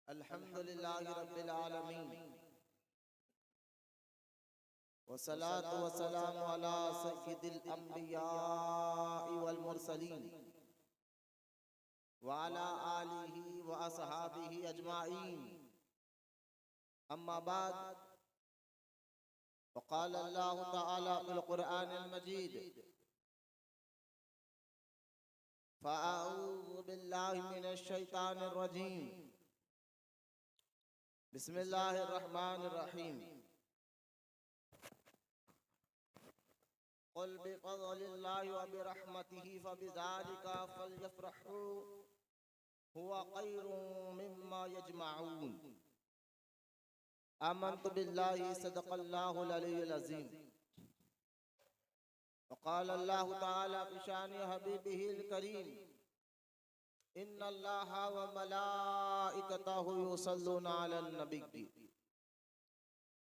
अल्हम्दुलिल्लाहि रब्बिल आलमीन वस्सलातु वस्सलामु अला सय्यिदिल अंबियाइ वल मुरसलीन व अला आलिहि व अस्हाबिहि अजमाइन। अम्मा बाद फ़क़ाल अल्लाहु तआला फ़िल क़ुरआनिल मजीद फ़अऊज़ु बिल्लाहि मिनश शैतानिर रजीम बिस्मिल्लाहिर रहमानिर रहीम। क़ुल बिफ़ज़लिल्लाहि व बिरहमतिही फ़बिज़ालिका फ़ल्यफ़रहू हुवा ख़ैरुम मिम्मा यजमऊन। आमन्तु बिल्लाहि सदक़ल्लाहुल अलियुल अज़ीम। वक़ाल अल्लाहु तआला बिशानि हबीबिहिल करीम इन्नल्लाहा व मलाइकतहु युसल्लूना अलन नबी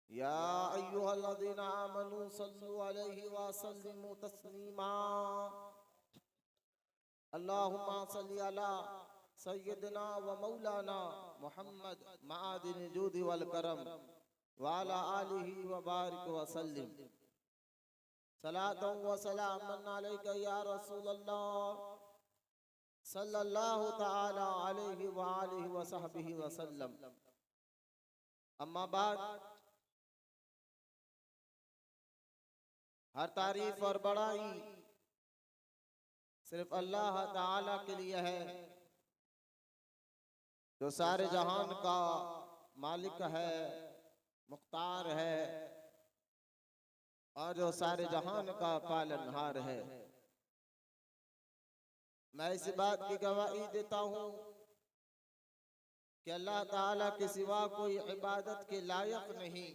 या अय्युहल्लज़ीना आमनू सल्लु अलैहि व सल्लिमू तस्लीमा। अल्लाहुम्मा सल्लि अला सय्यिदना व मौलाना मुहम्मद मआदिनिल जूदि वल करम व अला आलिहि व बारिक व सल्लिम। सलातन व सलामन अलैका या रसूलल्लाह सल्लल्लाहु तआला अलैहि व आलिहि व सहबिहि व सल्लम। अम्मा बाद, हर तारीफ और बड़ाई सिर्फ अल्लाह ताला के लिए है जो सारे जहान का मालिक है, मुख्तार है और जो सारे जहान का पालनहार है। मैं इस बात की गवाही देता हूँ कि अल्लाह ताला के सिवा कोई इबादत के लायक नहीं,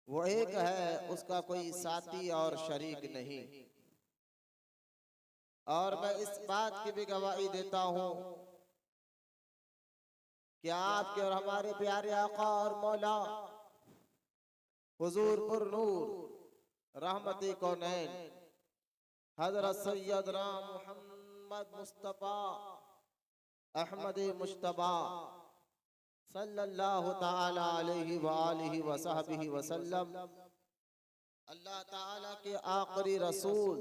वो एक है, उसका कोई साथी और शरीक नहीं। और मैं इस बात की भी गवाही देता हूँ कि आपके और हमारे प्यारे आका और मौला हुजूर पुर नूर रहमते कौनैन हज़रत सैयदना मुहम्मद मुस्तफ़ा अहमद मुश्तबा सल्लल्लाहु ताला अलैहि व आलिहि व सहबिहि व सल्लम अल्लाह ताला के आखिरी रसूल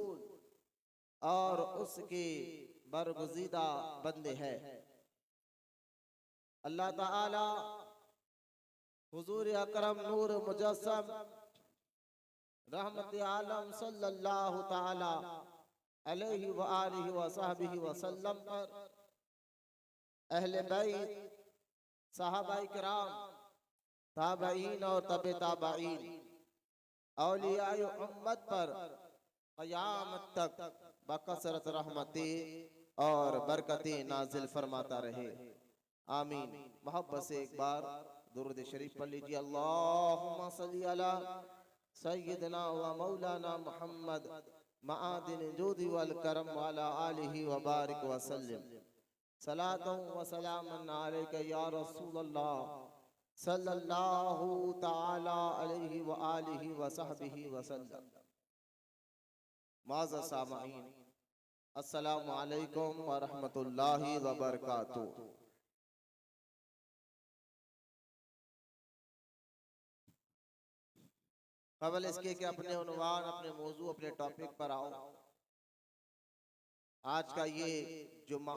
और उसके बरगुज़ीदा बंदे हैं। अल्लाह ताला हुजूर अकरम नूर मुजस्सम रहमत आलम सल्लल्लाहु ताला अलैहि व आलिहि व सहबिहि व सल्लम पर अहले बैत, सहाबाए किराम, ताबईन और तबे ताबईन, औलियाए उम्मत पर क़यामत तक बकसरत रहमती और बरकतें नाजिल फरमाता रहे। आमीन। मोहब्बत से एक बार दुरूद शरीफ पढ़ लीजिए। अल्लाहुम्मा सल्ली अला सय्यिदना व मौलाना मुहम्मद मआदिनिल जूदि वल करम व अला आलिहि व बारिक व सल्लिम। सलातन व सलामन अलैका या रसूलल्लाह सल्लल्लाहु ताला अलैहि व आलिहि व सहबिहि व सल्लम। माज़ा सामईन, अस्सलामु अलैकुम व रहमतुल्लाहि व बरकातुहू। कबल इसके कि अपने उन्वान, अपने मौजू, अपने टॉपिक पर आओ। आज का ये जुम्मा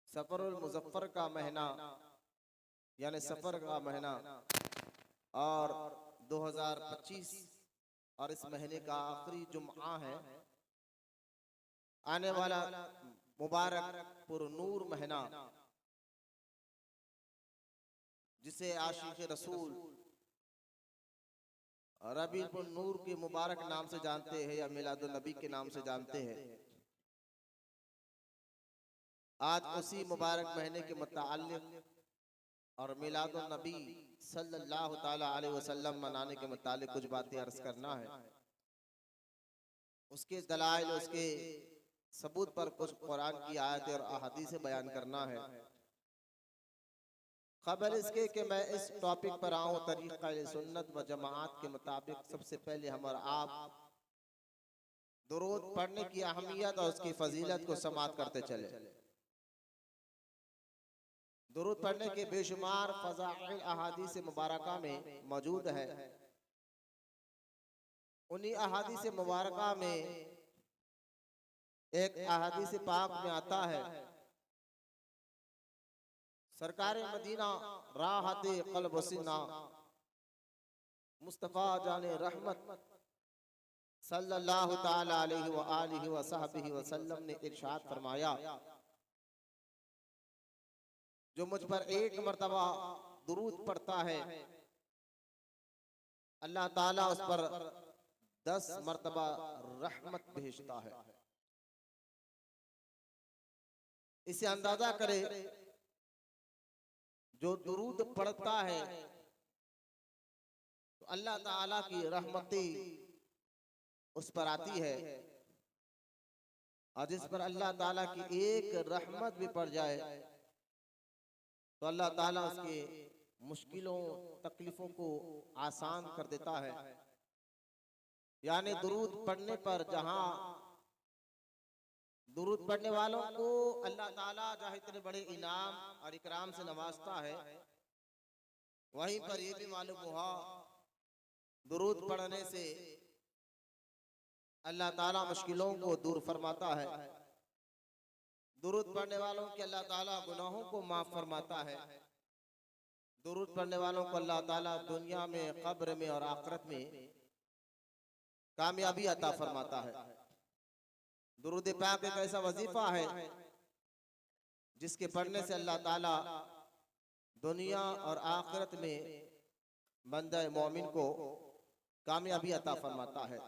सफरुल मुज़फ्फर का महीना यानी सफर का महीना और 2025 और इस महीने का आखिरी जुम्मा है। आने वाला मुबारक पुरनूर महीना जिसे आशिक़ रसूल रबीउल नूर के मुबारक नाम से जानते हैं या मिलादुन नबी के नाम से जानते हैं। आज उसी मुबारक महीने के मुताल्लिक़ और मिलादुन नबी सल्लल्लाहु ताला अलैहि वसल्लम मनाने के मुताल्लिक़ कुछ बातें अर्ज करना है। उसके दलाइल, उसके सबूत पर कुछ कुरान की आयतें और अहादीसें बयान करना है। खबर इसके कि मैं इस टॉपिक पर आऊँ तरीक़ा सुन्नत व जमात के मुताबिक, सबसे पहले हम और आप दुरूद पढ़ने की अहमियत और उसकी फजीलत को समात करते चले। दुरूद पढ़ने के बेशुमार फज़ाइल अहादीस मुबारका में मौजूद है। उन्हीं अहादीस मुबारका में एक अहादीस पाक में आता है, सरकार मदीना राहत क़ल्ब सीना मुस्तफ़ा जाने रहमत सल्लल्लाहु ताला अलैहि व आलिहि व सहबिहि वसल्लम ने इरशाद फरमाया, जो मुझ पर एक मर्तबा दुरूद पढ़ता है, अल्लाह ताला उस पर 10 मर्तबा रहमत भेजता है। इसे अंदाजा करे, जो दुरूद पढ़ता है तो अल्लाह ताला की रहमतें उस पर आती है, और जिस पर अल्लाह ताला की एक रहमत भी पड़ जाए तो अल्लाह ताला उसके मुश्किलों तकलीफों को आसान कर देता है। यानी दुरूद पढ़ने पर जहां दुरूद पढ़ने वालों को अल्लाह ताला जहाँ इतने बड़े इनाम और इकराम से नवाजता है, वहीं पर यह भी मालूम हुआ दुरूद पढ़ने से अल्लाह ताला मुश्किलों को दूर फरमाता है। दुरूद पढ़ने वालों के अल्लाह ताला गुनाहों को माफ फरमाता है। दुरूद पढ़ने वालों को अल्लाह ताला दुनिया में, कब्र में और आखिरत में कामयाबी अता फरमाता है। दुरूद पाक एक ऐसा वजीफा है जिसके पढ़ने से अल्लाह ताला दुनिया और आखिरत में बंदा मोमिन को कामयाबी अता फरमाता है।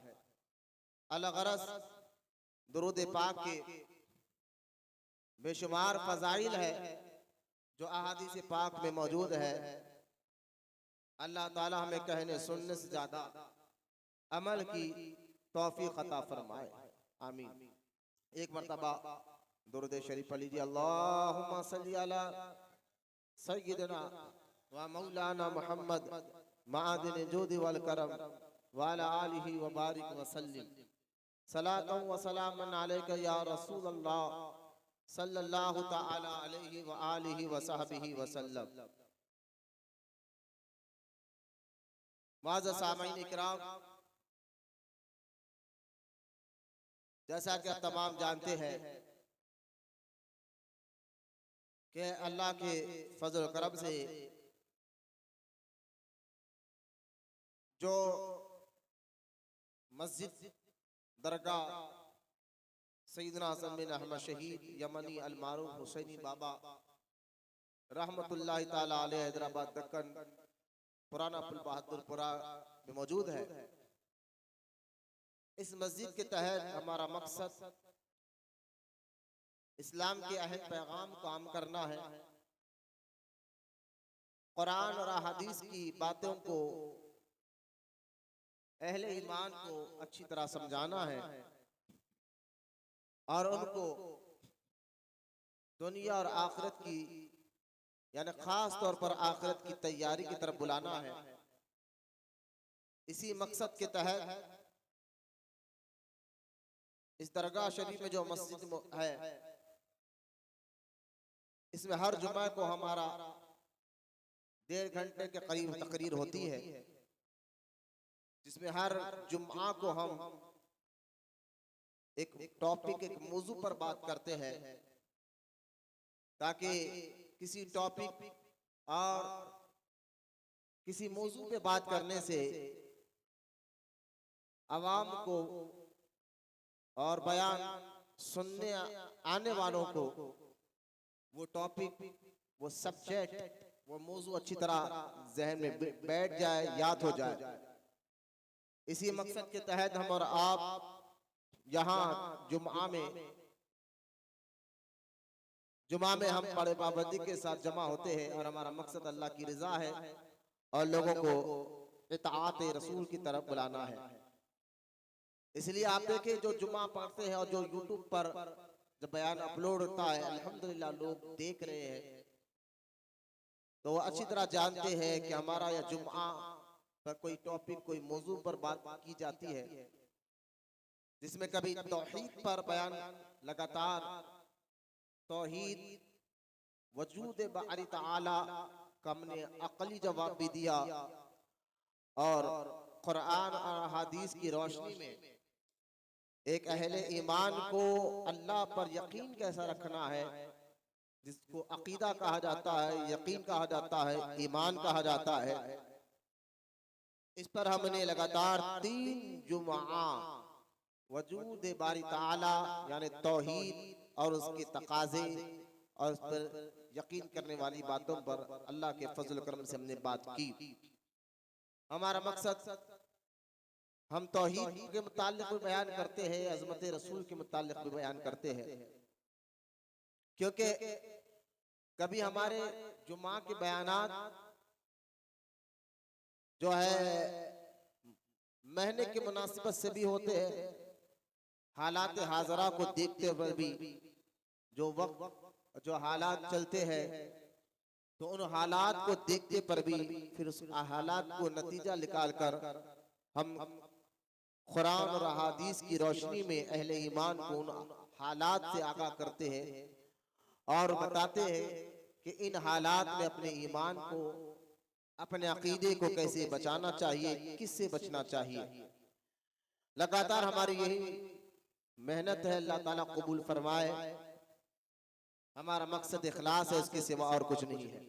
अलगरस दुरूद पाक के बेशुमार फजाइल है जो अहादीस पाक में मौजूद है। अल्लाह ताला हमें कहने सुनने से ज्यादा अमल की तौफीक अता फरमाए, आमीन। एक मर्तबा दुरूद शरीफ पढ़ लीजिए, अल्लाहुम्मा सल्ली अला सय्यिदना व मौलाना मुहम्मद मादिन जूद वल करम व अला आलिहि व बारिक व सल्लिम सलातन व सलामन अलैका या रसूल अल्लाह सल्लल्लाहु ताला अलैहि व आलिहि व सहबिहि व सल्लम। मुअज़्ज़ज़ सामईन इकराम, जैसा कि आप तमाम जानते हैं कि अल्लाह के फजल करम से जो मस्जिद दरगाह सैयदना हसन बिन अहमद शहीद यमनी अलमारूफ हुसैनी बाबा रहमतुल्लाह ताला अलैह हैदराबाद दक्कन पुराना पुल बहादुरपुरा में मौजूद है। इस मस्जिद के तहत हमारा मकसद इस्लाम के अहम पैगाम को आम करना है, कुरान और अहादीस की बातों को अहले ईमान को अच्छी तरह समझाना है और उनको दुनिया और आखिरत की, यानी खास तौर पर आखिरत की तैयारी की तरफ बुलाना है। इसी मकसद के तहत इस दरगाह शरीफ में जो मस्जिद है, इसमें हर जुमा को हमारा 1.5 घंटे के करीब तकरीर होती है, जिसमें हर जुम्मा को हम एक टॉपिक, एक मौजू पर बात करते हैं, ताकि किसी टॉपिक और किसी मौजू पे बात करने से अवाम को और बयान सुनने आने वालों को वो टॉपिक, वो सब्जेक्ट, वो मौजू अच्छी तरह जहन में बैठ जाए, याद हो जाए। इसी मकसद के तहत हम और आप यहाँ जुम्मा में हम बड़े पाबंदी के साथ जमा होते हैं, और हमारा मकसद अल्लाह की रजा है और लोगों को इताअत रसूल की तरफ बुलाना है। इसलिए आप देखें, जो जुम्मा पढ़ते हैं और जो यूट्यूब पर जब बयान अपलोड होता है, अल्हम्दुलिल्लाह लोग देख रहे हैं, तो वो अच्छी तरह जानते हैं कि हमारा यह जुम्मा पर कोई टॉपिक, कोई मौजू पर बात की जाती है, जिसमें कभी तौहीद पर बयान, लगातार तौहीद वजूद बारी ताला का हमने अकली जवाब भी दिया, और कुरान और हदीस की रोशनी में एक अहले ईमान को अल्लाह पर यकीन कैसा रखना है, जिसको अकीदा कहा जाता है, यकीन कहा जाता है, ईमान कहा जाता है, इस पर हमने लगातार 3 जुमा वजूद बारी ताला यानी तौहीद और उसके तकाजे और उस पर यकीन करने वाली बातों पर अल्लाह के फजल करम से हमने बात की। हमारा मकसद, हम तौहीद के मुताल्लिक़ भी बयान करते हैं, अज़मत रसूल के मुताल्लिक़ भी बयान करते हैं, क्योंकि कभी हमारे जुमा के बयानात जो है महीने की मुनासिबत से भी होते हैं, हालात हाजरा को देखते हुए भी जो वक्त जो हालात चलते हैं, तो उन हालात को देखते पर भी फिर उस हालात को नतीजा निकाल कर हम कुरान और हदीस की रोशनी में अहले ईमान को उन हालात से आगाह करते हैं और बताते हैं कि इन हालात में अपने ईमान को, अपने अकीदे को कैसे बचाना चाहिए, किससे बचना चाहिए। लगातार हमारी यही मेहनत है, अल्लाह ताला कबूल फरमाए। हमारा मकसद इखलास है, उसके सिवा और कुछ नहीं है।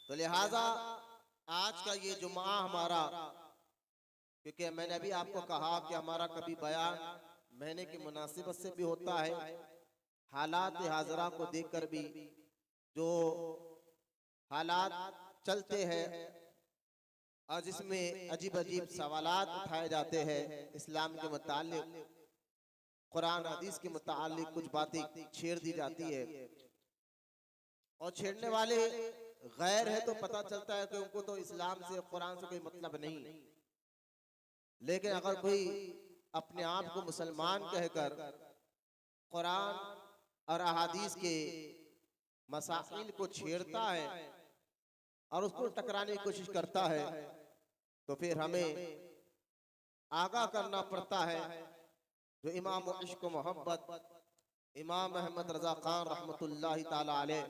तो लिहाजा आज का ये जुमा हमारा, क्योंकि मैंने अभी आपको कहा कि हमारा कभी बयान महीने की मुनासिबत से भी होता है, हालात हाजरा को देखकर भी जो हालात चलते हैं और जिसमें अजीब अजीब सवालात उठाए जाते हैं इस्लाम के मुताल्लिक, कुरान हदीस के मुताल्लिक कुछ बातें छेड़ दी जाती है, और छेड़ने वाले गैर है तो पता चलता है कि उनको तो इस्लाम से, कुरान से कोई मतलब नहीं। लेकिन अगर कोई अपने आप को मुसलमान कहकर कुरान और अहादीस के मसाइल को छेड़ता है और उसको टकराने की कोशिश करता है, तो फिर हमें आगाह करना पड़ता है। जो इमाम इश्क मोहब्बत इमाम अहमद रजा खान रहमतुल्लाहि ताला अलैह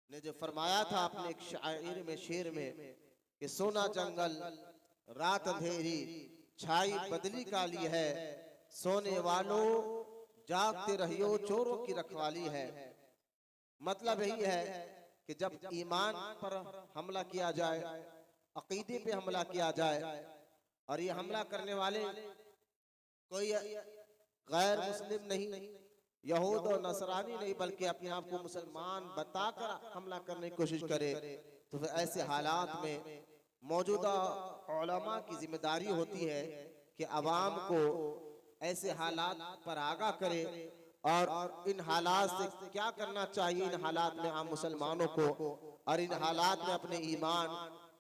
ने जो फरमाया था अपने एक शायर में, शेर में, कि सोना जंगल रात अंधेरी छाई बदली काली है, सोने वालों जागते रहियो चोरों की रखवाली है। मतलब यही है कि जब ईमान पर हमला किया जाए, अकीदे पे हमला किया जाए, और ये हमला करने वाले कोई गैर मुस्लिम नहीं, यहूद और नसरानी नहीं, बल्कि अपने आप को मुसलमान बताकर हमला करने की कोशिश करे, तो फिर ऐसे हालात में मौजूदा उलमा की जिम्मेदारी होती है कि अवाम को ऐसे हालात पर आगाह करे और इन हालात से क्या करना चाहिए, इन हालात में आम मुसलमानों को, और इन हालात में अपने ईमान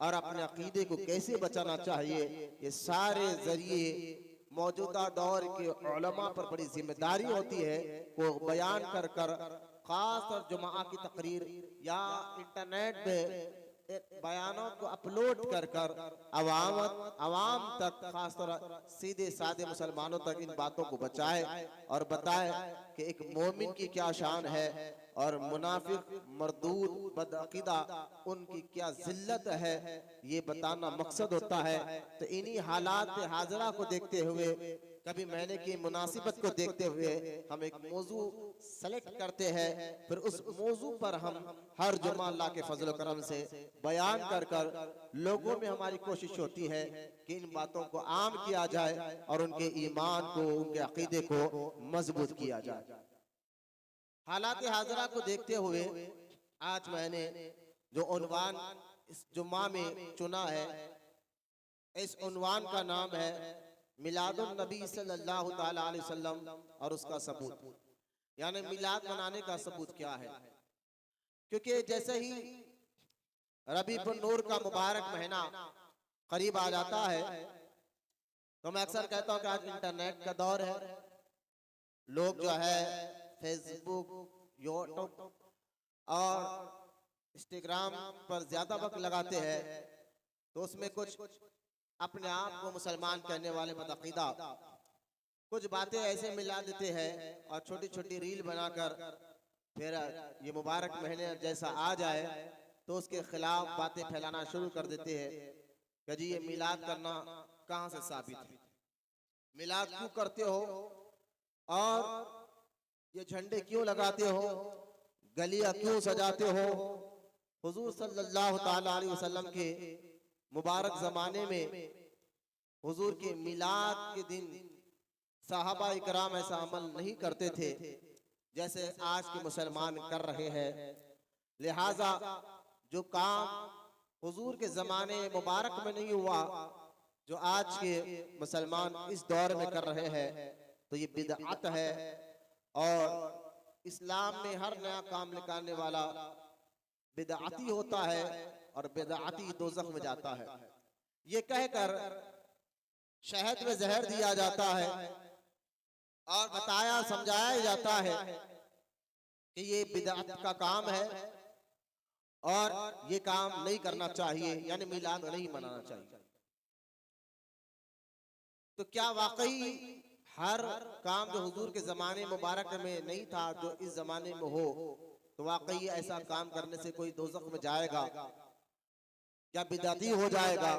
और अपने अकीदे को कैसे बचाना चाहिए, ये सारे जरिए मौजूदा दौर के उलमा पर बड़ी जिम्मेदारी होती है वो बयान कर कर, खास और जुमा की तकरीर या इंटरनेट पे बयानों को अपलोड कर कर अवाम तक, खासतौर सीधे साधे मुसलमानों तक इन बातों को बचाए और बताए कि एक मोमिन की क्या शान है और मुनाफिक मरदूद बदअकीदा उनकी क्या जिल्लत है, ये बताना मकसद होता है। तो इन्हीं हालात हाजरा को देखते हुए, कभी महीने की मुनासिबत को देखते हुए हम एक मौजू सेलेक्ट करते हैं, फिर उस मौजू पर हम हर जुमा अल्लाह के फजल करम से बयान कर कर लोगों में हमारी कोशिश होती है कि इन बातों को आम किया जाए और उनके ईमान को, उनके अकीदे को मजबूत किया जाए। हालात हाजरा को देखते हुए आज मैंने जो उन्वान इस जुम्मा में चुना है, इस उन्वान का नाम है मिलादुन नबी सल्लल्लाहु ताला अलैहि वसल्लम और उसका सबूत, यानी मिलाद मनाने का सबूत क्या है। क्योंकि जैसे ही रबीउन नूर का मुबारक महीना करीब आ जाता है, तो मैं अक्सर कहता हूँ कि आज इंटरनेट का दौर है, लोग जो है फेसबुक, यूट्यूब और इंस्टाग्राम पर ज्यादा वक्त लगाते हैं, तो उसमें कुछ अपने आप को मुसलमान कहने वाले बदअकीदा कुछ बातें ऐसे मिला देते हैं और छोटी छोटी रील बनाकर फिर ये मुबारक महीने जैसा आ जाए तो उसके खिलाफ बातें फैलाना शुरू कर देते हैं कि जी ये मिलाद करना कहाँ से साबित है, मिलाद क्यों करते हो, और ये झंडे क्यों लगाते हो, गलियां क्यों सजाते हो। हुजूर सल्लल्लाहु ताला अलैहि वसल्लम के मुबारक जमाने में हुजूर के मिलाद के दिन साहबा इकराम ऐसा अमल नहीं करते थे जैसे आज के मुसलमान कर रहे हैं। लिहाजा जो काम हुजूर के जमाने मुबारक में नहीं हुआ, जो आज के मुसलमान इस दौर में कर रहे हैं, तो ये बिदअत है। और इस्लाम में हर नया काम निकालने वाला बिदअती होता है और बिदअती दोज़ख में जाता है। ये कहकर शहद में जहर दिया जाता है और बताया समझाया जाता है कि ये बिदअत का काम है और ये काम नहीं करना चाहिए, यानी मिलाद नहीं मनाना चाहिए। तो क्या वाकई हर काम जो हुजूर के जमाने मुबारक में नहीं था जो इस जमाने में हो, तो वाकई ऐसा काम करने से कोई दोज़ख में जाएगा या बिदअती हो जाएगा?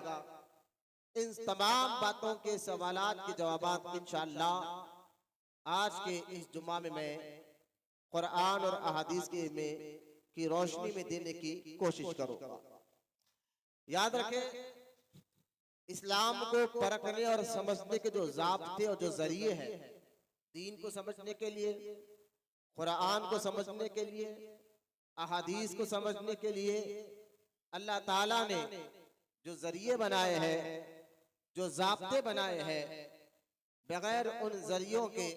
इन तमाम बातों के सवालात के जवाबात इंशाअल्लाह आज के इस जुम्मा में मैं कुरान और अहादीस की रोशनी में देने की कोशिश करूंगा। याद रखें, इस्लाम को परखने और समझने के जो ज़ाब्ते और जो जरिए हैं, दीन को समझने के लिए, कुरान को समझने के लिए, अहादीस को समझने के लिए अल्लाह ताला ने जो जरिए बनाए हैं, जो ज़ाब्ते बनाए हैं, बगैर उन जरियों के,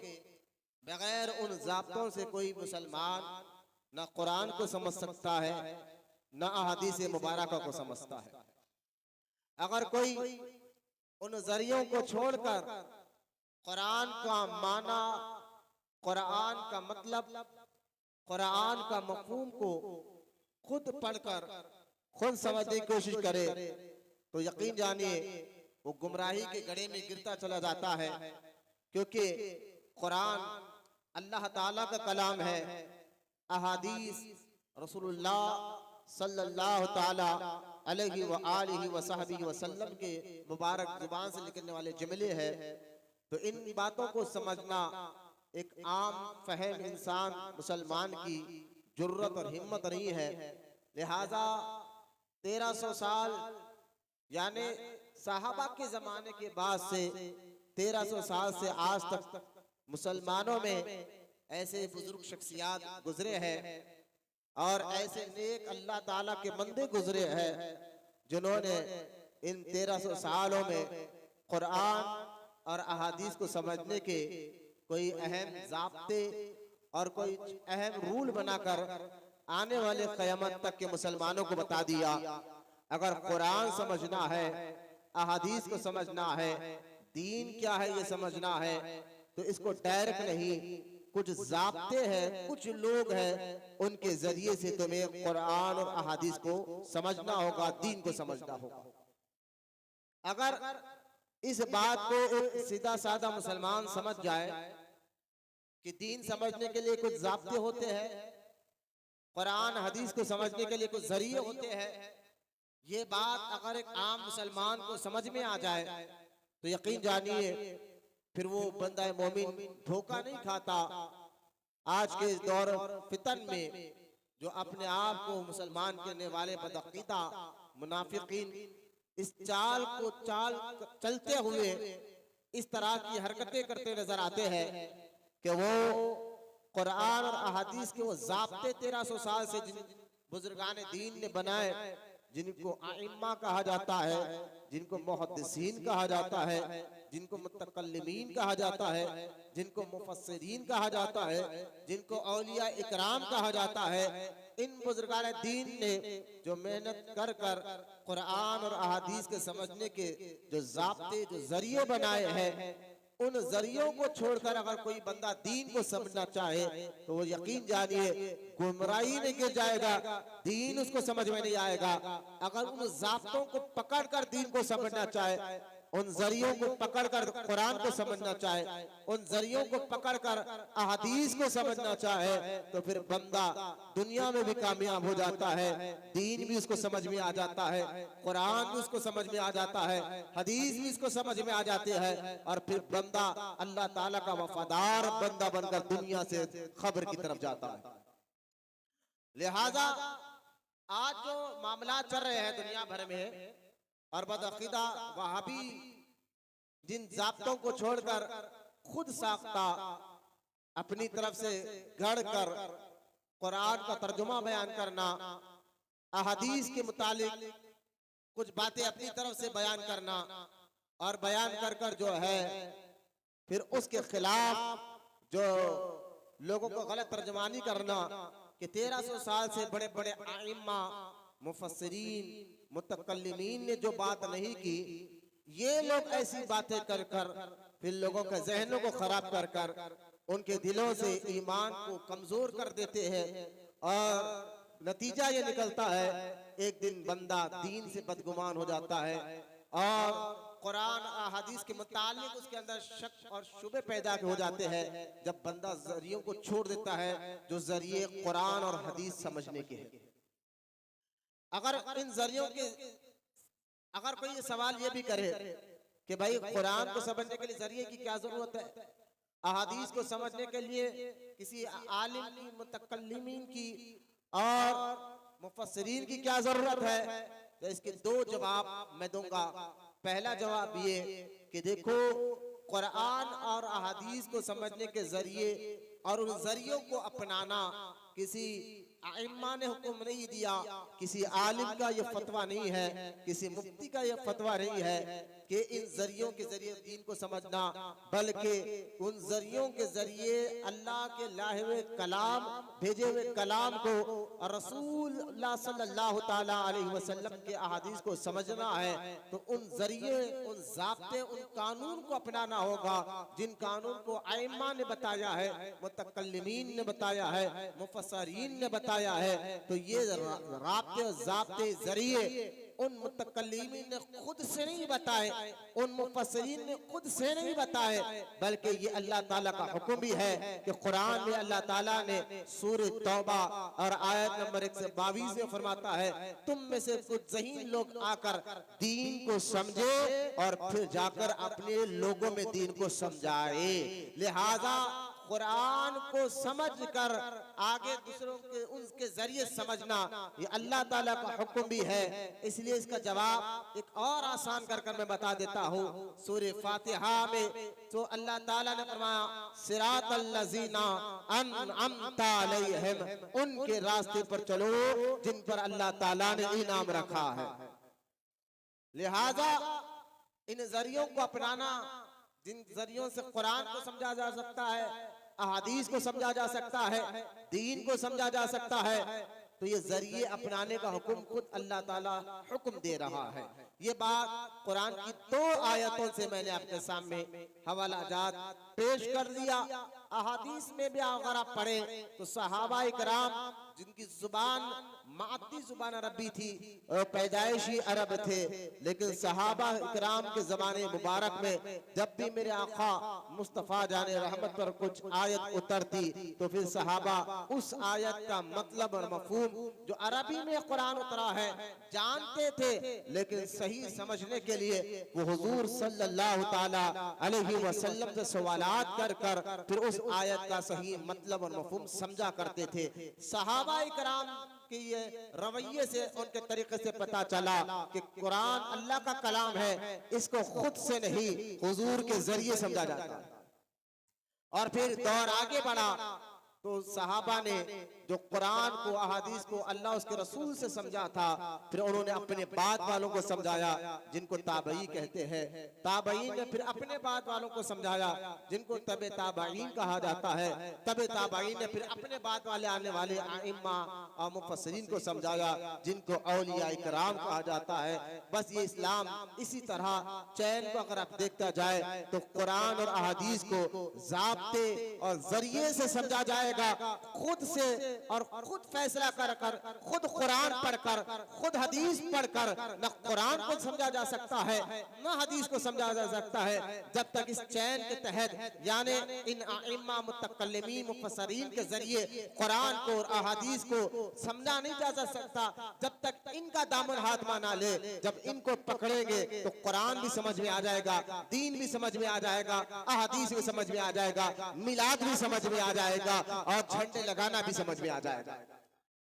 बगैर उन ज़ाब्तों से कोई मुसलमान न कुरान को समझ सकता है न अहादीस मुबारका को समझता है। अगर कोई उन जरियों को छोड़कर कुरान का माना, कुरान का मतलब, कुरान का मफ़हूम को खुद पढ़कर खुद समझने की कोशिश करे, तो यकीन जानिए वो गुमराही के गड्ढे में गिरता चला जाता है। क्योंकि कुरान अल्लाह ताला का कलाम है, अहादीस रसूलुल्लाह सल्लल्लाहु ताला अलैहि व आलिहि व सहबिहि वसल्लम के मुबारक जुबान से निकलने वाले जुमले हैं। तो इन बातों को समझना एक आम फहम इंसान मुसलमान की जुर्रत और हिम्मत नहीं है। लिहाजा 1300 साल यानी साहबा के जमाने के बाद से 1300 साल से आज तक मुसलमानों में ऐसे बुजुर्ग शख्सियात गुजरे हैं और ऐसे नेक अल्लाह ताला के बंदे गुजरे हैं जिन्होंने इन 1300 सालों में कुरान और अहादीस को समझने के कोई अहम ज़ाब्ते और कोई अहम रूल बनाकर आने वाले क़यामत तक के मुसलमानों को बता दिया। अगर कुरान समझना है, अहादीस को समझना है, दीन क्या है ये समझना है, तो इसको डायरेक्ट नहीं, कुछ ज़ाब्ते हैं, कुछ लोग हैं, उनके जरिए से तुम्हें कुरान और अहादीस को समझना होगा, दीन को समझना होगा। अगर इस बात को एक सीधा साधा मुसलमान समझ जाए कि दीन समझने के लिए कुछ ज़ाब्ते होते हैं, कुरान हदीस को समझने के लिए कुछ जरिए होते हैं, ये बात अगर एक आम मुसलमान को समझ में आ जाए तो यकीन जानिए फिर वो बंदा मोमिन धोखा नहीं खाता। आज के इस दौर फितन में जो अपने आप को मुसलमान कहने वाले बदअकीदा मुनाफिकीन इस चाल चलते हुए इस तरह की हरकतें करते नजर आते हैं कि वो कुरान और अहादीस के वो ज़ाब्ते 1300 साल से जिन बुजुर्गान दीन ने बनाए, जिनको आइम्मा कहा जाता है, जिनको मुहद्दिसीन कहा जाता है, जिनको मुतकल्लिमीन कहा जाता है, जिनको मुफस्सिरीन कहा जाता है, जिनको औलिया इकराम कहा जाता है, इन बुजुर्गान दीन ने जो मेहनत कर कर कुरान और अहादीस के समझने के जो ज़ाब्ते जो जरिए बनाए हैं, उन जरियों को छोड़कर अगर कोई बंदा दीन को समझना चाहे तो वो यकीन जानिए गुमराही में गिर जाएगा, दीन उसको समझ में नहीं आएगा। अगर उन ज़ाब्तों को पकड़कर दीन को समझना चाहे उन जरियों को पकड़कर कुरान को समझना चाहे, उन जरियों को पकड़कर अहदीस को समझना चाहे, तो फिर बंदा दुनिया में भी कामयाब हो जाता है, दीन भी उसको समझ में आ जाता है, कुरान भी उसको समझ में आ जाता है, हदीस भी उसको समझ में आ जाते हैं, और फिर बंदा अल्लाह ताला का वफादार बंदा बनकर दुनिया से खबर की तरफ जाता है। लिहाजा आज जो मामला चल रहे हैं दुनिया भर में, और बदअकीदा वहाबी जिन ज़ाब्तों को छोड़कर खुद साख्ता अपनी तरफ से गढ़ कर कुरान का तर्जुमा बयान करना, अहदीस के मुतालिक कुछ बातें अपनी तरफ से बयान करना, और बयान कर कर जो है फिर उसके खिलाफ जो लोगों को गलत तर्जमानी करना कि 1300 साल से बड़े बड़े आइम्मा, मुफस्सिरीन, मुतकल्लिमीन ने जो बात नहीं की, ये लोग ऐसी बातें कर कर फिर लोगों के जहनों को खराब कर कर उनके दिलों से ईमान को कमजोर कर देते हैं, और नतीजा ये निकलता है एक दिन बंदा दीन से बदगुमान हो जाता है, और कुरान और हदीस के मुतालिक उसके अंदर शक और शुबे पैदा हो जाते हैं, जब बंदा जरियों को छोड़ देता है जो जरिए कुरान और हदीस समझने के हैं। अगर इन जरियों के अगर कोई ये सवाल ये भी करे कि भाई कुरान को समझने के लिए जरिए की क्या जरूरत है, अहादीस को समझने के लिए किसी आलिम की, मुतकल्लिमीन की और मुफस्सिरीन की क्या जरूरत है, तो इसके दो जवाब मैं दूंगा। पहला जवाब ये कि देखो, कुरान और अहादीस को समझने के जरिए और उन जरियों को अपनाना किसी आइम्मा ने हुक्म नहीं दिया, किसी आलिम का ये फतवा नहीं है, किसी मुफ्ती का ये फतवा नहीं है कि इन जरियों के जरिए दीन को समझना, बल्कि उन जरियों के जरिए अल्लाह के लाए हुए कलाम, भेजे हुए कलाम को और रसूल सल्लल्लाहु ताला अलैहि वसल्लम के अहादीस को समझना है। तो उन जरिए, उन ज़ाब्ते, उन कानून को अपनाना होगा जिन कानून को आइम्मा ने बताया है, मुतकल्लिमीन ने बताया है, मुफस्सिरीन ने बताया है। तो ये राब्ते ज़ाब्ते जरिए उन मुतकल्लिमीन ने खुद से नहीं बताए, उन मुफस्सिरीन ने खुद से नहीं बताए, बल्कि ये अल्लाह ताला का हुक्म भी है कि कुरान में अल्लाह ताला ने सूरह तौबा और आयत नंबर 122 में फरमाता है, तुम में से कुछ ज़हीन लोग आकर दीन को समझे और फिर जाकर अपने लोगों में दीन को समझाए। लिहाजा कुरान को समझकर आगे दूसरों के उनके जरिए समझना ये अल्लाह ताला का हुक्म भी है। इसलिए इसका जवाब एक और आसान कर मैं बता देता हूँ। सूरह फातिहा में तो अल्लाह ताला ने फरमाया, सिरातल लज़ीना अनअमता अलैहिम, उनके रास्ते पर चलो जिन पर अल्लाह ताला ने इनाम रखा है। लिहाजा इन जरियों को अपनाना, जिन जरियों से कुरान को समझा जा सकता है, अहादीस को समझा जा सकता है, दीन को समझा जा सकता है, तो ये जरिए अपनाने का हुक्म खुद अल्लाह ताला हुक्म दे रहा है। ये बात कुरान की 2 आयतों से मैंने अपने सामने हवाला जात पेश कर दिया। अहादीस में भी अगर आप पढ़े तो सहाबा इकराम जिनकी जुबान मादी जुबान अरबी थी और पैदाइशी अरब थे, लेकिन सहाबा इकराम के जमाने मुबारक में जब भी मेरे आका मुस्तफा जाने रहमत पर कुछ आयत उतरती तो फिर सहाबा उस आयत का मतलब और मफहूम जो अरबी में कुरान उतरा है जानते थे, लेकिन सही समझने के लिए वो हुजूर सल्लल्लाहु ताला अलैहि वसल्लम से सवालात कर कर फिर उस आयत का सही मतलब और मफहूम समझा करते थे। सहाबा इकराम के ये रवैये से, उनके तरीके से पता चला कि कुरान अल्लाह का कलाम है, इसको खुद से नहीं हुजूर के जरिए समझा जाता है। और फिर दौर आगे बढ़ा तो सहाबा ने जो कुरान को, अहादीस को अल्लाह उसके रसूल से समझा था, फिर उन्होंने अपने बाद वालों को समझाया जिनको ताबई कहते हैं। ताबईन ने फिर अपने बाद वालों को समझाया जिनको तबे ताबईन कहा जाता है। तबे ताबईन ने फिर अपने बाद वाले आने वाले आइम्मा और मुफस्सिरीन को समझाया जिनको औलिया इकराम कहा जाता है। बस ये इस्लाम इसी तरह चैन को अगर आप देखता जाए तो कुरान और अहादीस को ज़ाब्ते और जरिए से समझा जाएगा जाएगा खुद से और खुद फैसला कर कर, खुद कुरान पढ़कर, खुद हदीस पढ़कर। न कुरान को समझा जा सकता है न हदीस को समझा जा सकता है जब तक इस चैन के तहत यानी इन आइम्मा मुतकल्लिमीन मुफस्सिरीन के जरिए कुरान को और अहादीस को समझा नहीं जा सकता जब तक इनका दामन हाथ में ना ले। जब इनको पकड़ेंगे तो कुरान भी समझ में आ जाएगा, दीन भी समझ में आ जाएगा, अहादीस भी समझ में आ जाएगा, मिलाद भी समझ में आ जाएगा और झंडे लगाना भी समझ में आ जाएगा।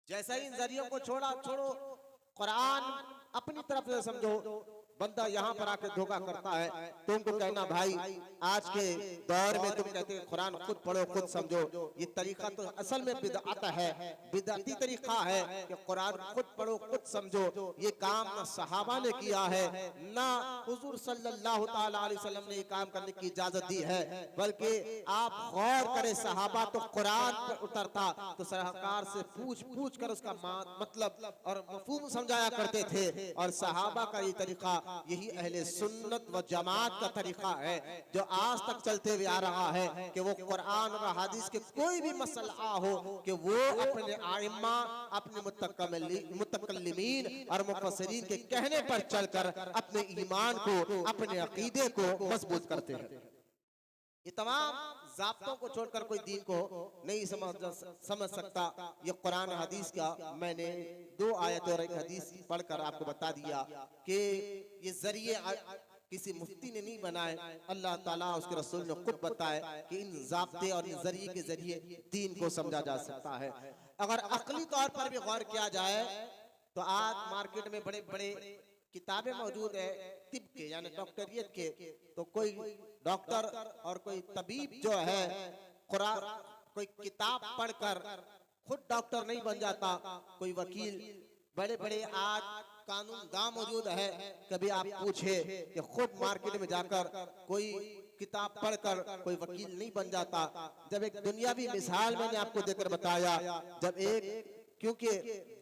जैसा ही इन जरियों को छोड़ो, कुरान अपनी तरफ से समझो। बंदा यहाँ पर आके धोखा करता है, तुमको कहना भाई आज के दौर में तुम कहते हैं कुरान खुद पढ़ो खुद समझो, ये तरीका तो असल में बिदअत है, बिदअती तरीका है कि कुरान खुद पढ़ो खुद समझो। ये काम ना सहाबा ने किया है ना हुजूर सल्लल्लाहु ताला अलैहि वसल्लम ने ये काम करने की इजाजत दी है, बल्कि आप गौर करें सहाबा तो कुरान पर उतरता तो सरकार से पूछ कर उसका मतलब और मफहूम समझाया करते थे। और सहाबा का ये तरीका यही अहले सुन्नत व जमात का तरीका है जो आज तक चलते हुए आ रहा है कि वो कुरान और हदीस के कोई भी मसला हो कि वो अपने आइम्मा, अपने मुतकल्लिमीन और मुफस्सिरीन के कहने पर चलकर अपने ईमान को, अपने अकीदे को मजबूत करते हैं। ये तमाम ज़ाब्तों को छोड़कर कोई दीन को नहीं समझ सकता। ये कुरान हदीस का मैंने 2 आयत और 1 हदीस पढ़कर आपको बता दिया कि ये जरिए किसी मुफ्ती ने नहीं बनाए, अल्लाह ताला उसके रसूल ने खुद बताए कि इन ज़ाब्ते और इन जरिए के जरिए दीन को समझा जा सकता है। अगर अक्ली तौर पर भी गौर किया जाए तो आज मार्केट में बड़े बड़े किताबें मौजूद है तिब के यानी डॉक्टरियत के, तो कोई डॉक्टर और कोई तबीब जो है कुरान कोई किताब पढ़कर खुद डॉक्टर नहीं बन जाता। कोई वकील, बड़े बड़े आज कानूनदा मौजूद है, कभी आप पूछे कि खुद मार्केट में जाकर कोई किताब पढ़कर कोई वकील नहीं बन जाता। जब एक दुनियावी मिसाल मैंने आपको देकर बताया, जब एक क्योंकि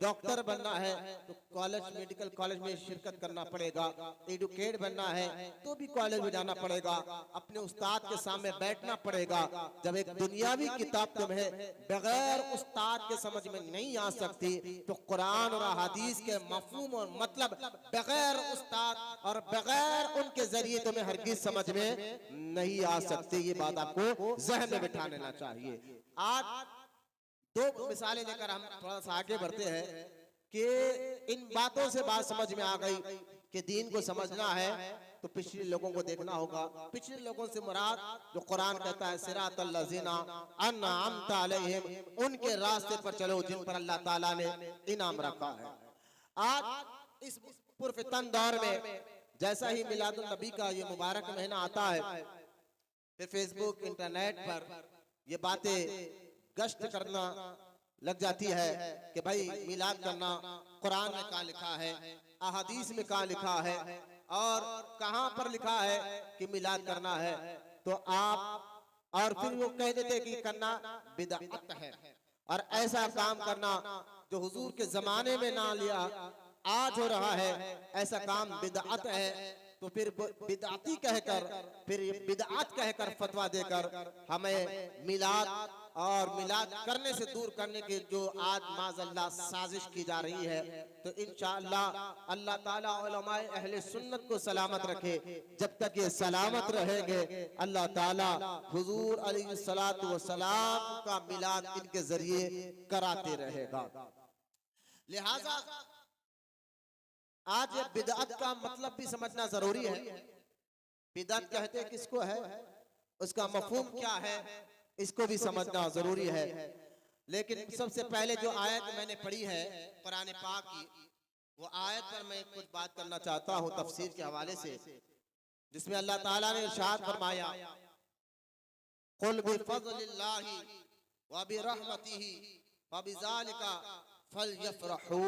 डॉक्टर बनना है तो कॉलेज, मेडिकल कॉलेज में शिरकत करना पड़ेगा, एडुकेट बनना है तो भी कॉलेज में जाना पड़ेगा, अपने उस्ताद के सामने बैठना पड़ेगा। जब एक दुनियावी किताब तुम्हें बगैर उस्ताद के समझ में नहीं आ सकती तो कुरान और हदीस के मफहूम और मतलब बगैर उस्ताद और बगैर उनके जरिए तुम्हें हरगिज समझ में नहीं आ सकती। ये बात आपको जहन में बिठा लेना चाहिए। आज 2 मिसालें लेकर हम थोड़ा सा आगे बढ़ते हैं कि इन बातों से बात समझ में आ गई कि दीन को समझना है तो पिछले लोगों को देखना होगा। पिछले लोगों से मुराद जो कुरान कहता है सिरातल लज़ीना अनअमता अलैहिम, उनके रास्ते पर चलो जिन पर अल्लाह ताला ने इनाम रखा है। आज इस पुरफितन दौर में जैसा ही मिलादुन नबी का ये मुबारक महीना आता है, फिर फेसबुक, इंटरनेट पर ये बातें गश्त करना लग जाती है कि भाई मिलाद करना कुरान में कहाँ लिखा है, अहादीस में कहाँ लिखा है और कहाँ पर लिखा है कि मिलाद करना है। तो आप और फिर वो कह देते कि करना बिदअत है और ऐसा काम करना जो हुजूर के जमाने में ना लिया आज हो रहा है, ऐसा काम बिदअत है। तो फिर बिदअती कहकर, फिर बिदअत कहकर फतवा देकर हमें मिलाद और मिलाद करने से दूर करने की जो आज माज़अल्लाह साजिश की जा रही है, तो इंशाअल्लाह अल्लाह ताला उलमाए अहले सुन्नत को सलामत रखे। जब तक ये सलामत रहेंगे अल्लाह ताला हुजूर अलैहिस्सलातु वस्सलाम का मिलाद इनके जरिए कराते रहेगा। लिहाजा आज ये बिदअत का मतलब भी समझना जरूरी है। बिदअत कहते किसको है, उसका मफहूम क्या है, इसको भी समझना जरूरी है। लेकिन सबसे पहले जो आयत मैंने पढ़ी है कुरान पाक की, वो आयत पर मैं कुछ बात करना चाहता हूँ तफसीर के हवाले से, जिसमें अल्लाह ताला ने इरशाद फरमाया कुल बिफज़लिल्लाहि व बिरहमतिही फबिज़ालिका फलयफ़रहू।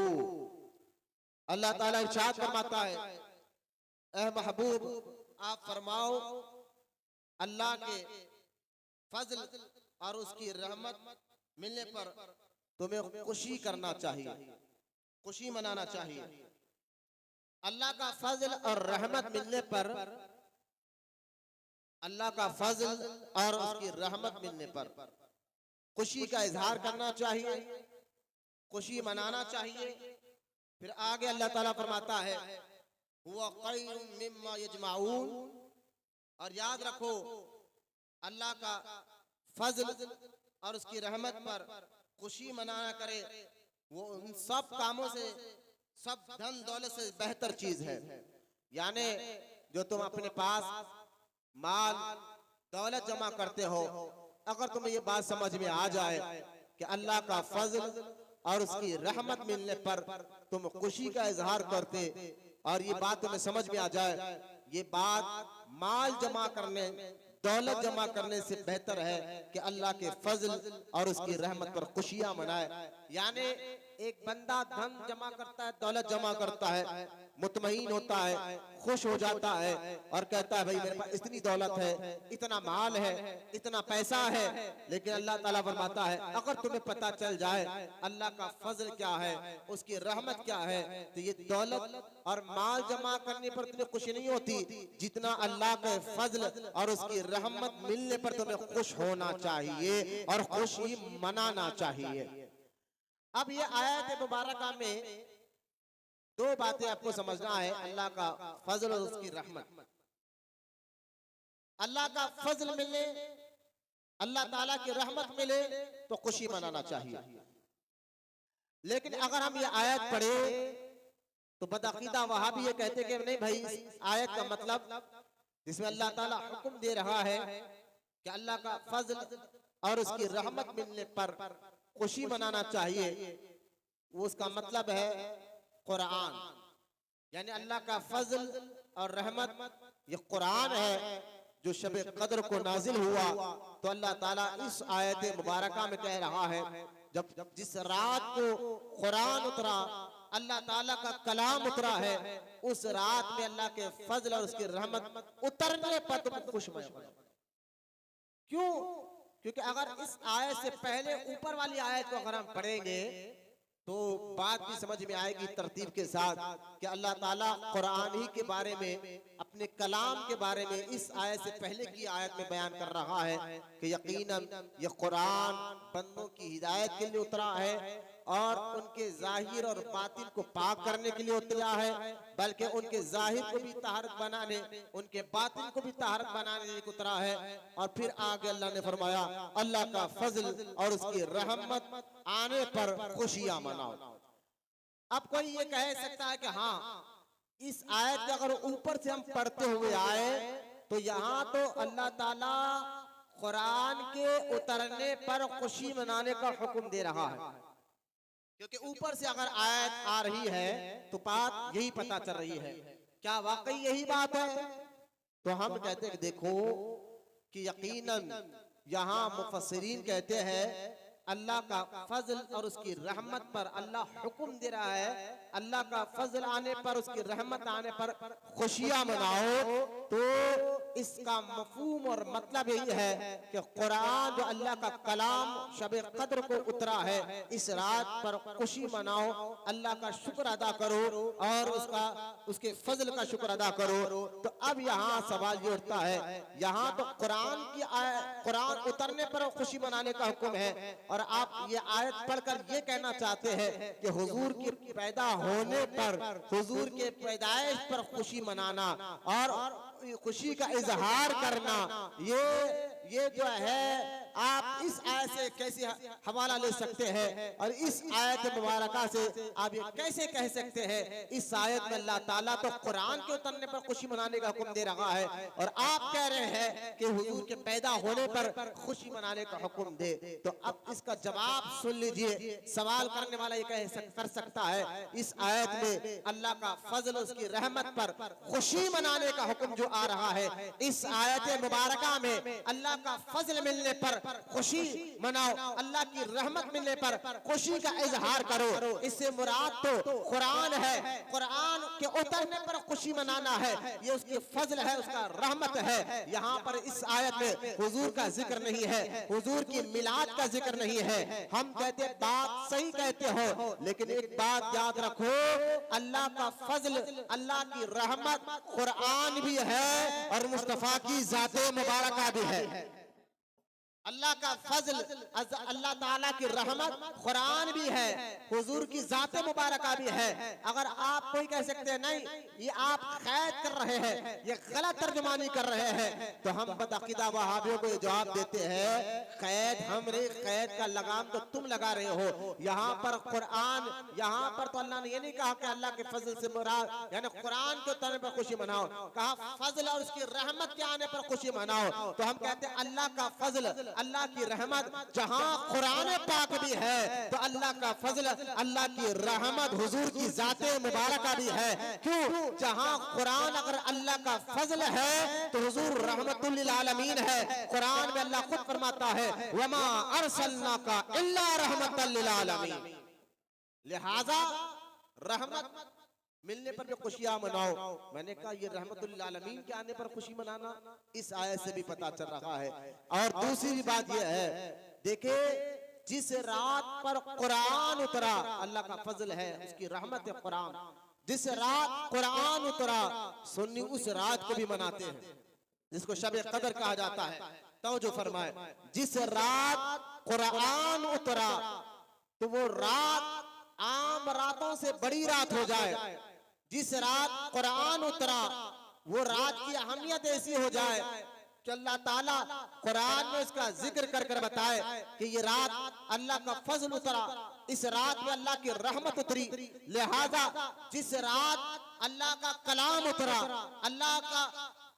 अल्लाह ताला इरशाद फरमाता है, ऐ महबूब आप फरमाओ अल्लाह के फजल और उसकी रहमत मिलने पर तुम्हें खुशी करना चाहिए, खुशी मनाना चाहिए। अल्लाह का फजल और रहमत मिलने पर, अल्लाह का फजल और उसकी रहमत मिलने पर खुशी का इजहार करना चाहिए, खुशी मनाना चाहिए। फिर आगे अल्लाह ताला फरमाता है हुवा खैरुम मिम्मा यजमाऊन, और याद रखो अल्लाह का फजल और उसकी रहमत पर खुशी मनाना करे वो उन सब कामों से, सब धन दौलत से बेहतर चीज है। यानी जो तुम अपने पास माल दौलत जमा करते हो, अगर तुम्हें ये बात समझ में आ जाए कि अल्लाह का फजल और उसकी रहमत मिलने पर तुम खुशी का इजहार करते, और ये बात तुम्हें समझ में आ जाए ये बात माल जमा करने, दौलत जमा करने से बेहतर है कि अल्लाह के फजल और उसकी रहमत पर खुशियां मनाए। यानी एक बंदा धन जमा करता है, दौलत जमा करता है, मुतमईन होता है, खुश हो जाता है और कहता है भाई मेरे पास इतनी दौलत है, इतना माल है, इतना पैसा है। लेकिन अल्लाह ताला फरमाता है अगर तुम्हें पता चल जाए अल्लाह का फजल क्या है, उसकी रहमत क्या है, तो ये दौलत और माल जमा करने पर तुम्हें खुशी नहीं होती जितना अल्लाह के फजल और उसकी रहमत मिलने पर तुम्हें खुश होना चाहिए और खुशी मनाना चाहिए। अब ये आयत मुबारका में दो बातें आपको समझना है, अल्लाह का फजल और उसकी रहमत। अल्लाह का फजल मिले, अल्लाह ताला की रहमत मिले तो खुशी मनाना चाहिए। लेकिन अगर हम ये आयत पढ़े तो बदअकीदा वहां भी ये कहते कि नहीं भाई इस आयत का मतलब जिसमें अल्लाह ताला हुक्म दे रहा है कि अल्लाह का फजल और उसकी रहमत मिलने पर खुशी मनाना चाहिए, वो उसका मतलब है कुरान। यानी अल्लाह का फजल और रहमत ये कुरान है जो शब कद्र को नाजिल हुआ। तो अल्लाह ताला इस आयत मुबारका में कह रहा है जब जिस रात को कुरान उतरा, अल्लाह ताला का कलाम उतरा है, उस रात में अल्लाह के फजल और उसकी रहमत उतरने पर तुम खुशमय हो। क्यों? क्योंकि अगर इस आयत से पहले ऊपर वाली आयत को अगर हम पढ़ेंगे तो बात भी समझ में आएगी तरतीब के साथ कि अल्लाह ताला कुरान ही के बारे में, अपने कलाम के बारे में इस आयत से पहले की आयत में बयान कर रहा है कि यकीनन ये कुरान बंदों की हिदायत के लिए उतरा है और उनके जाहिर और बातिन को पाक करने के लिए उतरा है, बल्कि उनके जाहिर को भी तहरत बनाने, उनके बातिन को भी तहरत बनाने के लिए उतरा है। और फिर आगे अल्लाह ने फरमाया अल्लाह का फजल और उसकी रहमत आने पर खुशियां मनाओ। अब कोई ये कह सकता है कि हाँ इस आयत के अगर ऊपर से हम पढ़ते हुए आए तो यहाँ तो अल्लाह ताला कुरान के उतरने पर खुशी मनाने का हुक्म दे रहा है, क्योंकि ऊपर से अगर आयत आ रही है तो बात यही पता चल रही है। क्या वाकई यही बात है? तो हम कहते हैं देखो कि यकीनन यहाँ मुफस्सिरीन कहते हैं अल्लाह का फजल और उसकी रहमत पर अल्लाह हुक्म दे रहा है, अल्लाह का फजल आने पर उसकी रहमत आने पर खुशियां मनाओ। तो इसका मफहूम और मतलब यही है कि कुरान जो अल्लाह का कलाम शब कद्र को उतरा है, इस रात पर खुशी मनाओ, अल्लाह का शुक्र अदा करो और उसके फजल का शुक्र अदा करो। तो अब यहाँ सवाल ये उठता है, यहाँ तो कुरान उतरने पर खुशी मनाने का हुक्म है और आप ये आयत पढ़कर ये कहना चाहते हैं कि हुजूर के पैदा होने पर, हुजूर के पैदाइश पर खुशी मनाना और खुशी का इजहार करना, ये जो है आप इस आयत से कैसे हवाला ले सकते हैं और इस आयत मुबारका से आप ये कैसे कह सकते हैं? इस आयत में अल्लाह ताला तो कुरान के उतरने पर खुशी मनाने का हुक्म दे रहा है और आप कह रहे हैं कि हुजूर के पैदा होने पर खुशी मनाने का हुक्म दे। तो अब इसका जवाब सुन लीजिए। सवाल करने वाला ये कर सकता है इस आयत में अल्लाह का फजल उसकी रहमत पर खुशी मनाने का हुक्म जो आ रहा है, इस आयत मुबारका में अल्लाह का फजल मिलने पर खुशी मनाओ, अल्लाह की रहमत मिलने पर खुशी का इजहार करो। इससे मुराद तो कुरान है, कुरान के उतरने पर खुशी मनाना है, ये उसकी फजल है, उसका रहमत है। यहाँ पर इस आयत में हुजूर का जिक्र नहीं है, हुजूर की मिलाद का जिक्र नहीं है। हम कहते बात सही कहते हो, लेकिन एक बात याद रखो, अल्लाह का फजल, अल्लाह की रहमत कुरान भी है और मुस्तफा की जाते मुबारका भी है। अल्लाह का फजल, अल्लाह ताला की रहमत, कुरान भी है, हुजूर की जात मुबारका भी है। अगर आप कोई कह सकते हैं नहीं ये आप कैद कर रहे हैं, ये गलत तर्जुमानी कर रहे हैं, तो हम बदअकीदा वहाबियों को जवाब देते हैं कैद हमरे, कैद का लगाम तो तुम लगा रहे हो। यहाँ पर कुरान, यहाँ पर तो अल्लाह ने ये नहीं कहा कि अल्लाह के फजल से मुराद यानी कुरान के उतरने पर खुशी मनाओ, कहा फजल और उसकी रहमत के आने पर खुशी मनाओ। तो हम कहते हैं अल्लाह का फजल, अल्लाह की रहमत, जहां कुरान पाक भी है तो अल्लाह का फजल, अल्लाह की रहमत, हुजूर की जाते मुबारका भी है। क्यों? जहां कुरान अगर अल्लाह का फजल है तो हुजूर रहमतुल लिल आलमीन है। कुरान में अल्लाह खुद फरमाता है वमा अरसलनाका इल्ला रहमतल लिल आलमीन। लिहाजा रहमत मिलने पर भी खुशियां मनाओ। मैंने कहा ये रहमतुल आलमीन के आने पर खुशी मनाना इस आयत से भी पता चल रहा है। और दूसरी बात यह है, देखे जिस रात पर कुरान उतरा, अल्लाह का फजल है, उसकी रहमत है कुरान। जिस रात कुरान उतरा सुन्नी उस रात को भी मनाते हैं, जिसको शब कदर कहा जाता है। तवज्जो फरमाए, जिस रात कुरान उतरा तो वो रात आम रातों से बड़ी रात हो जाए। जिस रात कुरान उतरा वो रात की अहमियत ऐसी हो जाए कि अल्लाह ताला कुरान में इसका जिक्र कर कर बताए कि ये रात अल्लाह का फजल उतरा, इस रात में अल्लाह की रहमत उतरी। लिहाजा जिस रात अल्लाह का कलाम उतरा, अल्लाह का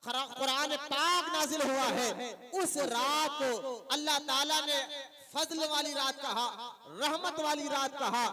कुरान पाक नाजिल हुआ है, उस रात को अल्लाह ताला ने फजल वाली रात कहा, रहमत वाली रात कहा।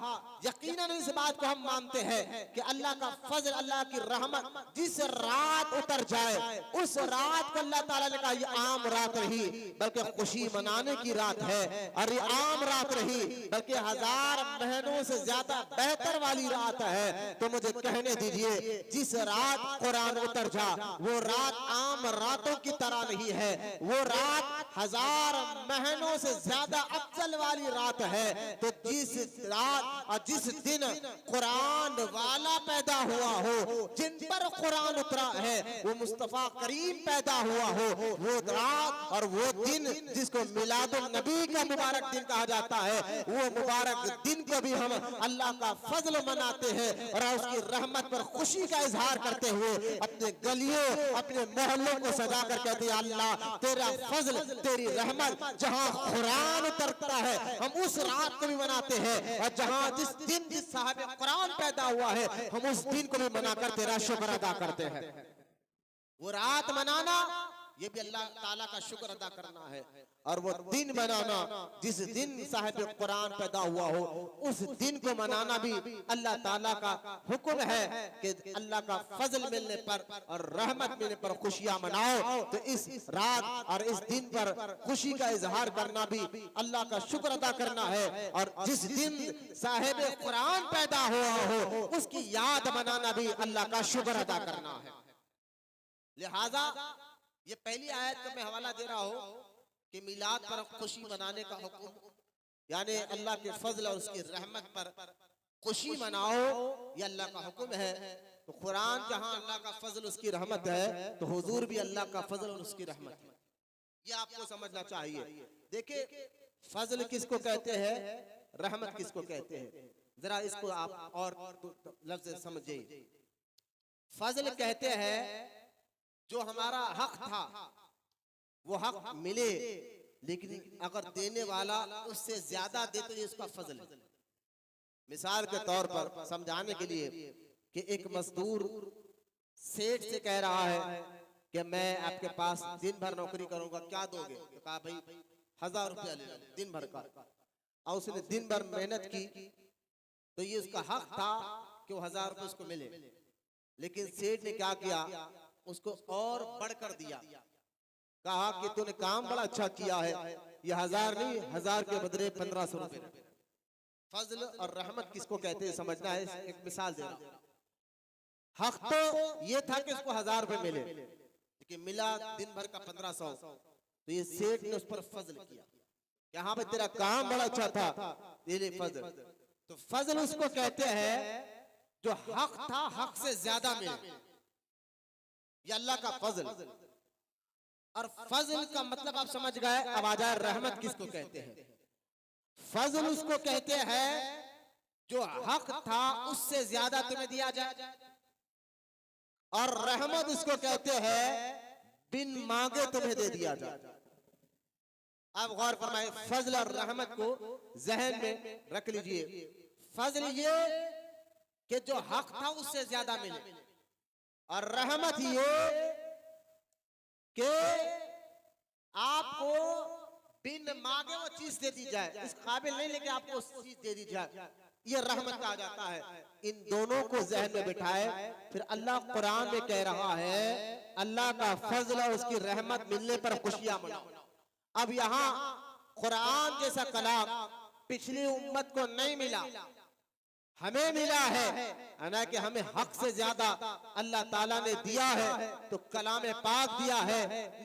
यकीनन इस बात को हम मानते हैं कि अल्लाह का फजल, अल्लाह की रहमत जिस रात उतर जाए उस रात को अल्लाह ताला ने कहा ये आम रात रही बल्कि खुशी मनाने की रात है। और ये आम रात रही बल्कि 1000 महीनों से ज्यादा बेहतर वाली रात है। तो मुझे कहने दीजिए जिस रात कुरान उतर जा वो रात आम रातों की तरह नहीं है, वो रात 1000 महीनों से ज्यादा अफजल वाली रात है। तो जिस रात और जिस दिन कुरान वाला पैदा हुआ हो, जिन पर कुरान उतरा है, वो मुस्तफा करीम पैदा हुआ हो, वो रात और वो दिन जिसको मिलादुन नबी का मुबारक दिन कहा जाता है, वो मुबारक दिन को भी हम अल्लाह का फजल मनाते हैं और उसकी रहमत पर खुशी का इजहार करते हुए अपने गलियों, अपने मोहल्लों को सजा कर कहते हैं अल्लाह तेरा फजल, तेरी रहमत जहां कुरान उतरता है हम उस रात को भी मनाते हैं, और जहां जिस दिन जिस साहब कुरान पैदा हुआ है हम उस दिन को भी मनाकर तेरा शुक्र अदा करते हैं। वो रात मनाना ये भी अल्लाह ताला का शुक्र अदा करना है, और वो दिन मनाना जिस दिन साहिब कुरान पैदा हुआ हो उस दिन को मनाना भी अल्लाह ताला का हुक्म है कि अल्लाह का फजल मिलने पर और रहमत मिलने पर खुशियां मनाओ। तो इस रात और इस दिन पर खुशी का इजहार करना भी अल्लाह का शुक्र अदा करना है, और जिस दिन साहिब कुरान पैदा हुआ हो उसकी याद मनाना भी अल्लाह का शुक्र अदा करना है। लिहाजा ये पहली आयत का मैं हवाला दे रहा हूं कि मिलाद पर खुशी मनाने का हुक्म यानी अल्लाह के फजल और उसकी रहमत पर खुशी मनाओ, ये अल्लाह का हुक्म है। तो कुरान जहां अल्लाह का फजल उसकी रहमत है तो हुजूर भी अल्लाह का फजल और उसकी रहमत है, ये आपको समझना चाहिए। देखिए फजल किसको कहते हैं, रहमत किसको कहते हैं, जरा इसको आप और लफ्ज समझिए। फजल कहते हैं जो हमारा हक था वो हक मिले, लेकिन अगर देने वाला उससे ज्यादा दे तो ये उसका फजल है। मिसाल के तौर पर समझाने के लिए कि एक मजदूर सेठ से कह रहा है कि मैं आपके पास दिन भर नौकरी करूंगा, क्या दोगे? तो कहा भाई 1000 रुपया ले लो दिन भर का। और उसने दिन भर मेहनत की तो ये उसका हक था कि वो 1000 रुपये उसको मिले, लेकिन सेठ ने क्या किया, उसको और बढ़कर दिया, कहा कि तूने काम बड़ा अच्छा किया है, ये 1000 नहीं 1000 के बदले 1500 रुपए। फजल और रहमत किसको कहते हैं समझना है। एक मिसाल दे रहा हूं, हक तो ये था कि उसको 1000 रुपए मिले, लेकिन मिला दिन भर का 1500, तो ये सेठ ने उस पर फजल किया, यहाँ पे तेरा काम बड़ा अच्छा था, ये ले फजल। तो फजल उसको कहते हैं जो हक था हक से ज्यादा मिले, ये अल्लाह का फजल। और फजल का मतलब आप समझ गए। अब आ जाए रहमत किसको कहते हैं। फजल उसको कहते हैं जो हक था उससे ज्यादा तुम्हें दिया जाए, और रहमत उसको कहते हैं बिन मांगे तुम्हें दे दिया जाए। अब गौर फरमाए, फजल और रहमत को जहन में रख लीजिए। फजल ये कि जो हक था उससे ज्यादा मिले, और रहमत ये कि आपको बिन मांगे वो चीज दे दी जाए, इस काबिल नहीं लेके आपको चीज दे दी जाए, ये रहमत कहा जाता है। इन दोनों को जहन में बिठाए, फिर अल्लाह कुरान में कह रहा है अल्लाह का फजल और उसकी रहमत मिलने पर खुशियां मनाओ। अब यहाँ कुरान जैसा कलाम पिछली उम्मत को नहीं मिला, हमें मिला है ना, कि हमें हक से ज्यादा अल्लाह ताला ने दिया है। तो कलाम पाक दिया है,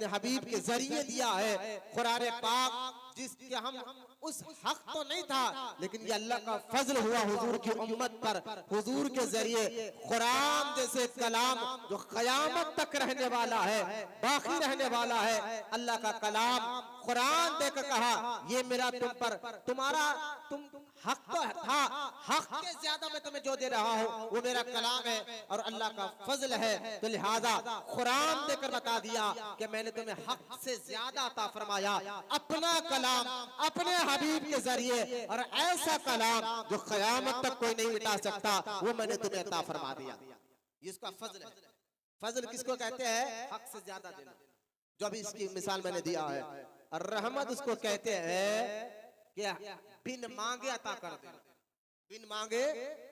हबीब के जरिए दिया है कुरान पाक, जिसके हम उस हक तो नहीं था, लेकिन ये अल्लाह का फजल हुआ हुजूर की उम्मत पर। हुजूर के जरिए कुरान जैसे कलाम जो कयामत तक रहने वाला है, बाकी रहने वाला है, अल्लाह का कलाम कुरान देकर कहा ये मेरा तुम पर, तुम्हारा तुम हक तो था, हक के ज्यादा मैं तुम्हें जो दे रहा हूँ वो मेरा कलाम है और अल्लाह का फजल है। तो लिहाजा कुरान देकर बता दिया कि मैंने तुम्हें हक से ज्यादा अता फरमाया, अपना कलाम अपने हबीब के जरिए, और ऐसा कलाम जो कयामत तक कोई नहीं मिटा सकता, वो मैंने तुम्हें अता फरमा दिया। इसका फजल है। फजल किसको कहते हैं? हक से ज्यादा देना, जो अभी इसकी मिसाल मैंने दिया है। और रहमत उसको कहते हैं कि बिन मांगे अता कर देना, बिन मांगे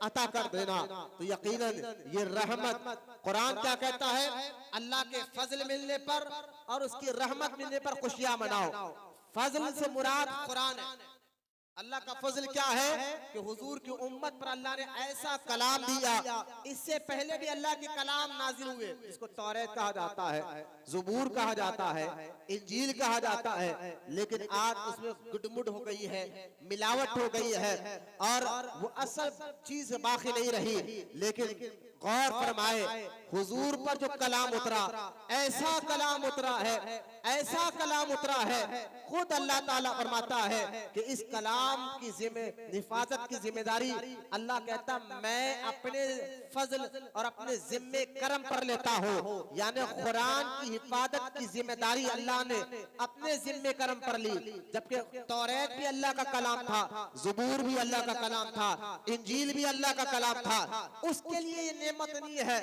अता कर देना। तो यकीनन ये रहमत, कुरान क्या कहता है? अल्लाह के फजल मिलने पर और उसकी रहमत मिलने पर खुशियां मनाओ। फजल से मुराद कुरान है। अल्लाह का फजल क्या है कि हुजूर की उम्मत पर अल्लाह ने ऐसा कलाम दिया। इससे पहले भी अल्लाह के कलाम नाजिल हुए, इसको तौरात कहा जाता है, ज़बूर कहा जाता है, इंजील कहा जाता है, लेकिन आज उसमें गुडमुड हो गई है, मिलावट हो गई है, और वो असल चीज बाकी नहीं रही। लेकिन गौर फरमाए, हुजूर पर जो कलाम उतरा, ऐसा कलाम उतरा है, ऐसा कलाम उतरा है, खुद अल्लाह ताला फरमाता है कि इस कलाम की हिफाजत की जिम्मेदारी अल्लाह कहता मैं अपने फजल और अपने जिम्मे करम पर लेता हूँ। यानी कुरान की हिफाजत की जिम्मेदारी अल्लाह ने अपने जिम्मे करम पर ली। जबकि तौरात भी अल्लाह का कलाम था, ज़बूर भी अल्लाह का कलाम था, इंजील भी अल्लाह का कलाम था। उसके लिए ये नेमत नहीं है,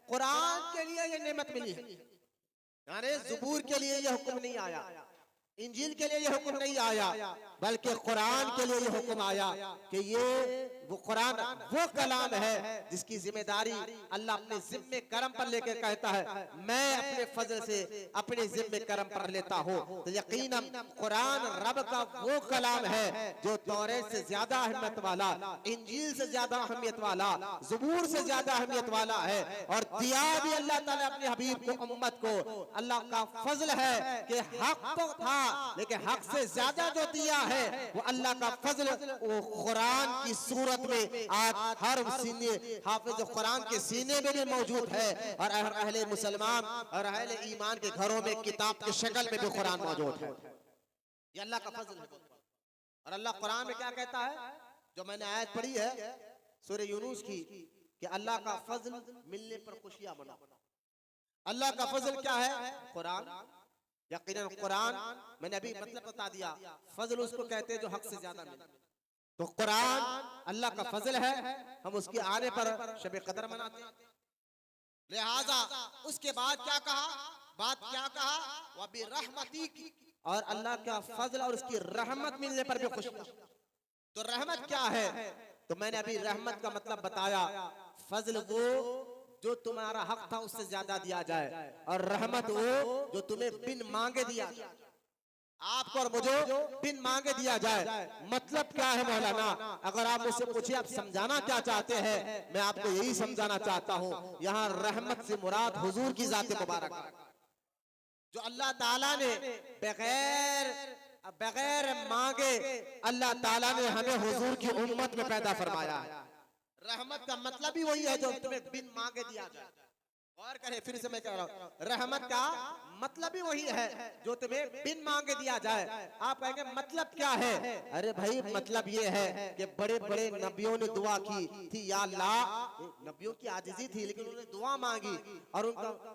कुरान के लिए ये नेमत मिली है। यानी ज़बूर के लिए ये हुक्म नहीं आया, इंजील के लिए ये हुक्म नहीं आया, बल्कि कुरान के लिए ये हुक्म आया कि ये वो कुरान वो कलाम है जिसकी जिम्मेदारी अल्लाह अपने जिम्मे करम पर लेकर कहता है मैं अपने फजल से अपने जिम्मे करम पर लेता हूँ। तो यकीनन कुरान रब का वो कलाम है जो तौरात से ज्यादा अहमियत वाला, इंजील से ज्यादा अहमियत वाला, ज़बूर से ज्यादा अहमियत वाला है। और दिया भी अल्लाह ताला अपने हबीब को, उम्मत को। अल्लाह का फजल है कि हक तो था, लेकिन हक से ज्यादा जो दिया है वो अल्लाह का फजल, वो कुरान की सूरत में आज हर सीने हाफिज कुरान के सीने में भी मौजूद है, और अहले मुसलमान और अहले ईमान के घरों में किताब की शक्ल में भी कुरान मौजूद है। ये अल्लाह का फजल है। और अल्लाह कुरान में क्या कहता है, जो मैंने आयत पढ़ी है सूरह यूनुस की, कि अल्लाह का फजल मिलने पर खुशियां मनाओ। अल्लाह का फजल क्या है? कुरान। यकीनन कुरान मैंने अभी मतलब बता दिया, फजल उसको कहते हैं जो हक से ज्यादा मिले। तो कुरान अल्लाह का फजल है, हम उसके आने पर शब कदर मनाते हैं। लिहाजा उसके बाद क्या कहा, बात क्या कहा, वबी रहमती की, और अल्लाह का फजल और उसकी रहमत मिलने पर भी खुश। तो रहमत क्या है? तो मैंने अभी रहमत का मतलब बताया, फजल वो जो तुम्हारा हक था उससे ज्यादा दिया जाए, और रहमत वो जो तुम्हें बिन मांगे दिया जाए, आपको और मुझे बिन मांगे दिया जाए। मतलब क्या है मौलाना? अगर आप मुझसे पूछिए आप समझाना क्या चाहते हैं, मैं आपको यही समझाना चाहता हूँ, यहाँ रहमत से मुराद हुजूर की जात मुबारक, जो अल्लाह ताला ने बगैर मांगे अल्लाह ताला ने हमें हुजूर की उम्मत में पैदा फरमाया है। रहमत का मतलब ही वही है जो तुम्हें बिन मांगे दिया जाए। गौर करें, फिर से मैं कह रहा हूँ, रहमत का मतलब ही वही है जो तुम्हें बिन मांगे दिया जाए। आप कहेंगे मतलब क्या है? अरे भाई मतलब ये है कि बड़े बड़े नबियों ने दुआ की थी, या अल्लाह, नबियों की आजिज़ी थी लेकिन उन्होंने दुआ मांगी और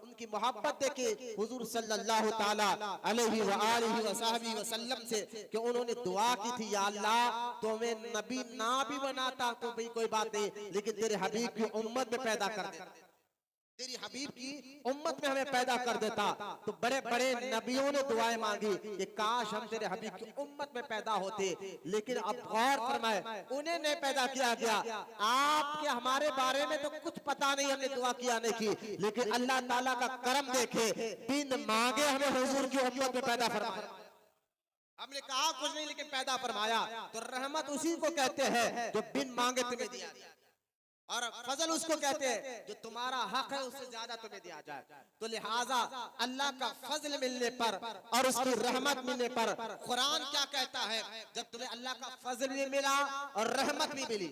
उनकी मोहब्बत देखी हुजूर सल्लल्लाहु ताला अलैहि व आलिहि व सहबी वसल्लम से कि उन्होंने दुआ की थी, या अल्लाह तुम्हें नबी ना भी बनाता तो भाई कोई बात नहीं, लेकिन तेरे हबीब की उम्मत में पैदा कर दे, तेरी हबीब की उम्मत में हमें पैदा कर देता। तो बड़े बड़े नबियों ने दुआएं मांगी कि काश हम तेरे हबीब की उम्मत में पैदा होते, लेकिन अब गौर फरमाए उन्हें नहीं पैदा किया गया। आपके हमारे बारे में तो कुछ पता नहीं, हमने दुआ किया नहीं की, लेकिन अल्लाह ताला का करम देखे, बिन मांगे हमें हुजूर की उम्मत में पैदा फरमाया। हमने कहा कुछ नहीं लेकिन पैदा फरमाया। तो रहमत उसी को कहते हैं जो बिन मांगे तुम्हें दिया जाए, और फजल उसको कहते हैं जो तुम्हारा हक है उससे ज्यादा तुम्हें दिया जाए। तो लिहाजा अल्लाह का फजल मिलने पर और उसकी रहमत मिलने पर कुरान क्या कहता है, जब तुम्हें अल्लाह का फजल भी मिला और रहमत भी मिली,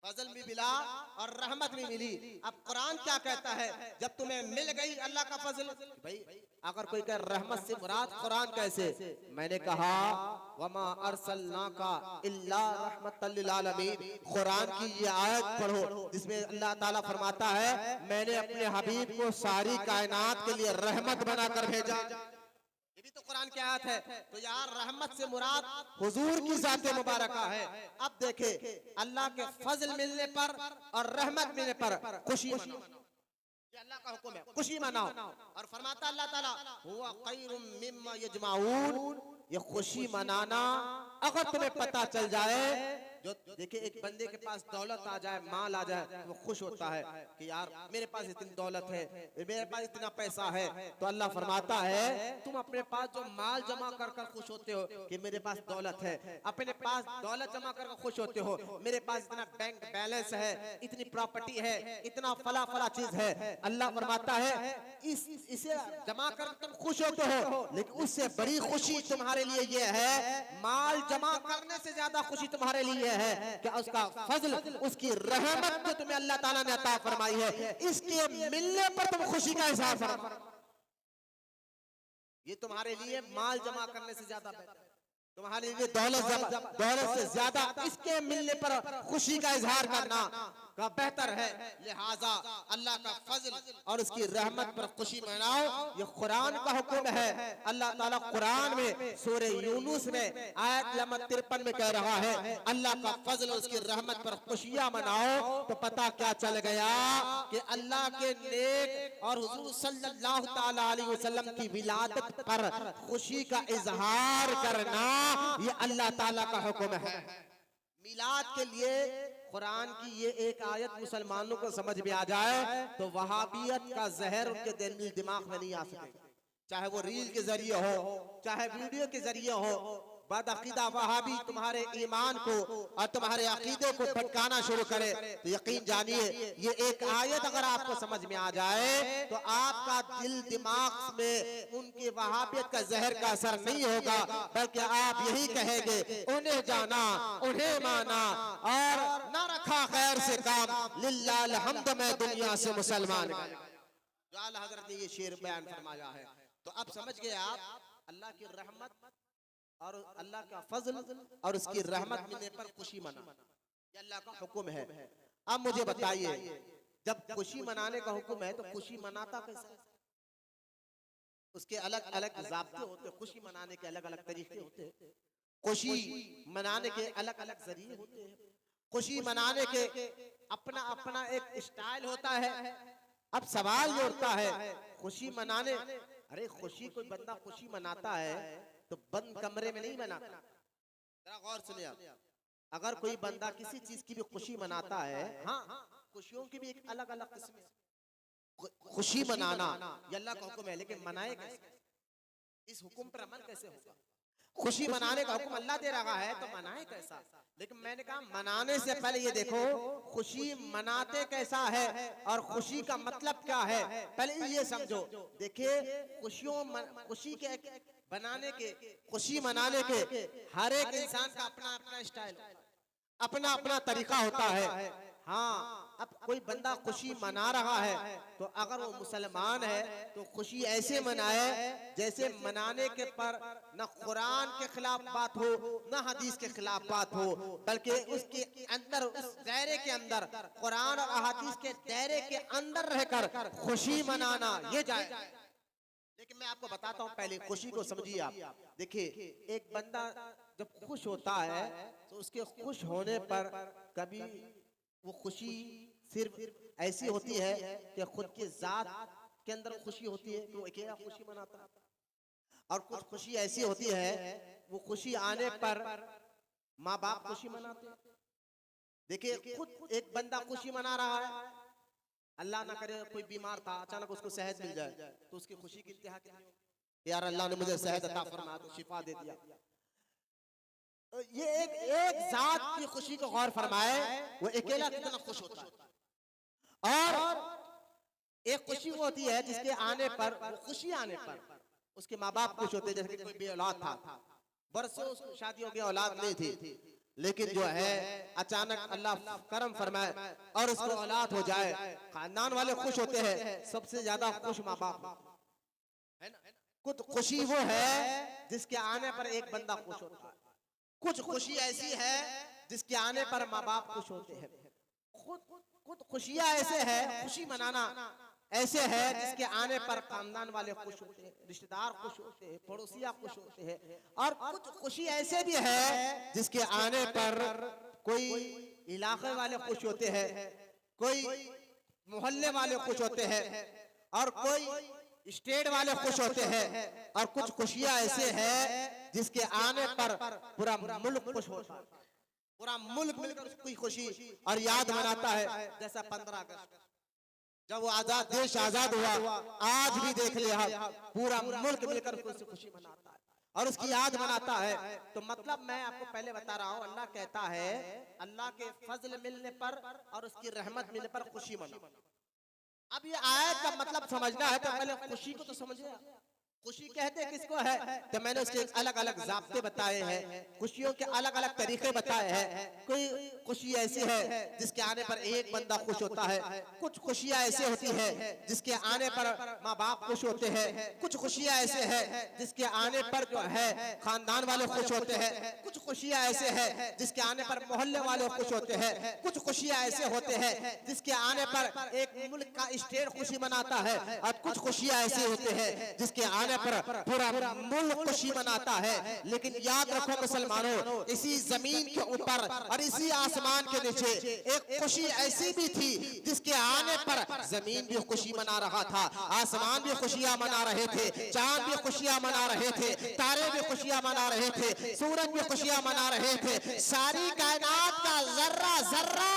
फजल भी मिला और रहमत भी मिली, अब कुरान क्या कहता है जब तुम्हें मिल गई अल्लाह का फजल? भाई अगर कोई कहे रहमत से मुराद कुरान कैसे, मैंने कहा वमा अरसलनाका इल्ला रहमतल लिल आलमीन। कुरान की ये आयत पढ़ो जिसमें अल्लाह ताला फरमाता है मैंने अपने हबीब को सारी कायनात के लिए रहमत बनाकर भेजा। ये भी तो कुरान की आयत है। तो यार रहमत से मुराद हुजूर की ज़ात मुबारका है। अब देखे अल्लाह के फजल मिलने पर और रहमत मिलने पर खुशी मनाओ, ये अल्लाह का हुक्म है, खुशी मनाओ। और फरमाता अल्लाह ताला हुवा खैरुम मिम्मा यजमाऊन, ये खुशी मनाना अगर तुम्हें पता चल जाए, जो देखिए एक बंदे के पास दौलत आ जाए, माल आ जाए, तो वो खुश होता है कि यार मेरे पास इतनी दौलत है, मेरे पास इतना पैसा है। तो अल्लाह फरमाता है तुम अपने पास जो माल जमा कर कर खुश होते हो कि मेरे पास दौलत है, अपने पास दौलत जमा कर खुश होते हो, मेरे पास इतना बैंक बैलेंस है, इतनी प्रॉपर्टी है, इतना फला फला चीज है। अल्लाह फरमाता है इसे जमा कर तुम खुश होते हो, लेकिन उससे बड़ी खुशी तुम्हारे लिए ये है, माल जमा करने से ज्यादा खुशी तुम्हारे लिए है कि उसका फजल, उसकी रहमत जो तुम्हें अल्लाह ताला ने अता फरमाई है, इसके मिलने पर तुम खुशी का इजहार फरमा। ये तुम्हारे लिए माल जमा करने से ज्यादा बेहतर है, तुम्हारे लिए दौलत से ज्यादा इसके मिलने पर खुशी का इजहार करना का बेहतर है। लिहाजा अल्लाह का फजल और उसकी रहमत पर खुशी मनाओ, ये कुरान का हुक्म है। अल्लाह ताला कुरान में सूरह यूनुस में आयत नंबर 53 में कह रहा है अल्लाह का फजल और उसकी रहमत पर खुशियां मनाओ। तो पता क्या चल गया कि अल्लाह के नेक और हुजूर सल्लल्लाहु ताला अलैहि वसल्लम की विलादत पर खुशी का इजहार करना ये अल्लाह ताला का हुक्म है। मिलाद के लिए कुरान की ये एक आयत मुसलमानों को समझ में आ जाए तो वहाबियत का जहर उनके दिल दिमाग में नहीं आ सकेगा, चाहे वो रील के जरिए हो, चाहे वीडियो के जरिए हो। बदअकीदा वहाबी तुम्हारे ईमान को और तुम्हारे अकीदे को भटकाना शुरू करे तो यकीन जानिए ये एक आयत अगर आपको समझ में आ जाए तो आपका दिल दिमाग में उनकी वहाबियत का जहर का असर नहीं होगा, बल्कि आप यही कहेंगे उन्हें जाना, उन्हें माना और न रखा खैर से काम, लिल्लाहिल हम्द मैं दुनिया से मुसलमान। जो आला हज़रत ने ये शेर बयान फरमाया है। तो अब समझ गए आप अल्लाह की रहमत और अल्लाह का फजल और उसकी रहमत मिलने पर खुशी मना, ये अल्लाह का हुक्म है। अब मुझे बताइए जब खुशी मनाने का हुक्म है तो खुशी मनाता कैसे? उसके अलग अलग ज़ाब्ते होते, खुशी मनाने के अलग अलग तरीके होते हैं, खुशी मनाने के अलग अलग जरिए होते हैं, खुशी मनाने के अपना अपना एक स्टाइल होता है। अब सवाल ये उठता है खुशी मनाने, अरे खुशी कोई बंदा खुशी मनाता है तो बंद कमरे में नहीं मनाता। जरा गौर सुनिए, अगर कोई बंदा किसी चीज की भी खुशी मनाता है, हाँ खुशियों की भी एक अलग अलग किस्म है। खुशी मनाना ये अल्लाह का हुक्म है, लेकिन मनाए कैसे? इस हुक्म पर अमल कैसे होगा? खुशी मनाने का हुक्म अल्लाह दे रहा है तो मनाए कैसा? लेकिन मैंने कहा मनाने से पहले ये देखो खुशी मनाते कैसा है और खुशी का मतलब क्या है, पहले ये समझो। देखिए खुशी के बनाने के, खुशी मनाने के हर एक इंसान का अपना अपना स्टाइल होता है। अपना अपना तरीका होता है। हाँ, अब कोई बंदा खुशी मना रहा है तो अगर वो मुसलमान है तो खुशी ऐसे मनाए जैसे मनाने के पर न कुरान के खिलाफ बात हो न हदीस के खिलाफ बात हो, बल्कि उसके अंदर, उस दायरे के अंदर, कुरान और हदीस के दायरे के अंदर रहकर खुशी मनाना ये जाए। लेकिन मैं आपको बताता हूँ, पहले खुशी को समझिए आप। देखिए, एक बंदा जब खुश होता है तो उसके खुश होने पर कभी वो खुशी सिर्फ ऐसी होती है कि खुद की जात के अंदर खुशी होती है कि वो अकेला खुशी मनाता है, और कुछ खुशी ऐसी होती है वो खुशी आने पर माँ बाप खुशी मनाते हैं। देखिए, खुद एक बंदा खुशी मना रहा है, अल्लाह ना करे कोई बीमार था, अचानक उसको सेहत मिल जाए तो उसकी खुशी की इंतहा क्या है? यार अल्लाह ने मुझे सेहत अता फरमाया तो शिफा दे दिया। ये एक जात की खुशी को गौर फरमाए, वो अकेला कितना खुश होता है। और एक खुशी वो होती है जिसके आने पर, वो खुशी आने पर उसके माँ बाप खुश होते हैं। जैसे कि कोई बे औलाद था, बरसों उसको शादी हो गया, औलाद नहीं थी, लेकिन जो है अचानक अल्लाह करम फरमाए और उसको औलाद हो जाए, खानदान वाले खुश होते हैं। सबसे ज्यादा खुश माँ बाप है ना। कुछ खुशी वो है जिसके आने पर एक बंदा खुश होता है, कुछ खुशी ऐसी है जिसके आने पर माँ बाप खुश होते हैं। खुद खुशियां ऐसे है, खुशी मनाना ऐसे है जिसके आने पर खानदान वाले खुश होते हैं, रिश्तेदार खुश होते हैं, पड़ोसिया खुश होते हैं। और कुछ खुशी ऐसे भी है जिसके आने पर कोई इलाके वाले खुश होते हैं, कोई मोहल्ले वाले खुश होते हैं, और कोई स्टेट वाले खुश होते हैं। और कुछ खुशियां ऐसे हैं जिसके आने पर पूरा मुल्क खुश होता है, पूरा मुल्क मिलकर उसकी खुशी और याद मनाता है। जैसा 15 अगस्त जब वो आजाद, देश आजाद हुआ, आज भी देख लिया पूरा मुल्क मिलकर उसकी खुशी मनाता है और उसकी याद मनाता है। तो मतलब मैं आपको पहले बता रहा हूँ, अल्लाह कहता है अल्लाह के फजल मिलने पर और उसकी रहमत मिलने पर खुशी मनाओ। अब ये आयत का मतलब समझना है तो पहले खुशी को तो समझिए। खुशी कहते किसको है? तो मैंने उसके अलग अलग ज़ाब्ते बताए हैं, खुशियों के अलग अलग तरीके बताए हैं। कोई खुशी ऐसी है जिसके आने पर एक बंदा खुश होता है, कुछ खुशियां ऐसी होती है जिसके आने पर माँ बाप खुश होते हैं, कुछ खुशियां ऐसे है जिसके आने पर जो है खानदान वाले खुश होते हैं, कुछ खुशियां ऐसे है जिसके आने पर मोहल्ले वाले खुश होते हैं, कुछ खुशियां ऐसे होते हैं जिसके आने पर एक मुल्क का स्टेट खुशी मनाता है, और कुछ खुशियां ऐसे होते हैं जिसके आने पर पूरा मुल्क खुशी मनाता है। लेकिन याद रखो मुसलमानों, इसी जमीन के ऊपर और इसी आसमान के नीचे एक खुशी ऐसी भी थी जिसके आने पर जमीन भी खुशी मना रहा था, आसमान भी खुशियां मना रहे थे, चांद भी खुशियां मना रहे थे, तारे भी खुशियां मना रहे थे, सूरज भी खुशियां मना रहे थे, सारी कायनात का जर्रा जर्रा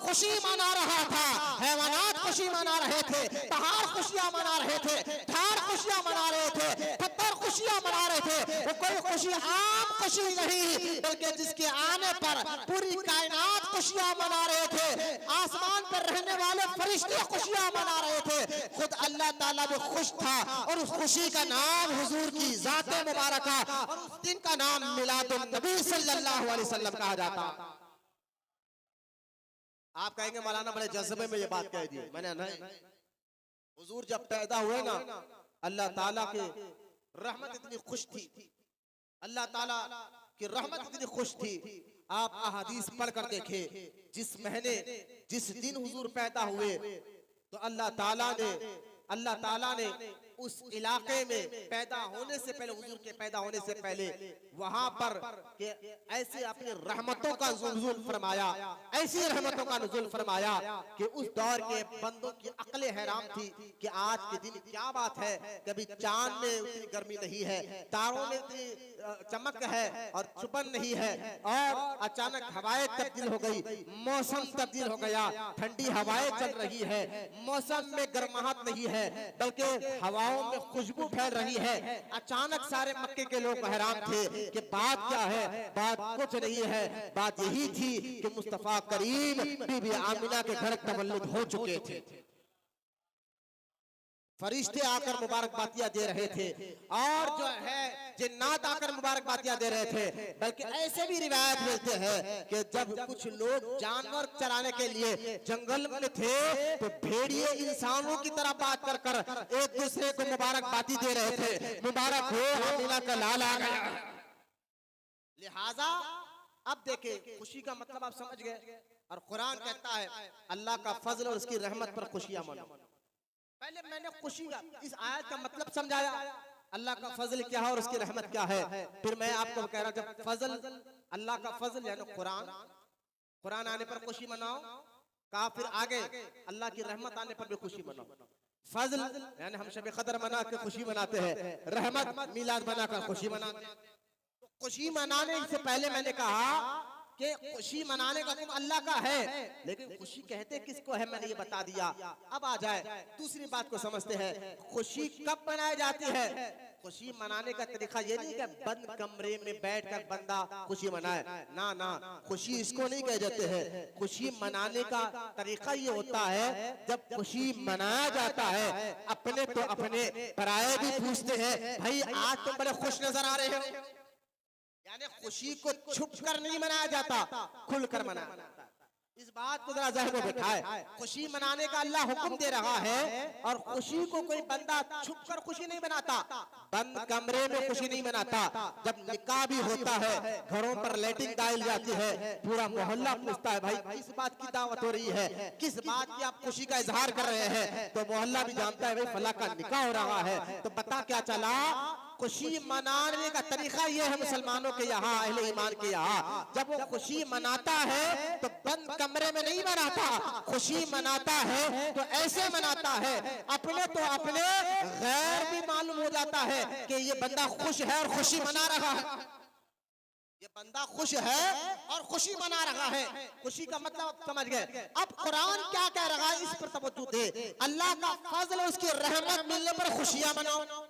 खुशी मना रहा था, हैवानात खुशी मना रहे थे, पहाड़ खुशियां मना रहे थे, ठार खुशियां मना रहे थे, पत्थर खुशियां मना रहे थे। वो कोई खुशी आम खुशी नहीं, बल्कि जिसके आने पर पूरी कायनात खुशियां मना रहे थे, आसमान पर रहने वाले फरिश्ते खुशियां मना रहे थे, खुद अल्लाह ताला भी खुश था। और उस खुशी का नाम हुजूर की ज़ाते मुबारका और उस दिन का नाम मिलादुन नबी सल्लल्लाहु अलैहि वसल्लम कहा जाता। आप कहेंगे मौलाना बड़े जज्बे में ये बात कह दी। मैंने नहीं, हुजूर जब पैदा हुए ना, अल्लाह ताला की रहमत इतनी खुश थी, अल्लाह ताला की रहमत इतनी खुश थी। आप अहादीस पढ़ कर देखे, जिस महीने जिस दिन हुजूर पैदा हुए तो अल्लाह ताला ने उस इलाके में पैदा होने से पहले, हुजूर के पैदा होने से पहले वहां पर के ऐसे अपनी रहमतों का नुज़ूल फरमाया, ऐसी रहमतों का नुज़ूल फरमाया कि उस दौर के बंदों की अक्लें हैरान थी कि आज के दिन क्या बात है, कभी चांद में उतनी गर्मी नहीं है, तारों में उतनी चमक है और चुपन नहीं है, और अचानक हवाएं तब्दील हो गई, मौसम तब्दील हो गया, ठंडी हवाएं चल रही है, मौसम में गर्माहट नहीं है बल्कि हवाओं में खुशबू फैल रही है। अचानक सारे मक्के के लोग हैरान थे कि बात क्या है। बात कुछ नहीं है, बात यही थी कि मुस्तफा करीम बीबी आमिना के घर तवल्लुद हो चुके थे। फरिश्ते आकर मुबारकबादियां दे रहे थे और जो है जिन्नात आकर मुबारकबादियां दे रहे थे। बल्कि ऐसे भी रिवायत मिलते हैं कि जब कुछ लोग जानवर चराने के लिए जंगल में थे तो भेड़िए इंसानों की तरह बात कर कर एक दूसरे को मुबारकबादी दे रहे थे, मुबारक हो आमीना का लाल आ गया। लिहाजा अब देखे खुशी का मतलब आप समझ गए। और कुरान कहता है अल्लाह का फजल और उसकी रहमत पर खुशियां मनाओ। पहले मैंने खुशी का इस आयत का मतलब समझाया, अल्लाह का फजल क्या है और उसकी रहमत क्या है। फिर मैं आपको कह रहा जब फजल अल्लाह का फजल यानी कुरान आने पर खुशी मनाओ, कहा फिर आगे अल्लाह की रहमत आने पर भी खुशी मनाओ। फजल यानी हम शब कदर मना के खुशी मनाते हैं, रहमत मिलाद मनाकर खुशी मनाते हैं। तो खुशी मनाने से पहले मैंने कहा कि खुशी मनाने का हुक्म अल्लाह का है, लेकिन खुशी कहते किसको है मैंने ये बता दिया। अब आ जाए दूसरी बात को समझते हैं, खुशी कब मनाई जाती है। खुशी मनाने का तरीका ये नहीं कि बंद कमरे में बैठकर बंदा खुशी मनाए, ना ना, खुशी इसको नहीं कह जाते हैं। खुशी मनाने का तरीका ये होता है जब खुशी मनाया जाता है अपने तो अपने पराये भी पूछते हैं भाई आज तुम बड़े खुश नजर आ रहे हो। यानी खुशी को छुप कर नहीं मनाया जाता, खुलकर मनाया जाता है। इस बात को जरा ज़हन में बिठाए, खुशी मनाने का अल्लाह हुक्म दे रहा है और खुशी को कोई बंदा छुप कर खुशी नहीं मनाता, बंद कमरे में खुशी नहीं मनाता। जब निकाह भी होता है घरों पर लाइटिंग डाली जाती है, पूरा मोहल्ला पूछता है भाई किस बात की दावत हो रही है, किस बात की आप खुशी का इजहार कर रहे हैं। तो मोहल्ला भी जानता है भाई फला का निकाह हो रहा है। तो पता क्या चला, खुशी मनाने का तरीका ये है मुसलमानों के यहाँ, अहले ईमान के यहाँ, जब वो खुशी मनाता है तो बंद कमरे में नहीं मनाता, खुशी मनाता है तो ऐसे मनाता है अपने तो अपने गैर भी मालूम हो जाता है कि ये बंदा खुश है और खुशी मना रहा है, ये बंदा खुश है और खुशी मना रहा है। खुशी का मतलब आप समझ गए। अब कुरान क्या कह रहा है इस पर तवज्जो दे, अल्लाह का फजल उसकी रहमत मिलने पर खुशियां मनाओ।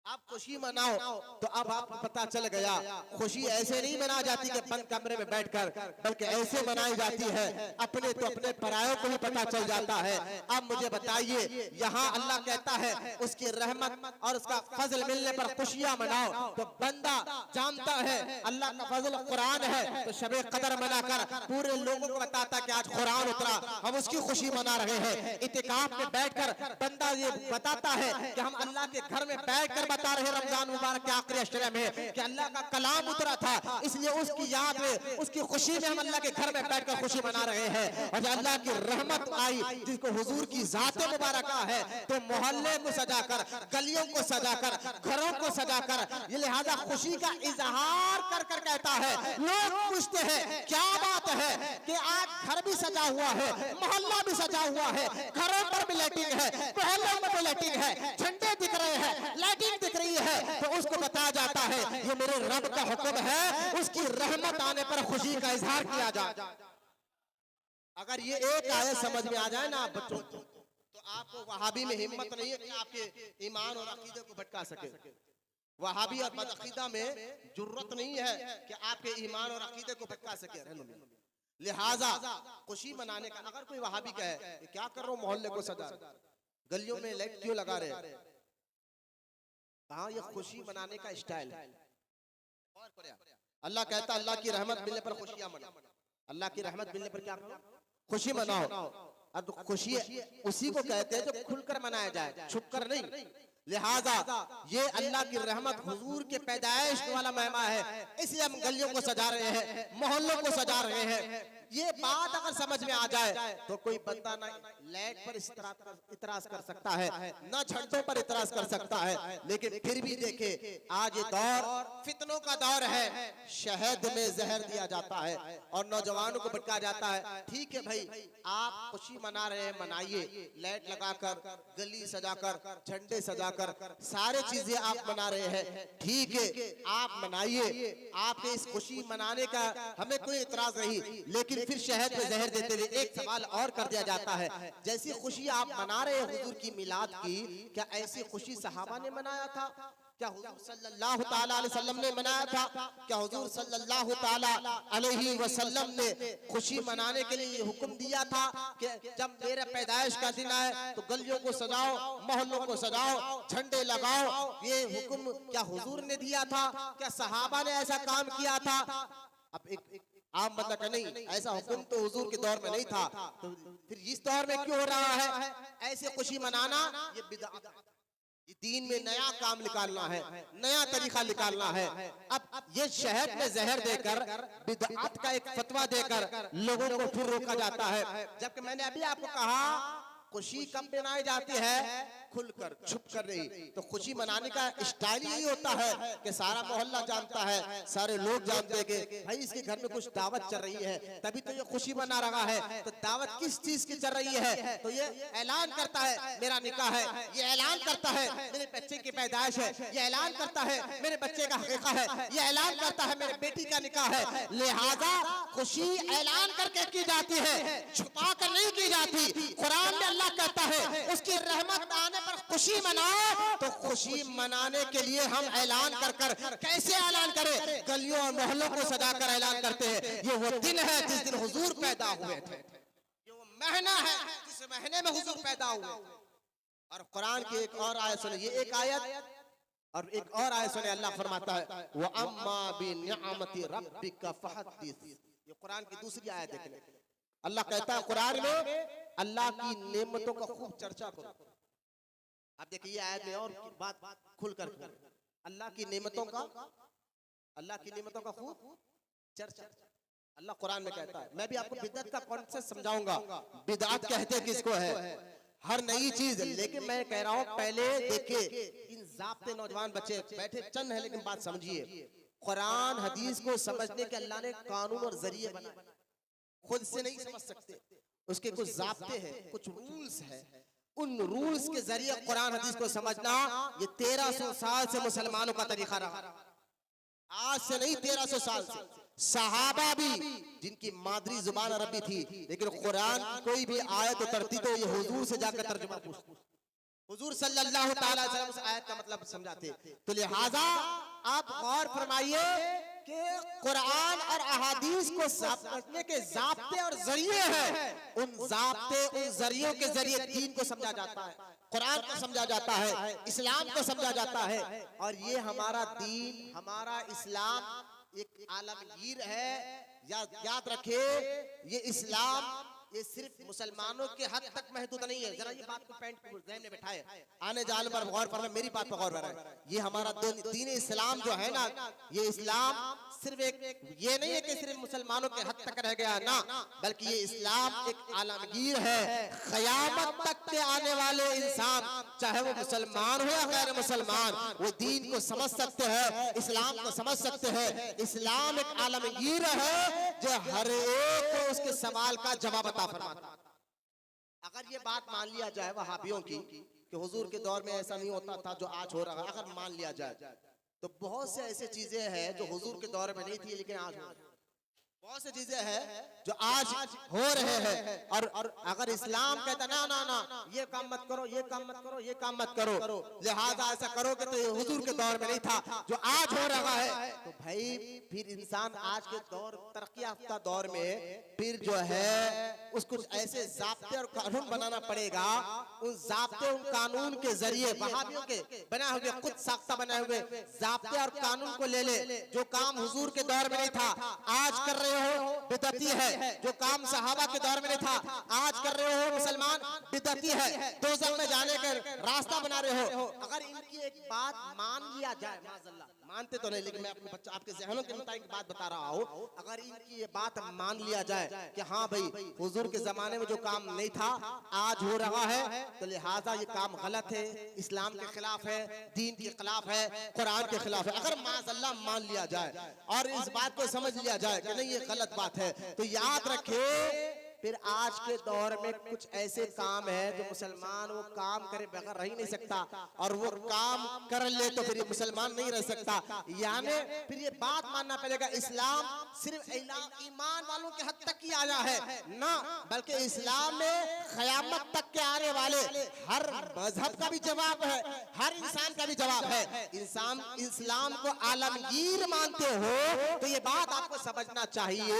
आप खुशी मनाओ तो अब आपको पता चल गया खुशी ऐसे नहीं मनाई जाती कि बंद कमरे में बैठकर, बल्कि ऐसे मनाई जाती है अपने तो अपने परायों को भी पता चल जाता है। अब मुझे बताइए यहाँ अल्लाह कहता है उसकी रहमत और उसका फजल मिलने पर खुशियां मनाओ, तो बंदा जानता है अल्लाह का फजल कुरान है तो शबे कदर मनाकर पूरे लोगों को बताता कि आज कुरान उतरा, हम उसकी खुशी मना रहे हैं। इत्तिकाफ में बैठकर बंदा ये बताता है कि हम अल्लाह के घर में बैठकर बता रहे रमजान मुबारक के आखिरी अशरे में कि अल्लाह का कलाम उतरा था, इसलिए उसकी याद में उसकी खुशी में हम अल्लाह के घर में बैठकर खुशी मना रहे हैं। और जब अल्लाह की रहमत आई जिसको हुजूर की ज़ात मुबारक है तो मोहल्ले को सजाकर, गलियों को सजाकर, घरों को सजाकर, ये लिहाजा खुशी का इजहार कर कर कहता है। लोग पूछते हैं क्या बात है कि आज घर भी सजा हुआ है, मोहल्ला भी सजा हुआ है, घरों पर भी लाइटिंग है, मोहल्लों में भी लाइटिंग है, झंडे दिख रहे हैं, लाइटिंग दिख रही है, तो उसको बताया जाता है ये मेरे रब का हुक्म है, उसकी रहमत आने पर खुशी का इजहार किया जाए। अगर ये एक आयत समझ में आ जाए ना आप बच्चों तो आपको वहाबी में हिम्मत नहीं है कि आपके ईमान और अकीदे को भटका सके। वहाबी और बदअकीदा में जुर्रत नहीं है कि आपके ईमान और अकीदे को भटका सके। लिहाजा खुशी मनाने का अगर कोई वहाबी कहे क्या कर रहा हूं मोहल्ले को सजा, गलियों में लाइट क्यों लगा रहे, हाँ ये खुशी मनाने का स्टाइल है। अल्लाह कहता अल्लाह की रहमत मिलने पर खुशियां मनाओ, अल्लाह की रहमत मिलने पर क्या करो, खुशी मनाओ। अब खुशी उसी को कहते हैं जो खुलकर मनाया जाए, छुपकर नहीं। लिहाजा ये अल्लाह की रहमत हुजूर के पैदाइश वाला महिमा है, इसलिए हम गलियों को सजा रहे हैं, मोहल्लों को सजा रहे हैं। ये बात अगर समझ में आ जाए तो कोई बंदा ना लाइट पर इतराज कर सकता है, ना झंडों पर इतराज कर सकता है। लेकिन फिर भी देखे आज ये दौर फितनों का दौर है, शहद में जहर दिया जाता है और नौजवानों को भटका जाता है। ठीक है भाई आप खुशी मना रहे हैं, मनाइए, लाइट लगाकर, गली सजाकर, झंडे सजाकर, सारे चीजें आप मना रहे हैं, ठीक है आप मनाइए, आपके इस खुशी मनाने का हमें कोई इतराज नहीं। लेकिन फिर शहद में जहर देते हुए एक सवाल और कर दिया जाता है, जैसी खुशी आप मना रहे हैं हुजूर की मिलाद की, क्या ऐसी खुशी सहाबा ने मनाया था? क्या हुजूर सल्लल्लाहु ताला अलैहि वसल्लम ने मनाया था? क्या हुजूर सल्लल्लाहु ताला अलैहि वसल्लम ने खुशी मनाने के लिए हुक्म दिया था कि जब मेरे पैदाइश का दिन आए तो गलियों को सजाओ, मोहल्लों को सजाओ, झंडे लगाओ? ये हुक्म क्या हुजूर ने दिया था? क्या सहाबा ने ऐसा काम किया था? अब एक आम बंदा का नहीं, ऐसा हुक्म तो हुजूर के दौर में नहीं था, तो फिर इस दौर में क्यों हो रहा है? ऐसे खुशी मनाना ये बिदअत, ये दीन में नया काम निकालना है, नया तरीका निकालना है। अब ये शहद में जहर देकर बिदअत का एक फतवा देकर लोगों को फिर रोका जाता है, जबकि मैंने अभी आपको कहा खुशी कब मनाई जाती है? खुलकर, छुप कर नहीं। तो खुशी मनाने का स्टाइल यही होता है कि सारा मोहल्ला जानता है, सारे लोग जानते हैं कि भाई इसके घर में कुछ दावत चल रही है, तभी तो ये खुशी मना रहा है। तो दावत किस चीज की चल रही है? तो ये ऐलान करता है मेरा निकाह है, ये ऐलान करता है मेरे बच्चे की पैदाइश है, ये ऐलान करता है मेरे बच्चे का हकीका है, ये ऐलान करता है मेरे बेटी का निकाह है। लिहाजा खुशी ऐलान करके की जाती है, छुपा कर नहीं की जाती। कुरान में अल्लाह कहता है उसकी रहमत आने पर खुशी मनाओ। तो खुशी मनाने के लिए हम ऐलान कर कर कैसे ऐलान करें? गलियों और मोहल्लों को सजाकर ऐलान करते हैं ये वो दिन है जिस दिन हुजूर पैदा हुए थे, ये वो महीना है जिस महीने में हुजूर पैदा हुए। और कुरान की एक और आयत सुने, ये एक आयत और एक और आयत सुने, अल्लाह फरमाता है व अम्मा बिनिअमति रब्बिका फहद्दिस। ये कुरान की दूसरी आयत देखने, अल्लाह कहता है कुरान में अल्लाह की नेमतों का खूब चर्चा करो। आप देखिए ये आयत में और बात खुलकर अल्लाह की नेमतों का, अल्लाह की नेमतों का खूब चर्चा अल्लाह कुरान में कहता है। मैं भी आपको बिदअत का कॉन्सेप्ट समझाऊंगा, बिदअत कहते किसको है? हर नई चीज। लेकिन मैं कह रहा हूं पहले देखिए इन ज़ाब्ते नौजवान बच्चे बैठे चंद है, लेकिन बात समझिए। कुरान हदीस को समझने के अल्लाह ने कानून और जरिए बनाए, खुद से नहीं समझ सकते, उसके कुछ ज़ाब्ते हैं, कुछ रूल्स है। उन रूल्स के जरिए कुरान हदीस को समझना ये 1300 साल से मुसलमानों का तरीका रहा, आज से नहीं 1300 साल से। सहाबा भी जिनकी मादरी जुबान अरबी थी, लेकिन कुरान की कोई भी आयत उतरती तो ये हुजूर से जाकर तर्जुमा पूछते, हुजूर सल्लल्लाहु ताला अलैहि वसल्लम उस आयत का मतलब समझाते। तो लिहाजा आप गौर फरमाइए कि कुरान और अहादीस को समझने के ज़ाब्ते और जरिए हैं। उन ज़ाब्ते उन जरियों के जरिए दीन को समझा जाता है, कुरान को समझा जाता है, इस्लाम को समझा जाता है। और ये हमारा दीन, हमारा इस्लाम एक आलमगीर है। याद रखिए ये इस्लाम ये सिर्फ मुसलमानों के हद तक महदूद नहीं है। जरा ये बात को पॉइंट ज़हन में बिठाए, आने जाने पर गौर फरमाए, मेरी बात पर गौर फरमाए। ये हमारा दीन इस्लाम जो है ना, ये इस्लाम सिर्फ एक ये नहीं है कि सिर्फ मुसलमानों के हद तक रह गया ना, बल्कि ये इस्लाम एक आलमगीर है। क़यामत तक के आने वाले इंसान चाहे वो मुसलमान हो या गैर मुसलमान, वो दीन को समझ सकते हैं, इस्लाम को समझ सकते हैं। इस्लाम एक आलमगीर है जो हर एक को उसके सवाल का जवाब अता फरमाता। अगर ये बात मान लिया जाए वहाबियों की कि हुजूर के दौर में ऐसा नहीं होता था जो आज हो रहा है, अगर मान लिया जाए तो बहुत से ऐसे चीजें हैं जो हुजूर के दौर में नहीं थी लेकिन आज हो रही है। बहुत सी चीजें हैं जो आज हो रहे हैं। और अगर इस्लाम कहता ना ना ना ये काम मत करो, ये काम मत करो, ये काम मत करो, लिहाजा ऐसा करोगे तो ये हुजूर के दौर में नहीं था जो आज हो रहा है, तो भाई फिर इंसान आज के दौर तरक्की याफ्ता दौर में फिर जो है उसको ऐसे ज़ाब्ते और कानून बनाना पड़ेगा। उन ज़ाब्ते उन कानून के जरिए वहाबियों के बना हुए खुद साख्ता बनाए हुए ज़ाब्ते और कानून को ले ले। जो काम हुजूर के दौर में नहीं था आज कर रहे हो बिदअती है, जो काम सहाबा के दौर में नहीं था आज कर रहे हो मुसलमान बिदअती है, दोज़ख में जाने का रास्ता बना रहे हो। अगर इनकी एक बात मान लिया जाए, माज़अल्लाह मानते तो नहीं लेकिन मैं अपने बच्चे आपके ज़हनों के मुताबिक बात बता रहा हूँ, अगर इनकी ये बात मान लिया जाए कि हाँ भाई हुजूर के जमाने में जो काम नहीं था आज हो रहा है, तो लिहाजा ये काम गलत है, इस्लाम के खिलाफ है, दीन के खिलाफ है, कुरान के खिलाफ है। अगर माज़अल्लाह मान लिया जाए और इस बात को समझ लिया जाए कि नहीं ये गलत बात है, तो याद रखे फिर आज के दौर में कुछ ऐसे काम है जो मुसलमान वो काम करे बगैर रह ही नहीं सकता, और वो काम कर ले तो फिर मुसलमान नहीं रह सकता। यानी फिर ये बात मानना पड़ेगा, इस्लाम सिर्फ ईमान वालों के हद तक ही आया है ना, बल्कि इस्लाम में क़यामत तक के आने वाले हर मजहब का भी जवाब है, हर इंसान का भी जवाब है। इंसान इस्लाम को आलमगीर मानते हो तो ये बात आपको समझना चाहिए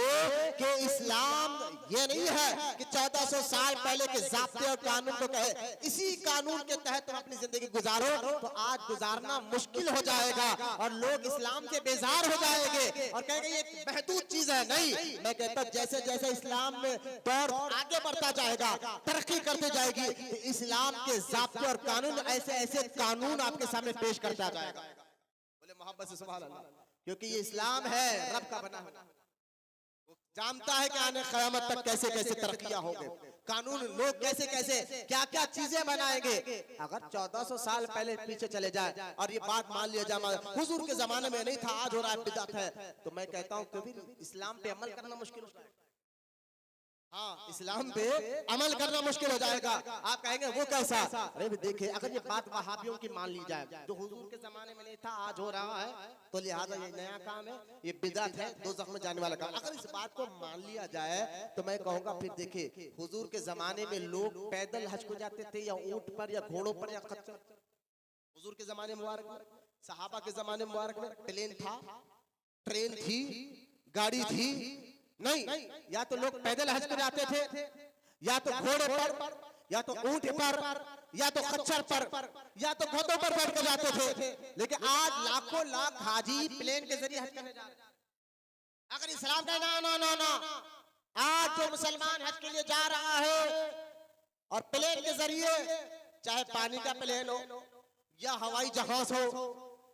कि इस्लाम ये नहीं है कि 1400 साल पहले के ज़ाब्ते और कानून को कहे इसी कानून के तहत तुम अपनी जिंदगी गुजारो, तो आज गुजारना मुश्किल हो जाएगा और लोग इस्लाम से बेजार हो जाएंगे और कहेंगे ये महदूद चीज है। नहीं, मैं कहता जैसे जैसे इस्लाम में दौर आगे बढ़ता जाएगा, तरक्की करती जाएगी, तो इस्लाम के ज़ाब्ते और कानून ऐसे ऐसे कानून आपके सामने पेश करता जाएगा। बोले मोहब्बत से सुभान अल्लाह, क्योंकि ये इस्लाम है रब का बना हुआ, जानता है कि आने क़यामत तक कैसे कैसे तरक्कियां होंगे, कानून लोग कैसे कैसे क्या क्या चीजें बनाएंगे। अगर 1400 साल पहले पीछे चले जाए और ये बात मान लिया जाए हुजूर के जमाने में नहीं था, आज हो रहा है बिदअत है, तो मैं कहता हूं कभी इस्लाम पे अमल करना मुश्किल हो जाएगा। हाँ, इस्लाम पे अमल करना मुश्किल हो जाएगा। आप कहेंगे वो कैसा? अरे देखिए, अगर ये बात वहाबियों की मान ली जाए जो हुजूर के जमाने में नहीं था आज हो रहा है, तो लिहाजा ये नया काम है, ये बिदअत है, दोज़ख में जाने वाला काम। अगर इस बात को मान लिया जाए तो मैं कहूँगा फिर देखिए, हुजूर के जमाने में लोग पैदल हज को जाते थे या ऊंट पर या घोड़ों पर या खच्चर। हुजूर के जमाने मुबारक में, सहाबा के जमाने मुबारक में प्लेन था, ट्रेन थी, गाड़ी थी नहीं, या तो लोग पैदल हज कर जाते थे, या तो घोड़े पर, या तो ऊंट पर, या तो खच्चर पर, या तो गधों पर बैठ कर जाते थे। लेकिन आज लाखों लाख हाजी प्लेन के जरिए हज करने जा रहे हैं। अगर इस्लाम का ना ना ना ना, आज जो मुसलमान हज के लिए जा रहा है और प्लेन के जरिए, चाहे पानी का प्लेन हो या हवाई जहाज हो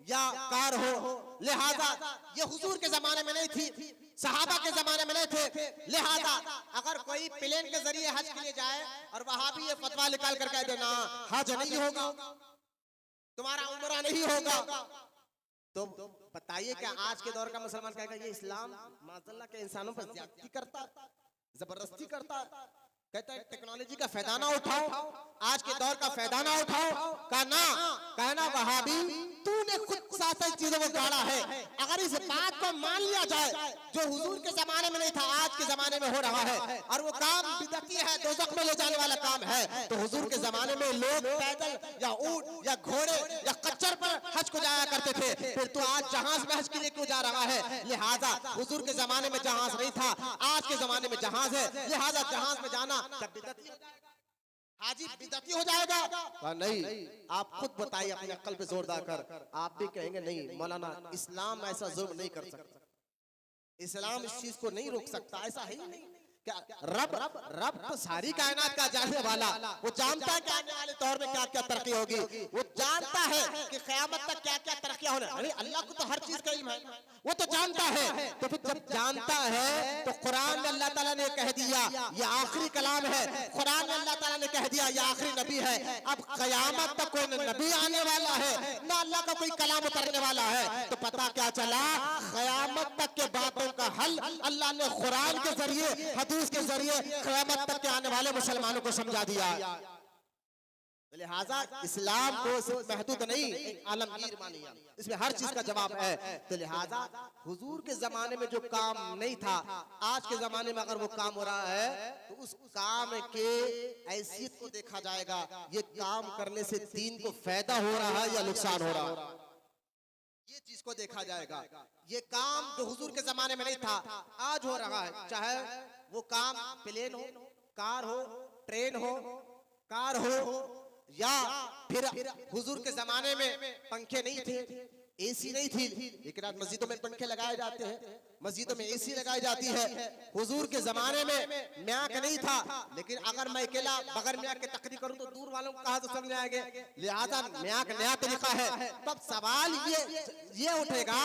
या कार हो, लिहाजा ये हुजूर के जमाने में नहीं थी, सहाबा के जमाने में नहीं थे। लिहाजा अगर कोई प्लेन के जरिए हज के लिए जाए और वहां भी ये फतवा निकाल कर कह देना हज नहीं होगा, तुम्हारा उम्रा नहीं होगा, तो बताइए क्या आज के दौर का मुसलमान कहेगा ये इस्लाम माज़अल्लाह के इंसानों पर ज्यादती करता, जबरदस्ती करता, कहता है टेक्नोलॉजी का फायदा उठाओ, आज के दौर का फायदा उठाओ, कहना वहाबी तूने खुद साथ चीजों को गाड़ा है। अगर इस बात को मान लिया जाए जो हुजूर के जमाने में नहीं था आज के जमाने में हो रहा है और वो काम बिदअती है, दोज़ख में ले जाने वाला काम है, तो हुजूर के जमाने में लोग पैदल या ऊंट या घोड़े या कच्चर पर हज को जाया करते थे, फिर तो आज जहाज में हज के लिए क्यों जा रहा है? लिहाजा हुजूर के जमाने में जहाज नहीं था, आज के जमाने में जहाज है, लिहाजा जहाज में जाना बिदअती हो जाएगा, हाजी बिदअती हो जाएगा। नहीं, आप खुद बताइए अपनी अक्ल पे जोर देकर, आप भी कहेंगे नहीं मौलाना इस्लाम ऐसा जुल्म नहीं कर सकता, इस्लाम इस चीज को नहीं रोक सकता, ऐसा है ही नहीं। क्या रब तो सारी कायनात का जानने वाला, वो जानता है कि आने वाले दौर में क्या क्या तरक्की होगी, वो जानता है कि क़यामत तक क्या क्या तरक्कियां होने। अरे अल्लाह को तो हर चीज का इल्म है, वो तो जानता है। तो फिर जब जानता है तो कुरान में अल्लाह ताला ने कह दिया ये आखिरी कलाम है, कुरान में अल्लाह ताला ने कह दिया ये आखिरी नबी है। अब क़यामत तक कोई नबी आने वाला है ना अल्लाह का कोई कलाम उतरने वाला है, तो पता क्या चला, क़यामत तक के बातों का हल अल्लाह ने कुरान के जरिए के जरिए क़यामत तक के आने वाले मुसलमानों को समझा दिया। लिहाजा इस्लाम को सिर्फ महदूद नहीं आलमगीर मानिए, इसमें हर चीज का जवाब है। तो लिहाजा हुजूर के जमाने में जो काम नहीं था आज के जमाने में अगर वो काम हो रहा है तो उस काम के हैसियत को देखा जाएगा, ये काम करने से दीन को फायदा हो रहा है या नुकसान हो रहा है, ये चीज को देखा जाएगा। ये काम जो हुजूर के जमाने में नहीं था आज हो रहा है, चाहे वो काम प्लेन हो, कार हो, ट्रेन हो, कार हो, या फिर हुजूर के जमाने में पंखे नहीं थे, एसी नहीं थी, लेकिन आज मस्जिदों में पंखे लगाए जाते हैं, मस्जिदों में एसी लगाई जाती है। हुजूर के जमाने में म्याक नहीं था, लेकिन अगर मैं अकेला बगैर म्याक के तकरीर करूं तो दूर वालों को कहा तो समझ आएंगे, लिहाजा म्याक नया तरीका है। तब सवाल ये उठेगा,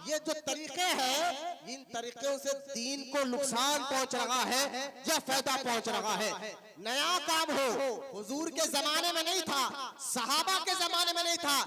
ये जो तरीके हैं इन तरीकों से दीन को नुकसान पहुंच रहा है या फायदा पहुंच रहा है? नया काम हो, हुजूर के जमाने में नहीं था, सहाबा के जमाने में नहीं था,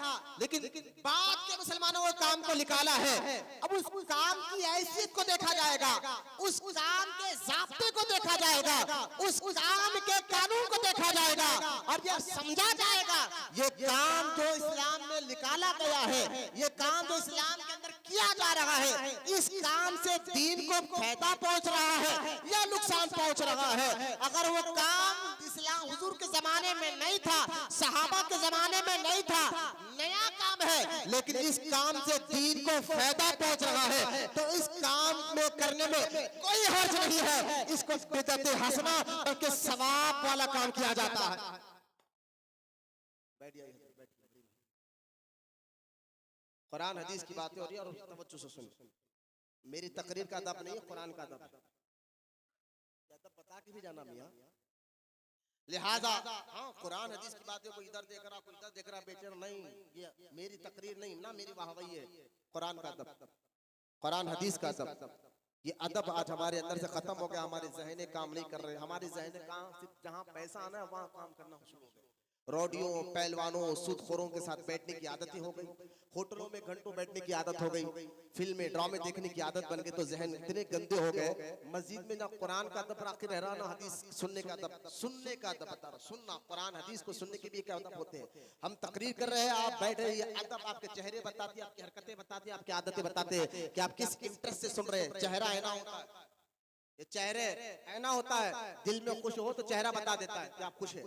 लेकिन बाद के मुसलमानों ने काम को निकाला है। अब उस काम की ऐसी हैसियत को देखा जाएगा, उस काम के ज़ाब्ते को देखा जाएगा, उस काम के कानून को देखा जाएगा और यह समझा जाएगा ये काम जो इस्लाम में निकाला गया है, ये काम जो इस्लाम के अंदर किया जा रहा है, इस काम से दीन को फायदा पहुंच रहा है या नुकसान पहुंच रहा है। अगर वो काम इस्लाम हुजूर के जमाने में नहीं था, सहाबा के जमाने में नहीं था, नया काम है, लेकिन इस काम से दीन को फायदा पहुंच रहा है, तो इस काम में करने में कोई हर्ज नहीं है। इसको बिदअत हसना बल्कि सवाब वाला काम किया जाता है। कुरान हदीस की बातें हो रही है और तवज्जो से सुनो। मेरी तकरीर का अदब नहीं है, कुरान का अदब है। अदब बता के भी जाना मियां। लिहाजा हाँ, कुरान हदीस की बातें कोई इधर देख रहा, कोई इधर देख रहा, बेचैन नहीं, ये मेरी तकरीर नहीं ना, मेरी वाहवाही है। कुरान का अदब, कुरान हदीस का अदब, ये अदब आज हमारे अंदर से खत्म हो गया। हमारे ज़हने काम नहीं कर रहे, हमारे ज़हने काम सिर्फ जहाँ पैसा आना है वहाँ काम करना शुरू हो गया। रोडियों, पहलवानों, सूदखोरों के साथ बैठने की आदतें हो गई, होटलों में घंटों बैठने की आदत हो गई, फिल्में ड्रामे देखने की आदत बन गई, तो जहन इतने गंदे हो गए। मस्जिद में ना कुरान का अदब बाकी रह रहा, ना हदीस सुनने का अदब, सुनने का अदब बता रहा। सुनना कुरान हदीस को सुनने के भी क्या अदब होते हैं। हम तकरीर कर रहे हैं, आप बैठ रहे हैं, अदब आपके चेहरे बताते हैं, आपकी हरकतें बताते हैं, आपकी आदतें बताते हैं कि आप किस इंटरेस्ट से सुन रहे हैं। चेहरा ऐना होता है, ये चेहरे ऐना होता है। दिल में खुश हो तो चेहरा बता देता है कि आप खुश हैं,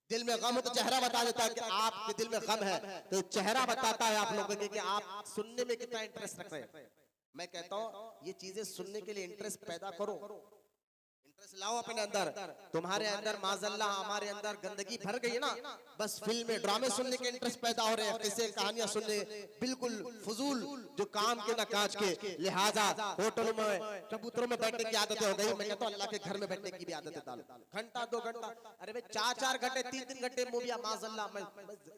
दिल में गम हो तो चेहरा बता देता है कि आपके दिल में गम है, तो चेहरा बताता है आप लोगों के कि आप सुनने में कितना इंटरेस्ट रख रहे हैं। मैं कहता हूं ये चीजें सुनने के लिए इंटरेस्ट पैदा करो, इंटरेस्ट लाओ अपने अंदर। तुम्हारे अंदर माज़अल्लाह हमारे अंदर गंदगी भर गई है ना, बस फिल्में ड्रामे सुनने के इंटरेस्ट पैदा हो रहे हैं, किस्से कहानियां सुनने, बिल्कुल फजूल जो काम के ना काज के। लिहाजा होटलों में, कबूतरों में बैठने की आदतें हो गई। मैं कहता हूं अल्लाह के घर में बैठने की भी आदतें डालो। घंटा 2 घंटा, अरे भाई 4-4 घंटे 3-3 घंटे मूवियां, माज़अल्लाह, मैं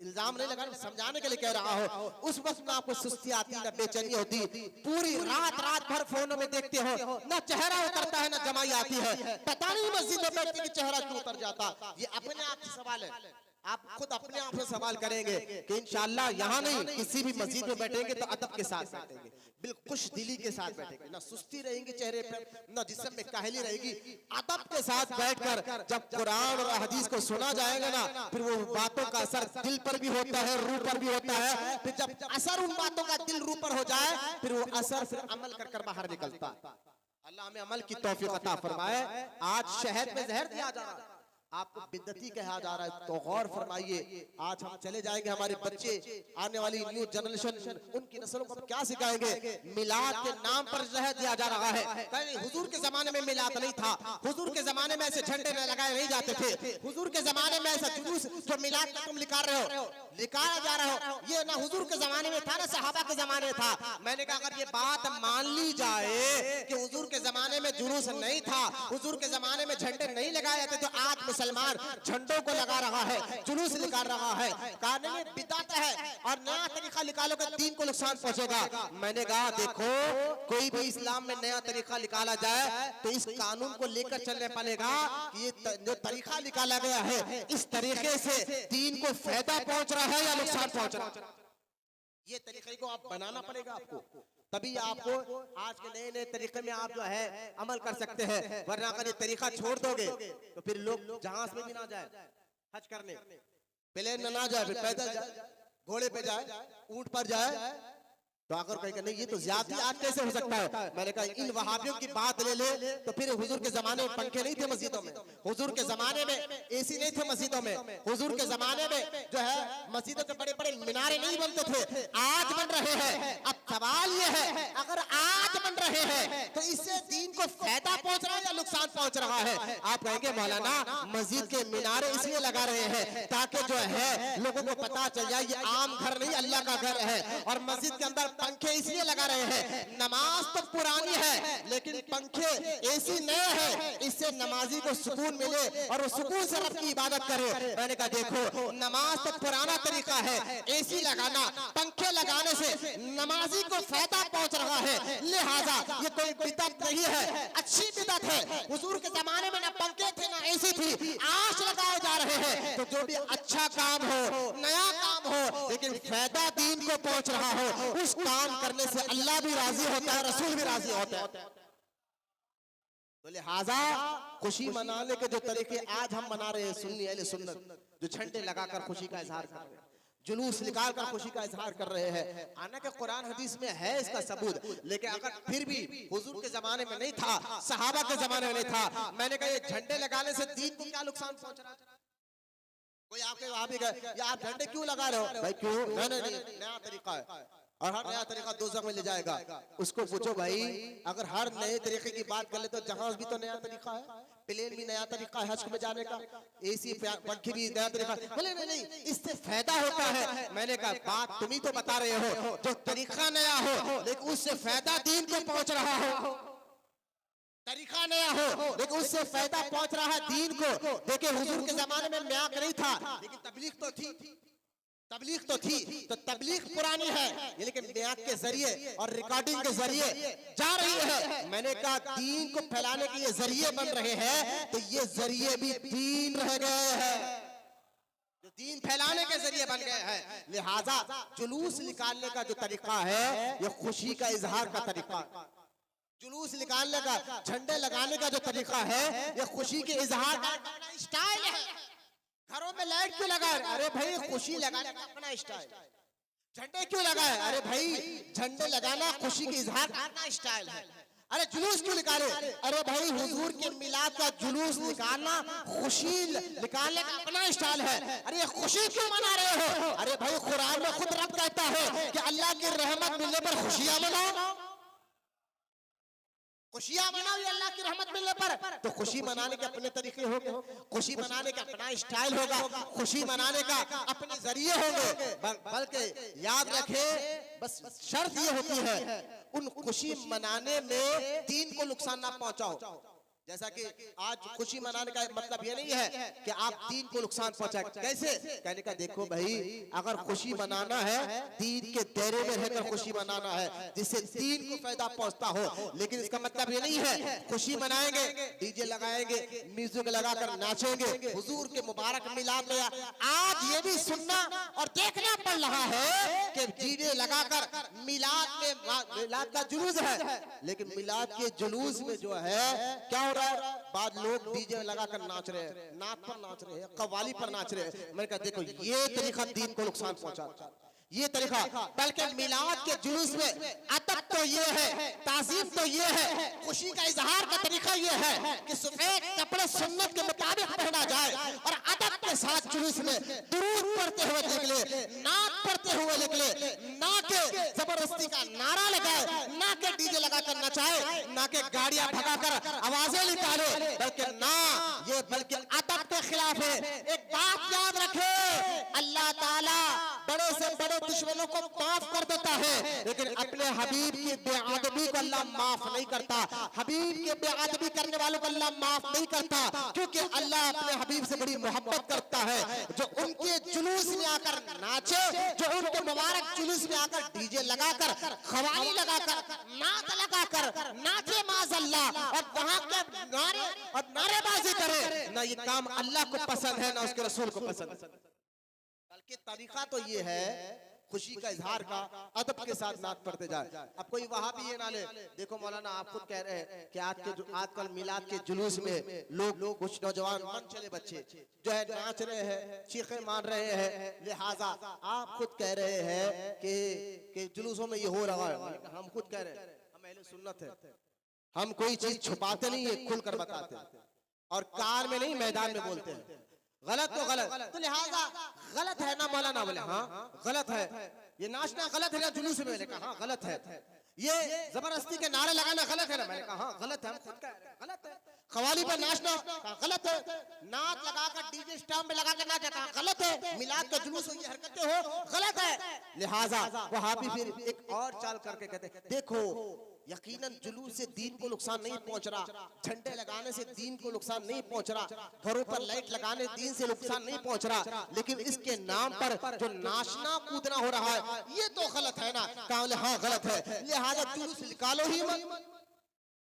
इल्जाम नहीं लगा, समझाने के लिए कह रहा हूं। उस वक्त में आपको सुस्ती आती, ना बेचैनी होती, पूरी रात भर फोनों में देखते हो, ना चेहरा उतरता है, ना जमाई आती है। पता नहीं मस्जिद में बैठने के चेहरा क्यों उतर जाता। ये अपने आप से सवाल है, आप खुद अपने आप से सवाल करेंगे कि इंशाअल्लाह यहाँ नहीं, किसी भी मस्जिद में बैठेंगे तो अदब के साथ बैठेंगे, बिल्कुल खुश दिली के साथ बैठेंगे, ना सुस्ती रहेंगे चेहरे पर, ना जिस्म में काहली रहेगी। अदब के साथ बैठकर जब कुरान और हदीस को सुना जाएगा ना, फिर वो बातों का असर दिल पर भी होता है, रूह पर भी होता है। फिर जब असर उन बातों का दिल रूह पर हो जाए, फिर वो असर फिर अमल कर बाहर निकलता। अल्लाह हमें अमल की तौफीक अता फरमाए। आज शहद में जहर दिया जा रहा है, आपको बिद्दती कहा जा रहा है, तो गौर फरमाइए। आज हम चले जाएंगे, हमारे बच्चे, आने वाली न्यू जनरेशन, उनकी नस्लों को क्या सिखाएंगे? मिलाद के नाम पर जहर दिया जा रहा है। हुजूर के जमाने में मिलाद नहीं था, हुजूर के जमाने में ऐसे झंडे लगाए नहीं जाते थे, हुजूर के जमाने में ऐसा जुलूस जो मिलाद का तुम निकाल रहे हो, निकाला जा रहा हो, ये ना हुजूर के जमाने में था, ना सहाबा के जमाने में था। मैंने कहा अगर ये बात मान ली जाए कि हुजूर के जमाने में जुलूस नहीं था, हुजूर के जमाने में झंडे नहीं लगाए जाते, तो आज मुसलमान झंडों को लगा रहा है, जुलूस निकाल रहा है, कानून में बिदअत है और नया तरीका निकालोगे दीन को नुकसान पहुंचेगा। मैंने कहा देखो, कोई भी इस्लाम में नया तरीका निकाला जाए तो इस कानून को लेकर चलने पड़ेगा कि ये जो तरीका निकाला गया है, इस तरीके से दीन को फायदा पहुंच रहा है या नुकसान पहुंच रहा है। ये तरीके को आप बनाना पड़ेगा आपको, तभी आपको आज के नए नए तरीके में आप जो है अमल कर सकते हैं। वरना अगर ये तरीका छोड़ दोगे तो फिर लोग जहाज में भी ना जाए हज करने, प्लेन में ना जाए, फिर पैदल जाए, घोड़े पे जाए, ऊंट पर जाए, तो अगर कहेंगे नहीं ये तो ज्यादा आज कैसे हो सकता है। मैंने कहा इन वहाबियों की बात ले ले तो फिर हुजूर के जमाने में पंखे नहीं थे मस्जिदों में, हुजूर के जमाने में एसी नहीं थे मस्जिदों में, हुजूर के जमाने में जो है मस्जिदों के बड़े बड़े मीनारे नहीं बनते थे, आज बन रहे हैं। अब सवाल ये है अगर आज बन रहे हैं तो इससे दीन को फायदा पहुंच रहा है या नुकसान पहुंच रहा है। आप कहेंगे मौलाना मस्जिद के मीनारे इसलिए लगा रहे हैं ताकि जो है लोगों को पता चल जाए ये आम घर नहीं अल्लाह का घर है, और मस्जिद के अंदर पंखे इसलिए लगा रहे हैं, नमाज तो पुरानी है लेकिन पंखे एसी नए हैं, इससे नमाजी को सुकून मिले और वो सुकून से रब की इबादत करे। मैंने कहा देखो नमाज तो पुराना तरीका है, एसी लगाना, पंखे लगाने से नमाजी को फायदा पहुंच रहा है, लिहाजा ये कोई बिदअत नहीं है, अच्छी बिदअत है। हुजूर के जमाने में ना पंखे थे ना एसी थी, आज लगाए जा रहे हैं। तो जो भी अच्छा काम हो, नया काम हो, लेकिन फायदा दीन को को पहुंच रहा हो, उस काम करने से अल्लाह भी राजी होता है, रसूल भी राजी होता है। तो लिहाजा खुशी मनाने के जो तरीके आज हम मना रहे हैं, सुन्नी अहले सुन्नत जो झंडे लगाकर खुशी का इजहार कर रहे हैं, जुलूस निकाल कर खुशी का इजहार कर रहे हैं, आना के कुरान हदीस में है इसका सबूत, लेकिन अगर फिर भी हुजूर के जमाने में नहीं था, सहाबा के जमाने में नहीं था, मैंने कहा ये झंडे लगाने से दीन को क्या नुकसान पहुंच रहा है? कोई आपके वहां भी गए, या आप झंडे क्यों लगा रहे हो? भाई क्यों? नहीं, नया तरीका है और हर नया तरीका दोज़ख में ले जाएगा। उसको पूछो भाई, अगर हर नए तरीके की बात कर ले तो जहाज भी तो नया तरीका है, प्लेन भी नया तरीका है हज में जाने का, एसी पंखे भी नया तरीका। बोले नहीं, इससे फायदा होता है। मैंने कहा बात तुम ही तो बता रहे हो, जो तरीका नया हो लेकिन उससे फायदा दीन को पहुंच रहा हो, तरीका नया हो लेकिन उससे फायदा पहुंच रहा है दीन को। देखिए हुजूर के जमाने में म्याक नहीं था, लेकिन तबलीग तो थी, तो तबलीग पुरानी है, लेकिन म्याक के जरिए और रिकॉर्डिंग के जरिए जा रही है। मैंने कहा दीन को फैलाने के ये जरिए बन रहे हैं, तो ये जरिए भी दीन रह गए हैं, जो दीन फैलाने के जरिए बन गए हैं। लिहाजा जुलूस निकालने का जो तरीका है, ये खुशी का इजहार का तरीका, जुलूस निकालने का, झंडे लगाने का जो तरीका है, ये खुशी के इजहार का स्टाइल है। घरों में लाइट क्यों लगाए? अरे भाई खुशी लगाने का अपना स्टाइल। झंडे क्यों लगाए? अरे भाई झंडे लगाना खुशी के इजहार का अपना स्टाइल है। अरे जुलूस क्यों निकाले? अरे भाई हुजूर के मिलाद का जुलूस निकालना खुशी निकालने का अपना स्टाइल है। अरे ये खुशी क्यों मना रहे हो? अरे भाई कुरान में खुद रब कहता है कि अल्लाह की रहमत मिलने पर खुशियां मनाओ, खुशियां मनाओ ये अल्लाह की रहमत मिलने पर। तो खुशी मनाने के अपने तरीके होंगे, खुशी मनाने का अपना स्टाइल होगा, खुशी मनाने का अपने जरिए होंगे। बल्कि याद रखे, बस शर्त ये होती है उन खुशी मनाने में दीन को नुकसान ना पहुंचाओ। जैसा कि आज खुशी मनाने का मतलब ये नहीं है कि आप दीन को नुकसान पहुंचाए। कैसे? कहने का देखो भाई, अगर खुशी मनाना है दीन के दायरे में रहकर खुशी मनाना है, जिससे दीन को फायदा पहुंचता हो। लेकिन इसका मतलब ये नहीं है खुशी मनाएंगे, डीजे लगाएंगे, म्यूजिक लगाकर नाचेंगे। हुजूर के मुबारक मिलाद में आज ये भी सुनना और देखना पड़ रहा है कि डीजे लगाकर मिलाद का जुलूस है, लेकिन मिलाद के जुलूस में जो है क्या बाद लोग डीजे लगाकर नाच रहे हैं, नाच पर नाच रहे हैं, कव्वाली पर नाच रहे हैं। मैंने कहा देखो ये तरीका दीन को नुकसान पहुंचाता है, ये तरीका। बल्कि मिलाद के जुलूस में अदब तो ये है, ताज़ीम तो ये है, खुशी का इजहार का तरीका ये है कि सफेद कपड़े सुन्नत के मुताबिक पहना जाए और अदब के साथ जुलूस में दुरूद पढ़ते हुए निकले, नात पढ़ते हुए निकले, ना के जबरदस्ती का नारा लगाए, ना के डीजे लगाकर नचाए, ना के गाड़ियां भगाकर आवाजें निकाले, बल्कि अदब के खिलाफ है। एक बात याद रखे, अल्लाह ताला बड़े से बड़े दुश्मनों को माफ कर देता है, लेकिन अपने हबीब की बेअदबी को अल्लाह माफ नहीं करता। हबीब के बेअदबी करने वालों को अल्लाह माफ नहीं करता, क्योंकि अल्लाह अपने हबीब से बड़ी मोहब्बत करता है। जो उनके जुलूस में आकर नाचे, जो उनके मुबारक जुलूस में आकर डीजे लगाकर, खवाली लगाकर, नात लगाकर नाचे माज़अल्लाह और वहां के नारे और नारेबाजी करे, ना ये काम अल्लाह को पसंद है, ना उसके रसूल को पसंद है। बल्कि तरीका तो ये है खुशी का इजहार का, अदब के साथ नात पढ़ते जाए। अब कोई वहां भी ये ना ले, देखो मौलाना आप खुद कह रहे हैं कि आजकल मिलाद के जुलूस में लोग कुछ नौजवान मन चले बच्चे जो है नाच रहे हैं, चीखे मार रहे हैं। लिहाजा आप खुद कह रहे हैं कि जुलूसों में ये हो रहा है। हम खुद कह रहे हैं हम अहले सुन्नत है, हम कोई चीज छुपाते नहीं है, खुलकर बताते हैं और कार में नहीं मैदान में बोलते हैं। गलत तो गलत, तो लिहाजा गलत है ना मौलाना? बोले हाँ गलत है, ये नाचना गलत है ना जुलूस में? मैंने कहा हाँ गलत है। ये जबरदस्ती के नारे लगाना गलत है ना? मैंने कहा हाँ गलत है, हम खुद कह रहे हैं गलत है। खवाली पर नाचना गलत है, नाच लगाकर डीजे स्टैंड में लगाकर नाचना गलत है, मिलाद का जुलूस ये हरकतें हो गलत है। लिहाजा वहां भी फिर एक और चाल करके कहते हैं देखो यकीनन जुलूस से दीन को नुकसान नहीं पहुंच रहा, झंडे लगाने से दीन को नुकसान नहीं पहुंच रहा, घरों पर लाइट लगाने दीन से नुकसान नहीं पहुंच रहा, लेकिन इसके नाम पर जो नाचना कूदना हो रहा है ये तो गलत है ना? कहा हाँ गलत है, लिहाजा जुलूस निकालो ही मत।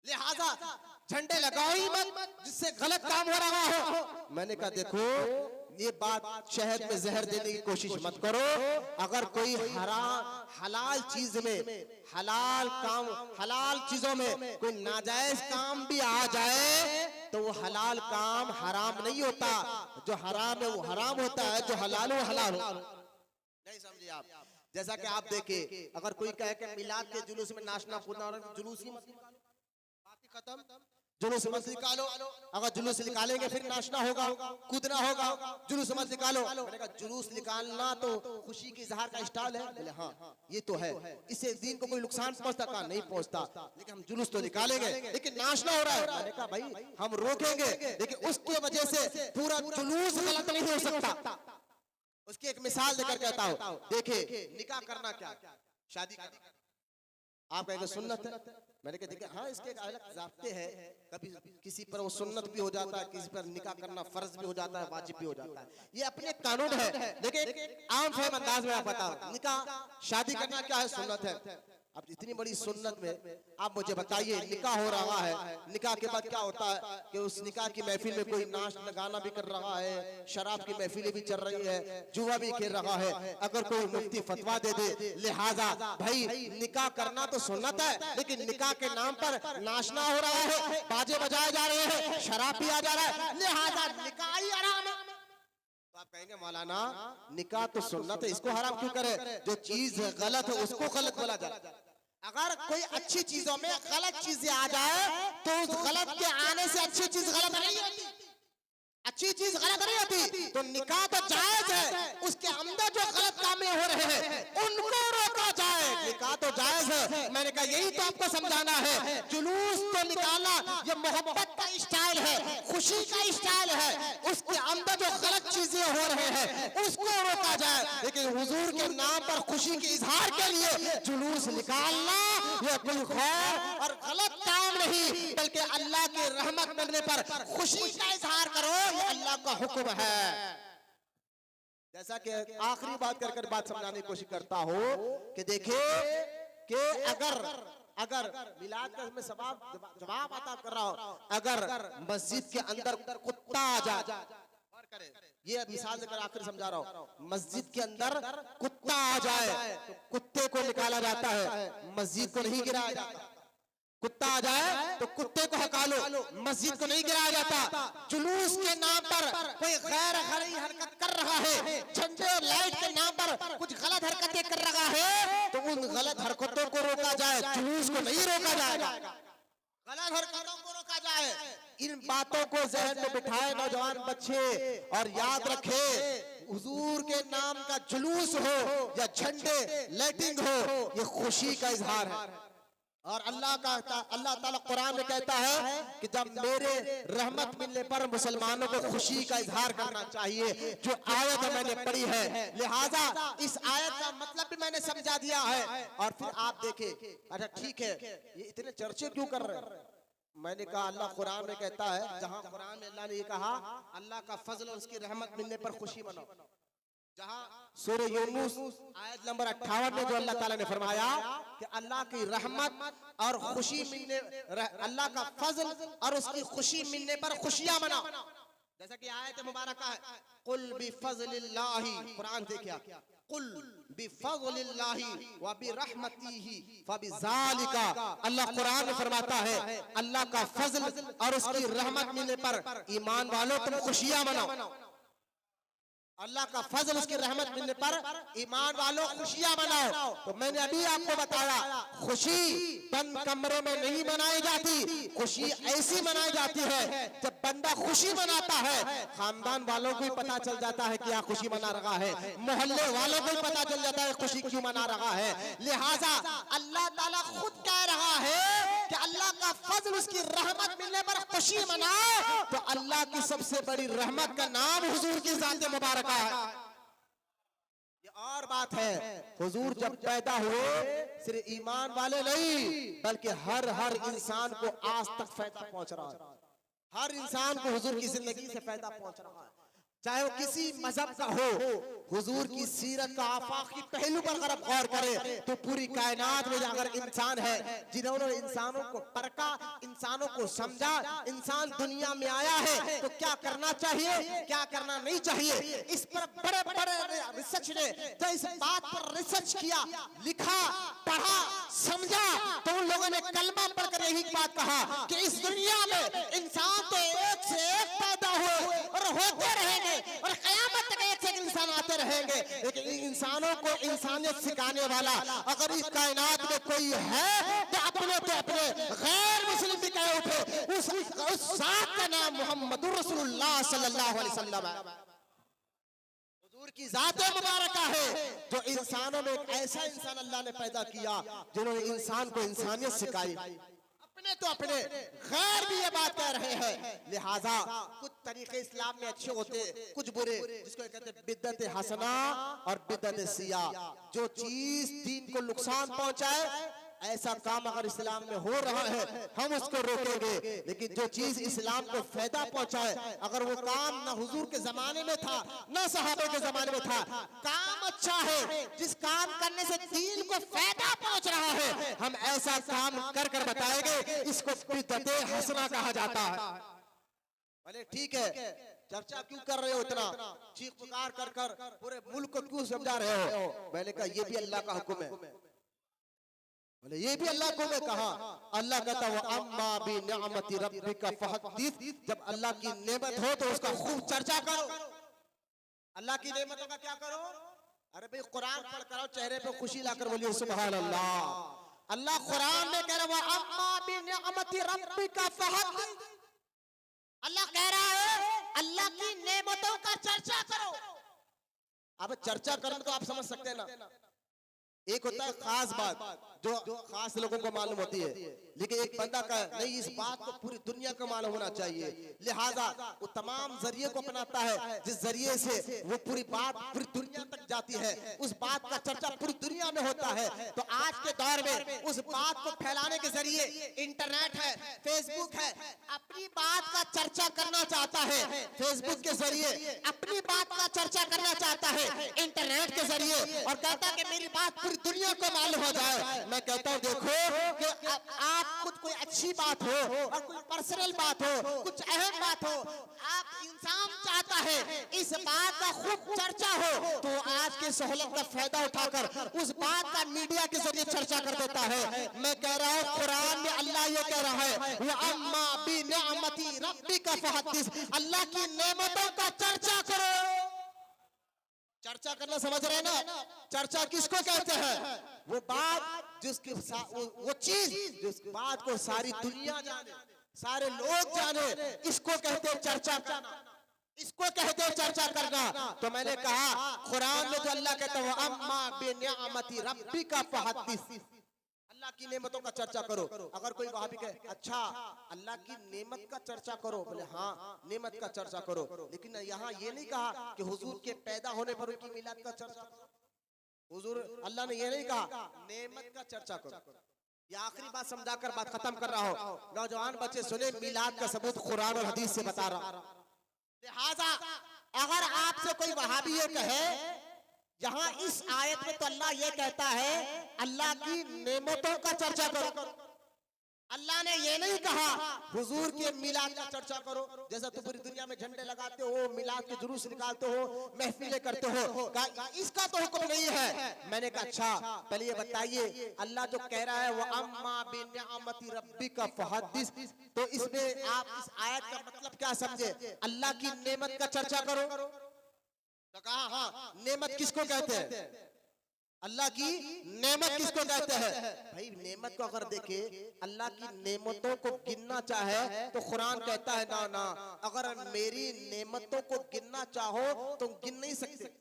लिहाजा झंडे लगाओ ही मत जिससे गलत काम हो रहा हो। मैंने कहा देखो ये बात शहद में जहर देने की कोशिश मत करो। अगर कोई हलाल चीज में, हलाल काम, हलाल चीजों में कोई नाजायज काम भी आ जाए तो वो हलाल काम हराम नहीं होता। जो हराम है वो हराम होता है, जो हलाल है वो हलाल हो। नहीं समझे आप? जैसा कि आप देखे अगर कोई कहे कि मिलाद के जुलूस में नाचना कूदना, और जुलूस ही मत निकालो, बात ही खत्म। जुलूस मत निकालो। अगर जुलूस निकालेंगे फिर नाचना होगा, कूदना होगा। जुलूस मत निकालो। मैंने कहा जुलूस निकालना तो खुशी के इजहार का स्टाइल है। बोले हाँ ये तो है, इससे दीन को कोई नुकसान पहुंचता? कहा नहीं पहुंचता, लेकिन हम जुलूस तो निकालेंगे, लेकिन नाचना हो रहा है। मैंने कहा भाई हम रोकेंगे, लेकिन उसकी वजह से पूरा जुलूस गलत नहीं हो सकता। उसकी एक मिसाल देकर कहता हूं। देखिए निकाह करना क्या, शादी करना आप कहेंगे सुन्नत है। मैंने कहा देखिए हाँ इसके एक अलग ज़ाब्ते हैं। कभी किसी पर वो सुन्नत भी हो जाता है, किसी पर निकाह करना फर्ज भी हो जाता है, वाजिब भी हो जाता है। ये अपने कानून है। देखिए आम फहम अंदाज में आप बताओ निकाह शादी करना क्या है, सुन्नत है। अब इतनी बड़ी सुन्नत में आप मुझे बताइए निकाह हो रहा है, निकाह के बाद क्या होता है कि उस निकाह की महफिल में कोई नाच गाना भी कर रहा है, शराब की महफिलें भी चल रही है, जुआ भी खेल रहा है। अगर कोई मुफ्ती फतवा दे दे लिहाजा भाई निकाह करना तो सुन्नत है, लेकिन निकाह के नाम पर नाचना हो रहा है, बाजे बजाए जा रहे हैं, शराब पिया जा रहा है, लिहाजा निकाह ही हराम है। तो आप कहेंगे मौलाना निकाह तो सुन्नत है, इसको हराम क्यों करे? जो चीज गलत है उसको गलत बोला जाए। अगर कोई अच्छी चीजों में गलत चीजें आ जाए तो उस गलत के आने से अच्छी चीज गलत नहीं होती। अच्छी चीज गलत नहीं होती। तो निकाह तो जायज है, उसके अंदर जो गलत कामें हो रहे हैं उनको रोका जाए। निकाह तो जायज है। मैंने कहा यही तो आपको समझाना है। जुलूस तो निकालना ये मोहब्बत का स्टाइल है, खुशी का स्टाइल है। उसके अंदर जो गलत चीजें हो रहे हैं उसको रोका जाए, लेकिन हुजूर के नाम पर खुशी के इजहार के लिए जुलूस निकालना ये कोई खैर और गलत काम नहीं, बल्कि अल्लाह की रहमत मिलने पर खुशी का इजहार करो, ये अल्लाह का हुक्म है। जैसा कि आखिरी बात कर बात समझाने की कोशिश करता हूं कि देखिए कि अगर मिलाद का मैं जवाब आता कर रहा हूं, अगर मस्जिद के अंदर कुत्ता आ जाए, ये मिसाल देकर आखिर समझा रहा हूं, मस्जिद के अंदर कुत्ता आ जाए तो कुत्ते को निकाला जाता है, मस्जिद को नहीं गिराया जाता। कुत्ता आ जाए तो कुत्ते को हटा लो, मस्जिद को नहीं गिराया जाता। जुलूस के नाम पर कोई गैर खरी हरकत कर रहा है, झंडे और लाइट के नाम पर कुछ गलत हरकतें कर रहा है, तो उन गलत हरकतों को रोका जाए, जुलूस को नहीं रोका जाएगा। गलत हरकतों को रोका जाए। इन बातों को ज़हन में बिठाए नौजवान बच्चे, और याद रखे हुजूर के नाम का जुलूस हो या झंडे लाइटिंग हो, ये खुशी का इजहार है। और अल्लाह ताला कुरान में कहता है कि जब मेरे रहमत मिलने पर मुसलमानों को खुशी का इजहार करना चाहिए, जो आयत मैंने पढ़ी है, लिहाजा इस आयत का मतलब भी मैंने समझा दिया है। और फिर आप देखें, अच्छा ठीक है ये इतने चर्चे क्यों कर रहे हैं? मैंने कहा अल्लाह कुरान में कहता है, जहां कुरान में अल्लाह ने ये कहा अल्लाह का फजल और उसकी रहमत मिलने पर खुशी मनाओ, जहां सूरह यूनुस आयत नंबर 58 में जो अल्लाह ताला ने फरमाया कि अल्लाह की रहमत और खुशी मिलने, अल्लाह का फजल और उसकी खुशी मिलने पर खुशियां मनाओ। जैसा कि आयत मुबारक है, कुल बिफज़लिल्लाहि, कुरान देखिए, कुल बिफज़लिल्लाहि व बिरहमतिही फबिज़ालिका, अल्लाह कुरान में फरमाता है अल्लाह का फजल और उसकी रहमत मिलने पर ईमान वालों तुम खुशियां मनाओ। अल्लाह का फजल उसकी रहमत मिलने पर ईमान वालों खुशियां मनाओ। तो मैंने अभी आपको बताया खुशी बंद कमरे में नहीं मनाई जाती, खुशी ऐसी मनाई जाती है जब बंदा खुशी मनाता है, खानदान वालों को भी पता चल जाता है कि यहाँ खुशी मना रहा है, मोहल्ले वालों को भी पता चल जाता है खुशी क्यों मना रहा है। लिहाजा अल्लाह ताला खुद कह रहा है कि अल्लाह का फजल उसकी रहमत मिलने पर खुशी मनाओ। तो अल्लाह की सबसे बड़ी रहमत का नाम हुजूर की ज़ात मुबारक है। ये और बात है, हुजूर जब पैदा हुए सिर्फ ईमान वाले नहीं बल्कि हर इंसान को आज तक फायदा पहुंच रहा है, हर इंसान को हुजूर की जिंदगी से फायदा पहुंच रहा है। चाहे वो किसी मजहब का हो, हुजूर की सीरत का आफाकी पहलू पर अगर आप गौर करें तो पूरी कायनात में अगर इंसान है जिन्होंने इंसानों को परखा, इंसानों को समझा, इंसान दुनिया में आया है तो क्या करना चाहिए, क्या करना नहीं चाहिए, इस पर बड़े बड़े रिसर्च ने तो इस बात पर रिसर्च किया, लिखा, पढ़ा, समझा, तो उन लोगों ने कलमा पढ़कर यही बात कहा कि इस दुनिया में इंसान तो एक से एक पैदा हुए और होते रहेंगे और कयामत तक एक से एक इंसान आते रहेंगे, लेकिन इंसानों को इंसानियत सिखाने वाला अगर इस कायनात में कोई है तो अपने गैर मुस्लिम भी कह उठे उस जात का नाम मोहम्मद रसूलुल्लाह सल्लल्लाहु अलैहि वसल्लम है। हुजूर की जात मुबारका है जो इंसानों में एक ऐसा इंसान अल्लाह ने पैदा किया जिन्होंने इंसान को इंसानियत सिखाई। अपने गैर भी ये बात कह रहे हैं, लिहाजा कुछ तरीके इस्लाम में अच्छे होते, कुछ बुरे, जिसको कहते हैं बिदअत हसना और बिदअत सिया। जो चीज दीन को नुकसान पहुंचाए ऐसा काम अगर इस्लाम में हो रहा है हम उसको रोकेंगे, लेकिन जो चीज इस्लाम को फायदा पहुंचाए, अगर वो काम न हुजूर के जमाने में था न सहाबे के जमाने में था, काम अच्छा है, जिस काम करने से दीन को फायदा पहुंच रहा है, हम ऐसा काम कर कर बताएंगे, इसको बिदअत हसना कहा जाता है। भले ठीक है, चर्चा क्यों कर रहे हो, इतना चीख पुकार कर कर पूरे मुल्क को क्यों समझा रहे हो? मैंने कहा ये भी अल्लाह का हुक्म है, ये भी अल्लाह को मैं कहा, अल्लाह कहता वो अम्मा बि निअमति रब्बिका फहद्दिस, जब अल्लाह की नेमत हो तो उसका खूब चर्चा करो। अल्लाह की नेमतों का क्या करो? अरे भाई कुरान पढ़ करो, चेहरे पे खुशी लाकर बोलिए सुभान अल्लाह। अल्लाह कुरान में कह रहा है अम्मा बि निअमति रब्बिका फहद्दिस, अल्लाह कह रहा है अल्लाह की नेमतों का चर्चा करो। अब चर्चा करने तो आप समझ सकते हैं ना, एक होता है खास बात जो खास लोगों को मालूम होती है, लेकिन एक बंदा का नहीं, इस बात को पूरी दुनिया को मालूम होना चाहिए, लिहाजा वो तमाम जरिए को अपनाता है जिस जरिए से वो पूरी बात पूरी दुनिया तक जाती है, उस बात का चर्चा पूरी दुनिया में होता है। तो आज के दौर में उस बात को फैलाने के जरिए इंटरनेट है, फेसबुक है, अपनी बात का चर्चा करना चाहता है, फेसबुक के जरिए अपनी बात का चर्चा करना चाहता है इंटरनेट के जरिए, और कहता है कि मेरी बात पूरी दुनिया को मालूम हो जाए। मैं कहता हूँ देखो कि आप कुछ कोई अच्छी बात हो और कोई पर्सनल बात हो, कुछ अहम बात हो, आप इंसान चाहता है इस बात का खूब चर्चा हो, तो आज की सहूलत का फायदा उठाकर उस बात का मीडिया के जरिए चर्चा कर देता है। मैं कह रहा हूँ कुरान में अल्लाह ये कह रहा है वो अम्मा बि निअमति रब्बिका फहद्दिस, अल्लाह की नेमतों का चर्चा करो। चर्चा करना समझ रहे ना? चर्चा किसको कहते हैं? वो बात जिसकी वो चीज जिस बात को सारी दुनिया जाने, सारे लोग जाने, इसको कहते हैं चर्चा करना, इसको कहते हैं चर्चा करना। तो मैंने कहा कुरान में जो अल्लाह कहता है अम्मा बि निअमति रब्बिका फहद्दिस, अल्लाह की नेमतों का चर्चा करो। अगर कोई वहां भी कहे अच्छा अल्लाह की नेमत का चर्चा करो, बोले हाँ नेमत का चर्चा करो, लेकिन यहाँ ये नहीं कहा कि हुजूर के पैदा होने पर उनकी मिलाद का चर्चा करो। हुजूर अल्लाह ने ये नहीं कहा नेमत का चर्चा करो। ये आखिरी बात समझाकर बात खत्म कर रहा हूँ, नौजवान बच्चे सुने, मिलाद का सबूत कुरान और हदीस से बता रहा हूँ। लिहाजा अगर आपसे कोई वहाबी ये कहे जहां इस आयत में तो अल्लाह ये कहता है अल्लाह की नेमतों का चर्चा करो, अल्लाह ने ये नहीं कहा हुजूर के मिलाद का चर्चा करो। जैसा तुम पूरी दुनिया में झंडे लगाते हो, मिलाद के जुलूस निकालते हो, महफिलें करते हो, इसका तो हुक्म नहीं है। मैंने कहा अच्छा पहले ये बताइए अल्लाह जो कह रहा है वो अम्मा बि निअमति रब्बिका फहद्दिस, तो इसमें आप इस आयत का मतलब क्या समझे? अल्लाह की नेमत का चर्चा करो। तो कहा हाँ नेमत किसको कहते हैं? अल्लाह की नेमत किसको कहते हैं? भाई नेमत को अगर देखे अल्लाह की नेमतों को गिनना चाहे तो कुरान कहता है ना ना, अगर मेरी नेमतों को गिनना चाहो तो गिन नहीं सकते।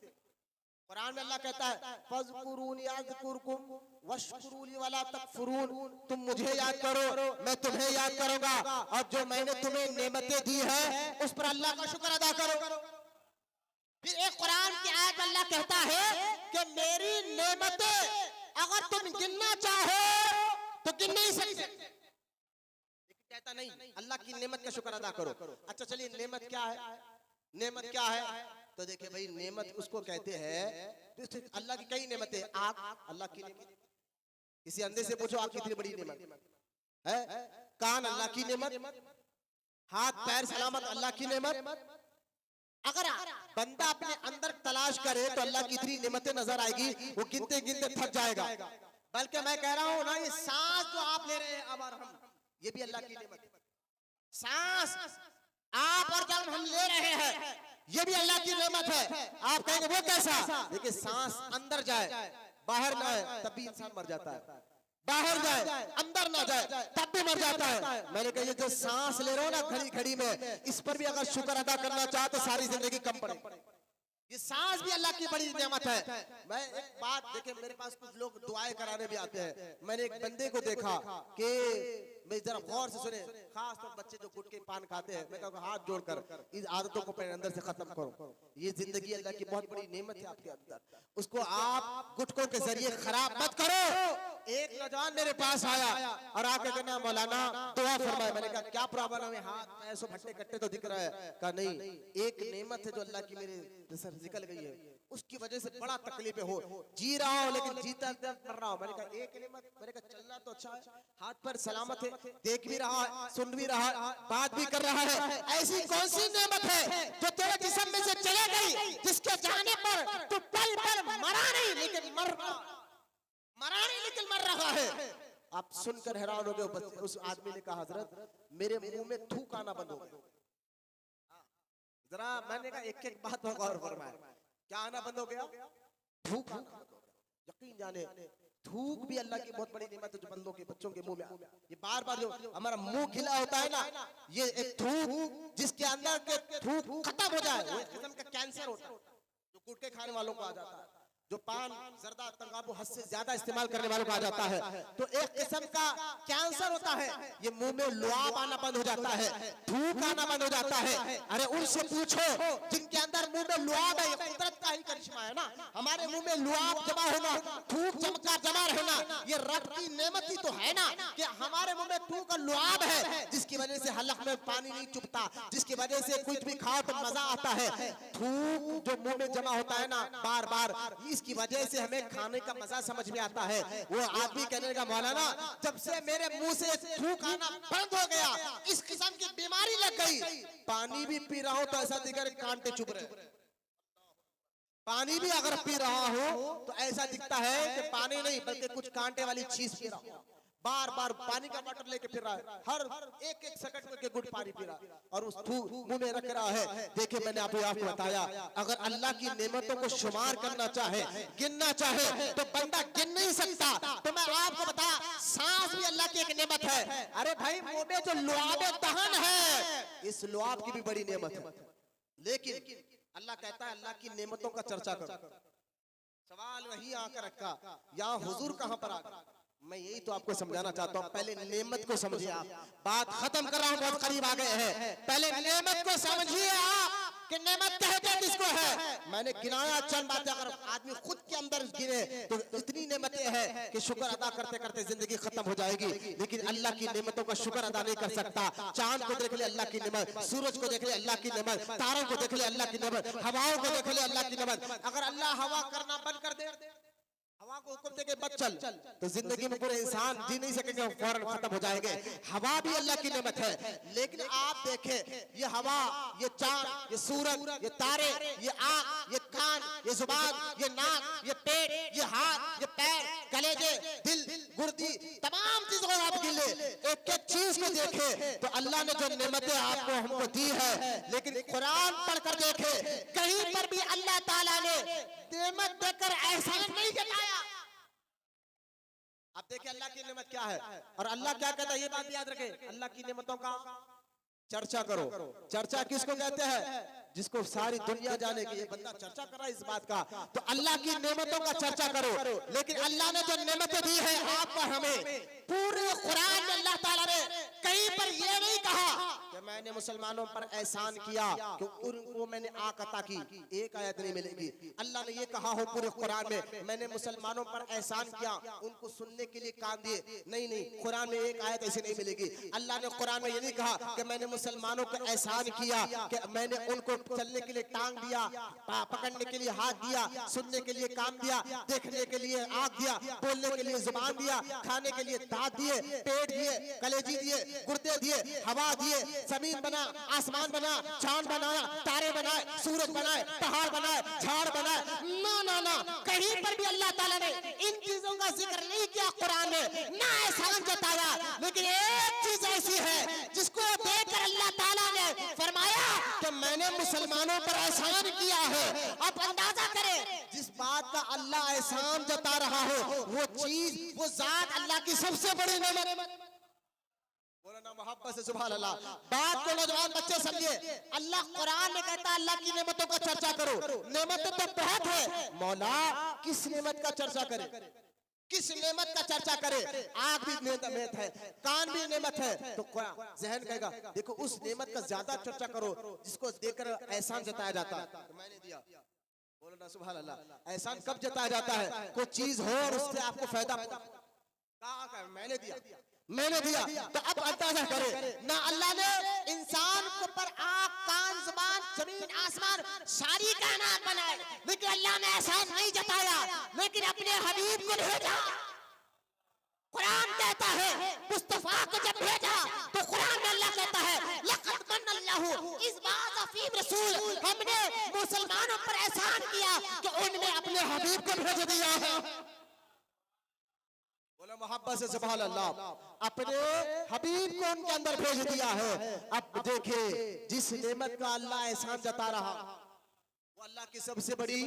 कुरान में अल्लाह कहता है फज़कुरूनी अज़कुरकुम वश्कुरूली वला तकफुरून, तुम मुझे याद करो मैं तुम्हें याद करूंगा, और जो मैंने तुम्हें नेमतें दी है उस पर अल्लाह का शुक्र अदा करो। फिर एक कुरान की आयत अल्लाह कहता है कि मेरी नेमतें अगर तुम गिनना चाहो तो गिन नहीं सकते, लेकिन कहता नहीं अल्लाह की नेमत का शुक्र अदा करो। अच्छा चलिए नेमत क्या है? नेमत क्या है? तो देखिए भाई, नेमत उसको कहते हैं, अल्लाह की कई नेमतें। आँख अल्लाह की नेमत, किसी अंधे से पूछो आँख कितनी बड़ी नेमत है। कान अल्लाह की नेमत, हाथ पैर सलामत अल्लाह की नेमत। अगर बंदा अपने अंदर तलाश करे तो अल्लाह की इतनी नेमतें नजर आएगी, वो गिनते गिनते थक जाएगा। बल्कि मैं कह रहा हूं ना, ये सांस जो आप ले रहे हैं अब और हम, ये भी अल्लाह की नेमत है। सांस आप और जब हम ले रहे हैं, ये भी अल्लाह की नेमत है। आप कहेंगे वो कैसा? देखिए, सांस अंदर जाए बाहर ना आए तब भी इंसान मर जाता है, बाहर जाए अंदर ना जाए तब भी मर जाता है। मैंने कहा, ये जो सांस ले रहे हो ना घड़ी घड़ी में, इस पर भी अगर शुक्र अदा करना चाहो तो सारी जिंदगी कम पड़े। ये सांस भी अल्लाह की बड़ी नेमत है। मैं एक बात देखे, मेरे पास कुछ लोग दुआएं कराने भी आते हैं। मैंने एक बंदे को देखा कि, मैं जरा गौर से सुने, खास तौर बच्चे जो गुटके पान खाते हैं, मैं कहूँगा हाथ जोड़कर इस आदतों को अपने अंदर से खत्म करो। ये जिंदगी अल्लाह की बहुत बड़ी नेमत है आपके अंदर, उसको आप गुटकों के जरिए खराब मत करो। एक नौजवान मेरे पास आया और आके कहना, मौलाना दुआ फरमाए। मैंने कहा, क्या प्रॉब्लम है? हाथ पैसों भट्टे कट्टे तो दिख रहा है। कहा नहीं, एक नेमत है जो अल्लाह की मेरे सर निकल गई है, उसकी वजह से बड़ा तकलीफें हो, जी रहा हूं लेकिन जीता मर रहा हूं। मैंने कहा, एक नेमत? मैंने कहा, चलना तो अच्छा है, हाथ पर सलामत है, देख भी रहा है, सुन भी रहा है, बात भी कर रहा है। ऐसी कौन सी नेमत है जो तेरे जिस्म में से चले गई, जिसके जाने पर तू पल पल मरा नहीं लेकिन मर रहा है? आप सुनकर हैरान हो गए। उस आदमी ने कहा, हजरत मेरे मुंह में थूक आना बंद हो गया। जरा मैंने कहा, एक एक बात पर गौर फरमाए, क्या आना बंद हो गया? थूक आना बंद हो गया। यकीन जाने, थूक भी अल्लाह की बहुत बड़ी नेमत है जो बंदों के बच्चों के मुंह में। ये बार बार जो हमारा मुंह खिला होता है ना, ये एक थूक, जिसके अंदर के थूक खत्म हो जाए, वो एक किस्म का कैंसर होता है जो गुटखे खाने वालों को आ जाता है, जो पान जर्दा तंबाकू हद से ज्यादा इस्तेमाल करने वालों को आ जाता है, तो एक किस्म का कैंसर होता है। ये मुंह में लुआब आना बंद हो जाता है, थूक आना बंद हो जाता है। अरे उनसे पूछो जिनके अंदर मुंह में लुआब है, ये कुदरत का ही करिश्मा है ना। हमारे मुंह में लुआब जमा होना, थूक चमका जमा रहना, ये रब की नेमत ही तो है ना, कि हमारे मुंह में थूक और लुआब है, जिसकी वजह से हलक में पानी नहीं चुभता, जिसकी वजह से कुछ भी खाओ तो मजा आता है। थूक जो मुंह में जमा होता है ना बार बार, इसकी वजह से हमें खाने का मजा समझ में आता है। वो आदमी कहने लगा, मौलाना जब से मेरे मुंह से थूक आना बंद हो गया, इस किस्म की बीमारी लग गई, पानी भी पी रहा हूं तो ऐसा दिख रहा है कांटे चुभ रहे। पानी भी अगर पी रहा हूं तो ऐसा दिखता है कि पानी नहीं बल्कि कुछ कांटे वाली चीज पी रहा हूं। बार बार पानी का बॉटल लेके फिर रहा है, हर एक एक सेकंड में के गुड पानी पी रहा है और उस मुंह में रख रहा है। देखिए, मैंने आपको बताया, अगर अल्लाह की नेमतों को शुमार करना चाहे, गिनना चाहे, तो बंदा गिन नहीं सकता। तो मैं आपको बताया, सांस भी अल्लाह की एक नेमत है। अरे भाई, मुंह में जो लुआब दहन है, इस लुआब की भी बड़ी नेमत है। लेकिन अल्लाह कहता है, अल्लाह की नेमतों का चर्चा करो। सवाल वही आकर रखा, यहाँ हुजूर कहां पर आ गया? मैं यही तो आपको समझाना चाहता हूँ। पहले नेमत को समझिए। आप बात खत्म कर रहा हूँ, बहुत करीब आ गए हैं। पहले नेमत को समझिए आप कि नेमत कहते किसको है। मैंने गिनाया चंद बातें, अगर आदमी खुद के अंदर गिने तो इतनी नेमतें हैं कि शुक्र अदा करते करते जिंदगी खत्म हो जाएगी। लेकिन अल्लाह की नेमतों का शुक्र अदा नहीं कर सकता। चांद को देख ले अल्लाह की नेमत, सूरज को देख ले अल्लाह की नेमत, तारों को देख ले अल्लाह की नेमत, हवाओं को देख ले अल्लाह की नेमत। अगर अल्लाह हवा करना बंद कर दे, हवा को हुक्म देके बच चल, तो जिंदगी में पूरे इंसान जी नहीं सकेंगे, फौरन खत्म हो जाएंगे। हवा भी अल्लाह की नेमत है। लेकिन आप देखें, ये हवा, ये चांद, ये सूरज, ये तारे, ये आँख, ये कान, ये जुबान, ये नाक, ये पेट, ये हाथ, ये पैर, कलेजे, दिल, गुर्दी, तमाम चीजों को आप गिन ले, एक एक चीज को देखे तो अल्लाह ने जो नेमतें आपको हमको दी है। लेकिन कुरान पढ़कर देखे, कहीं पर भी अल्लाह ताला ने नेमत देकर एहसान नहीं जताया। अब देखिए अल्लाह की नेमत क्या है और अल्लाह क्या कहता है, ये बात याद रखें। अल्लाह की नेमतों का चर्चा करो। चर्चा किसको कहते हैं? जिसको सारी दुनिया जाने की, ये बंदा चर्चा कर रहा है इस बात का, तो अल्लाह की नेमतों का चर्चा करो। लेकिन अल्लाह ने जो नेमतें दी है आप पर, हमें पूरे कुरान में अल्लाह ताला ने कहीं पर ये नहीं कहा कि मैंने मुसलमानों पर एहसान किया कि उनको मैंने आग अता की, एक आयत नहीं मिलेगी। अल्लाह ने ये कहा हो पूरे कुरान में, मैंने मुसलमानों पर एहसान किया, उनको सुनने के लिए कान दिए, नहीं नहीं, कुरान में एक आयत ऐसी नहीं मिलेगी। अल्लाह ने कुरान में ये नहीं कहा कि मैंने मुसलमानों को एहसान किया कि मैंने उनको चलने के लिए टांग दिया, पकड़ने के लिए हाथ दिया, सुनने के लिए कान दिया, देखने के लिए आँख दिया, बोलने के लिए जुबान दिया, खाने के लिए दांत दिए, पेट दिए, कलेजी दिए, गुर्दे दिए, हवा दिए, जमीन बना, आसमान बना, चांद बनाया, तारे बनाए, सूरज बनाए, पहाड़ बनाए, झाड़ बनाए। ना ना ना, कहीं पर भी अल्लाह ताला ने इन चीजों का जिक्र नहीं किया कुरान में, ना एहसान जताया। लेकिन एक चीज ऐसी है जिसको देखकर अल्लाह ताला ने फरमाया कि मैंने मुसलमानों पर एहसान किया है। अब अंदाजा करें, जिस बात का अल्लाह एहसान जता रहा हो, वो चीज, वो जात अल्लाह की सबसे बड़ी नेमत। बोलो ना मोहब्बत से सुभान अल्लाह। बात को नौजवान बच्चे समझिए, अल्लाह कुरान में कहता है अल्लाह की नेमतों का चर्चा करो। नेमतें तो बहुत है, मौला किस नेमत का चर्चा करे, किस नेमत का चर्चा करे? आँख भी नेमत है, कान भी नेमत है, तो जहन कहेगा देखो उस नेमत का ज्यादा चर्चा करो जिसको देखकर एहसान जताया जाता है। तो मैंने दिया, बोलो ना सुभान अल्लाह। एहसान कब जताया जाता है? कोई चीज हो और उससे आपको फायदा, कहा मैंने दिया, मैंने दिया। तो अब अंदाजा करें ना, अल्लाह ने इंसान को पर आँख, कान, जुबान, जमीन, आसमान, सारी कायनात बनाए, लेकिन अल्लाह ने एहसान नहीं जताया, लेकिन अपने हबीब को भेजा। कुरान कहता है मुस्तफा को जब भेजा तो कुरान में अल्लाह कहता है लक़द मन्नल्लाहु इज़ बअसा फ़ीहिम रसूल, हमने मुसलमानों पर एहसान किया कि उनमें अपने हबीब को भेज दिया है। बोलो मोहब्बत से सुभान अल्लाह। अपने हबीब को उनके अंदर भेज दिया है। अब देखिए, जिस नेमत का अल्लाह एहसान जता रहा, वो अल्लाह की सबसे बड़ी,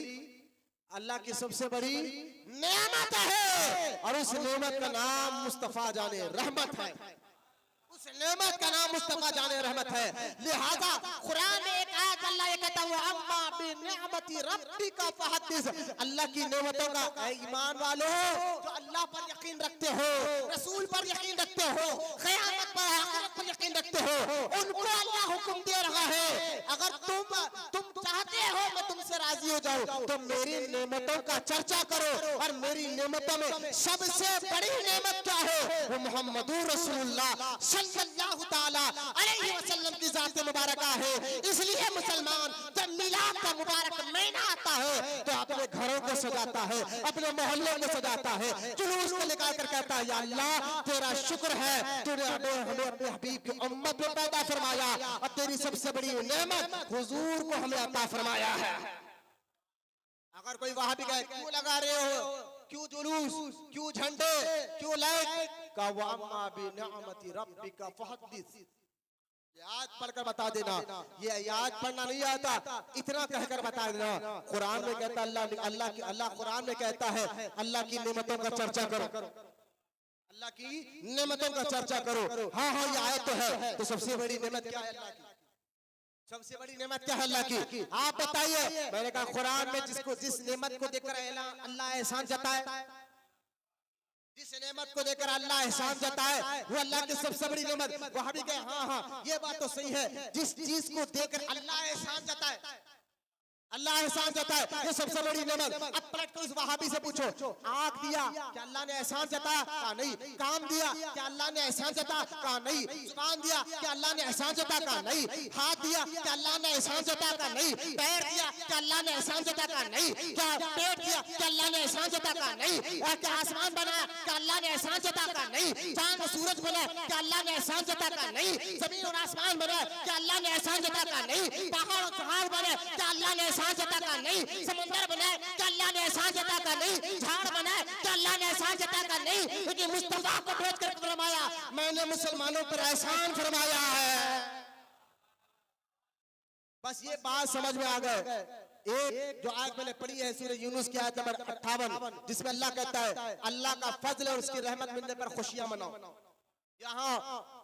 अल्लाह की सबसे बड़ी नेमत है, और उस नेमत का नाम मुस्तफा जाने रहमत है। उस नेमत का नाम मुस्तफा जाने रहमत है। लिहाजा कुरान में एक आयत अल्लाह ये कहता है अम्मा बिनिअमति रब्बिका फहद्दिस, अल्लाह की नेमतों का, ऐ ईमान वालों जो अल्लाह पर यकीन रखते हो, रसूल पर यकीन रखते हो, क़यामत पर, आखिरत पर यकीन रखते हो, उनको अल्लाह हुक्म दे रहा है अगर तुम चाहते हो मैं तुमसे राजी हो जाऊं तो मेरी नेमतों का चर्चा करो। और मेरी नेमतों में सबसे बड़ी नेमत क्या है? वो मोहम्मदुर रसूलुल्लाह सल्लल्लाहु ताला अलैहि वसल्लम की ज़ात मुबारका है। इसलिए मुसलमान जब मिलाद का मुबारक महीना आता है तो अपने घरों को सजाता है, अपने मोहल्लों को सजाता है, जुलूस को निकाल कर कहता है या अल्लाह तेरा शुक्र है तूने हमें अपने हबीब की उम्मत में पैदा फरमाया, और तेरी सबसे बड़ी नेमत हुजूर को हमें अता फरमाया है। अगर कोई वहां भी कहे क्यों लगा रहे हो, क्यों जुलूस, क्यों झंडे, क्यों लाइट, का वअम्मा बिनिअमति रब्बिका फहद्दिस, याद पढ़कर बता देना। ये याद पढ़ना नहीं आता, इतना कहकर बता देना। कुरान में कहता अल्लाह कुरान में कहता है अल्लाह की नेमतों का चर्चा करो, अल्लाह की नेमतों का चर्चा करो। हाँ हाँ ये आयत तो है। तो सबसे बड़ी नेमत क्या है अल्लाह की? सबसे बड़ी नेमत क्या है अल्लाह की? आप बताइए। मैंने कहा कुरान में जिस नेमत को देखकर अल्लाह एहसान जताए, जिस नेमत को देकर अल्लाह एहसान जताए वो अल्लाह की सबसे बड़ी नेमत। वहां भी कहे हाँ हाँ ये बात तो सही है, जिस चीज को देकर अल्लाह एहसान जताए, अल्लाह एहसान जताए, ये सबसे बड़ी नेमत। अब पलट कर उस वहाबी से पूछो, आँख दिया क्या अल्लाह ने एहसान जताया? कहा नहीं। कान दिया क्या अल्लाह ने एहसान जताया? कहा नहीं। जुबान दिया क्या अल्लाह ने एहसान जताया? कहा नहीं। हाथ दिया क्या अल्लाह ने एहसान जताया? कहा नहीं। पैर दिया क्या अल्लाह ने एहसान जताया? कहा नहीं। क्या पेट दिया क्या अल्लाह ने एहसान जताया? कहा नहीं। क्या आसमान बनाया क्या अल्लाह ने एहसान जताया? कहा नहीं। चांद और सूरज बनाया क्या अल्लाह ने एहसान जताया? कहा नहीं। जमीन और आसमान बनाया क्या अल्लाह ने एहसान जताया? कहा नहीं। पहाड़ और पहाड़ बनाया क्या अल्लाह ने एहसान जताया? कहा नहीं। समुद्र बनाया क्या अल्लाह ने एहसान जताया? कहा नहीं। झाड़ बनाया क्या अल्लाह ने एहसान जताया? कहा नहीं। लेकिन मुस्तफा को भेजकर फरमाया मैंने मुसलमानों पर एहसान फरमाया है। बस ये बात समझ में आ गए। एक जो आयत मैंने पढ़ी है सूरह यूनुस की आयत नंबर 58, जिसमें अल्लाह कहता है अल्लाह का फजल और उसकी रहमत मिलने पर खुशियां मनाओ। यहाँ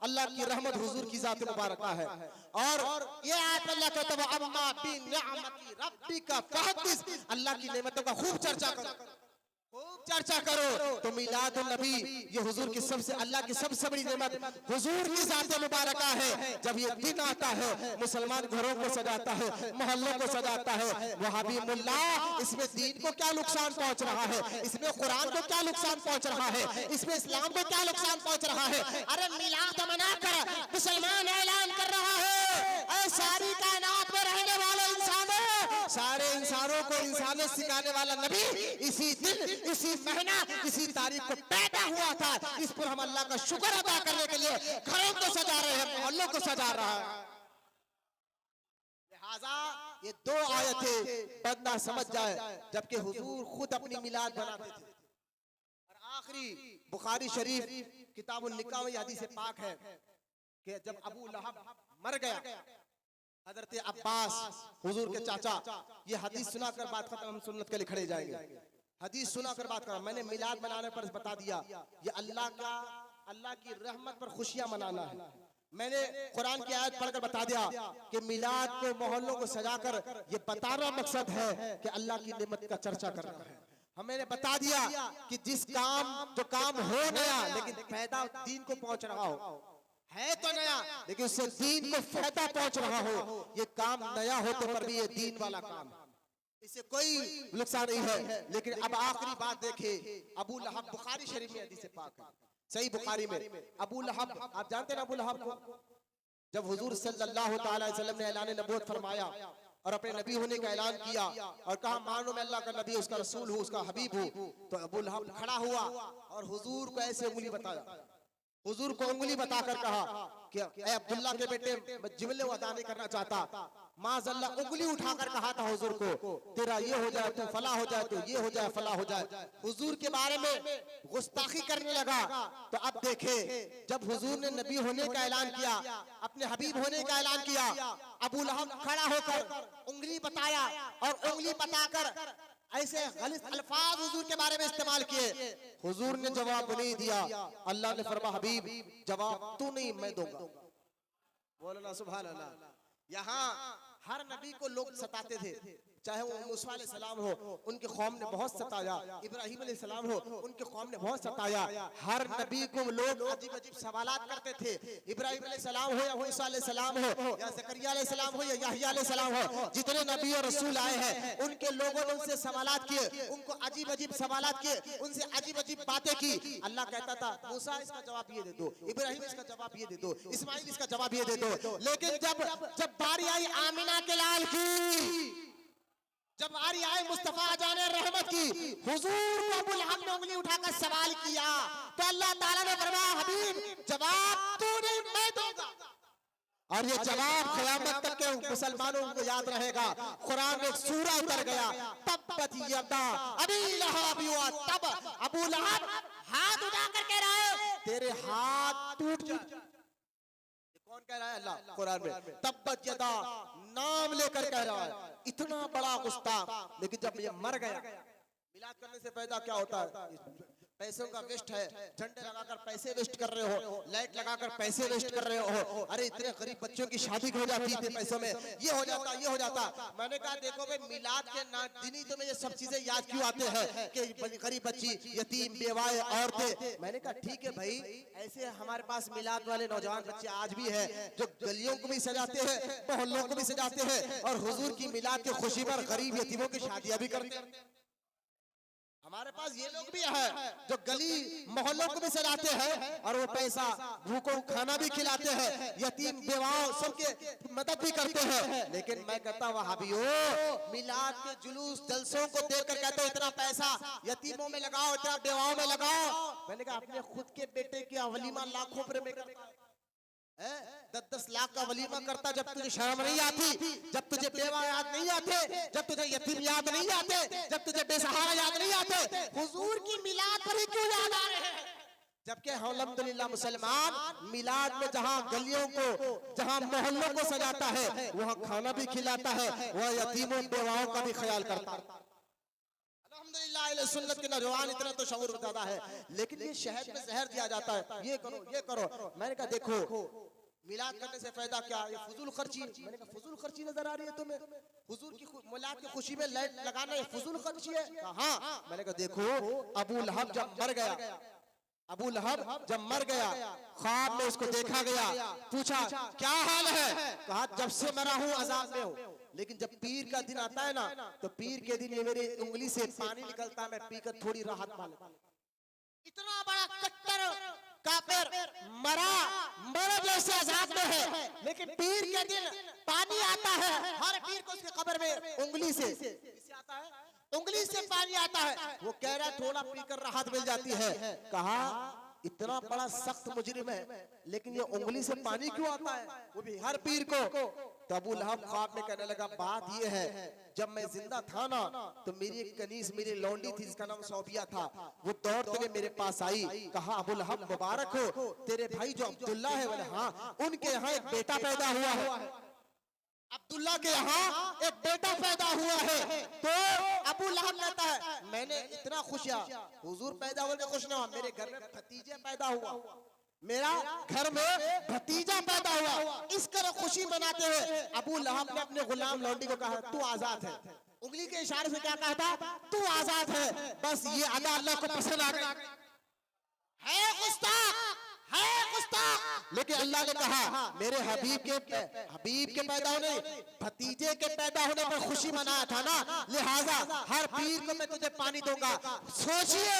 अल्लाह की रहमत हुजूर की जात मुबारका है। और ये आयत अल्लाह कहता है अम्मा बिनिअमति रब्बिका फहद्दिस, अल्लाह की नेमतों का खूब चर्चा करो, खूब चर्चा करो। तो मिलाद नबी ये हुजूर की सबसे, अल्लाह की सबसे बड़ी नेमत हुजूर की ज़ात मुबारका है। जब ये दिन आता है, मुसलमान घरों को सजाता है, मोहल्लों को सजाता है। वहाबी मुल्ला, इसमें दीन को क्या नुकसान पहुंच रहा है, इसमें कुरान को क्या नुकसान पहुंच रहा है, इसमें इस्लाम को क्या नुकसान पहुंच रहा है। अरे मिलाद मनाकर मुसलमान ऐलान कर रहा है, सारी कायनात में रहने वाले इंसानों, सारे इंसानों को इंसानियत सिखाने वाला नबी इसी दिन, इसी महीना, इसी तारीख को पैदा हुआ था। इस पर हम अल्लाह का शुक्र अदा करने के लिए घरों को सजा रहे हैं, मोहल्लों को सजा रहा है। लिहाजा ये दो आयतें बंदा समझ जाए, जबकि हुजूर खुद अपनी मिलाद बनाते थे। और आखिरी बुखारी शरीफ किताबुल निकाह में हदीस पाक है कि जब अबू लहब मर गया, हजरत अब्बास हुजूर के चाचा, ये हदीस सुनाकर बात खत्म, हम सुन्नत के लिए खड़े जाएंगे। हदीस सुनाकर बात कर, मैंने मिलाद मनाने पर बता दिया ये अल्लाह की रहमत पर खुशियां मनाना है। मैंने कुरान की आयत पढ़कर बता दिया कि मिलाद को, मोहल्लों को सजाकर ये बताना मकसद है कि अल्लाह की नेमत का चर्चा करना है। हमने बता दिया कि जिस काम, जो काम हो नया लेकिन फायदा दीन को पहुंच रहा हो, है तो नया लेकिन उससे दीन को फायदा पहुंच रहा हो, ये काम नया होते पर भी ये दीन वाला काम है, इससे कोई नुकसान नहीं है। लेकिन अब आखिरी बात देखे, अबू लहब, बुखारी शरीफ में हदीस पाक है, सही बुखारी में, अबू लहब, आप जानते हैं अबू लहब को, जब हुजूर सल्लल्लाहु अलैहि वसल्लम ने ऐलान नबूवत फरमाया और अपने नबी होने का ऐलान किया और कहा मानो मैं अल्लाह का नबी, उसका रसूल हूँ, उसका हबीब हूँ, तो अबू लहब खड़ा हुआ और हुजूर को ऐसे उंगली बताया, हुजूर को उंगली बताकर कहा कि ऐ अब्दुल्ला के बेटे, मैं जिमले अदा नहीं करना चाहता। माज़अल्लाह उंगली उठाकर कहा था हुजूर को, तेरा ये हो जाए तो फला हो जाए, तो ये हो जाए फला हो जाए। हुजूर के बारे में गुस्ताखी करने लगा। तो अब देखे, जब हुजूर ने नबी होने का ऐलान किया, अपने हबीब होने का ऐलान किया, अबू लहब खड़ा होकर उंगली बताया और उंगली बताकर ऐसे गलत अल्फाज हुजूर के बारे में इस्तेमाल किए। हुजूर ने जवाब नहीं दिया। अल्लाह ने फरमाया हबीब जवाब तू नहीं मैं दूंगा। बोलो ना सुभान अल्लाह। यहाँ हर नबी को लोग सताते थे, चाहे वो मूसा अलैहिस्सलाम हो, उनके कौम ने बहुत सताया, इब्राहिम अलैहिस्सलाम हो, उनके कौम ने बहुत सताया। हर नबी को लोग अजीब अजीब सवालात करते थे, इब्राहिम अलैहिस्सलाम हो या मूसा अलैहिस्सलाम हो या ज़करिया अलैहिस्सलाम हो या याहया अलैहिस्सलाम हो, जितने नबी और रसूल आए हैं उनके लोगों ने उनसे सवालात किए, उनको अजीब अजीब सवालात किए, उनसे अजीब अजीब बातें की। अल्लाह कहता था मूसा इसका जवाब ये दे दो, इब्राहिम इसका जवाब ये दे दो, इस्माइल इसका जवाब ये दे दो। लेकिन जब बारी आई आमिना के लाल की, जब बारी आई मुस्तफा जाने रहमत की, हुजूर को अबू लहब ने उंगली उठाकर सवाल किया, तो अल्लाह ताला ने फरमाया हबीब जवाब तू नहीं मैं दूंगा। और ये जवाब क़यामत तक के मुसलमानों को याद रहेगा। कुरान में एक सूरा उतर गया, तब्बत यदा अबी लहब व तब, अबू लहब हाथ उठाकर कह रहा है तेरे हाथ टूट जाए। कौन कह रहा है? अल्लाह कुरान में तब्बत यदा नाम लेकर कह रहा है, इतना बड़ा गुस्ताख। लेकिन जब ये मर गया, मिलाद करने से पैदा क्या होता है? पैसों का वेस्ट है, झंडे लगाकर पैसे वेस्ट कर रहे हो, लाइट लगाकर पैसे वेस्ट कर रहे हो। अरे इतने गरीब बच्चों की शादी हो जाती थी पैसों में, ये हो जाता ये हो जाता। मैंने कहा देखो भाई मिलाद के दिन ही तुम्हें ये सब चीजें याद क्यों आते हैं कि गरीब बच्ची, यतीम, बेवाएं, औरतें। मैंने कहा ठीक है भाई, ऐसे हमारे पास मिलाद वाले नौजवान बच्चे आज भी है जो गलियों को भी सजाते हैं, मोहल्लों को भी सजाते हैं और हुजूर की मिलाद की खुशी पर गरीब यतीमों की शादियां भी करते हैं। हमारे पास ये लोग भी है जो गली मोहल्लों को भी सजाते हैं और वो पैसा भूखों खाना भी खिलाते हैं, यतीम बेवाओं सबके मदद भी करते हैं। लेकिन मैं कहता हूँ वहाबियों, मिलाद के जुलूस जलसों को देखकर कहते हो इतना पैसा यतीमों में लगाओ, इतना बेवाओं में लगाओ। मैंने कहा अपने खुद के बेटे की वलीमा लाखों रुपए में करता है, 10-10 लाख का वलीमा करता, जब तुझे शर्म नहीं आती, जब तुझे बेवा याद नहीं आते, जब तुझे यतीम याद नहीं आते, जब तुझे बेसहारा याद नहीं आते, हुजूर की मिलाद पर ही क्यों याद आ रहे हैं? जबकि अल्हम्दुलिल्लाह मुसलमान मिलाद में जहां गलियों को, जहां मोहल्लों को सजाता है, वहां खाना भी खिलाता है, वहां यतीमों बेवाओं का भी ख्याल करता है। अल्हम्दुलिल्लाह अहले सुन्नत के नौजवान इतना तो शऊर ज्यादा है, लेकिन ये शहद में जहर दिया जाता है, ये करो ये करो। मैंने कहा देखो मिलाद करने से फायदा क्या? ये फजूल खर्ची। मैंने कहा फजूल खर्ची नजर आ रही है तुम्हें? हुजूर की मुलाद की खुशी में लाइट लगाना ये फजूल खर्ची है? हाँ। मैंने कहा देखो, अबू लहब जब मर गया, अबू लहब जब मर गया, ख्वाब में उसको देखा गया, पूछा क्या हाल है? कहा जब से मरा हूँ अजाब में हूँ, लेकिन जब पीर का दिन आता है ना, तो पीर के दिन ये मेरी उंगली से पानी निकलता है, मैं पीकर थोड़ी राहत पा लेता हूं। इतना बड़ा कट्टर काफिर मरा जैसे अजाब में है, लेकिन पीर के दिन पानी आता है हर पीर को उसके कब्र में उंगली से आता है, उंगली से पानी आता है। वो कह रहा है थोड़ा पीकर राहत मिल जाती है। कहा इतना बड़ा सख्त मुजरिम है, लेकिन ये उंगली से पानी क्यों आता है, वो भी हर पीर को? तो अबू लहब ख्वाब में कहने लगा बात ये है, जब मैं जिंदा था ना, तो मेरी एक कनीज, मेरी लौंडी थी जिसका नाम सौबिया था, वो दौड़ते हुए मेरे पास आई। कहा अबू लहब मुबारक हो, तेरे भाई जो अब्दुल्ला है, बोले हाँ, उनके यहाँ एक बेटा पैदा हुआ है, अब्दुल्ला के यहाँ एक बेटा पैदा हुआ है। तो अबू लहब कहता है मैंने इतना खुश हुआ, हुजूर पैदा होने में खुश ना हुआ, मेरे घर में भतीजे पैदा हुआ, मेरा घर में भतीजा पैदा हुआ, इस तरह खुशी मनाते हुए अबू लहब ने अपने गुलाम लौंडी को कहा तू आजाद है। उंगली के इशारे से क्या कहा था? तू आजाद है। बस ये अदा अल्लाह को पसंद आ गई है, गुस्ताख, लेकिन अल्लाह ने कहा मेरे हबीब के पैदा होने, भतीजे के पैदा होने पर खुशी मनाया था ना, लिहाजा हर पीर को मैं तुझे पानी दूंगा। सोचिए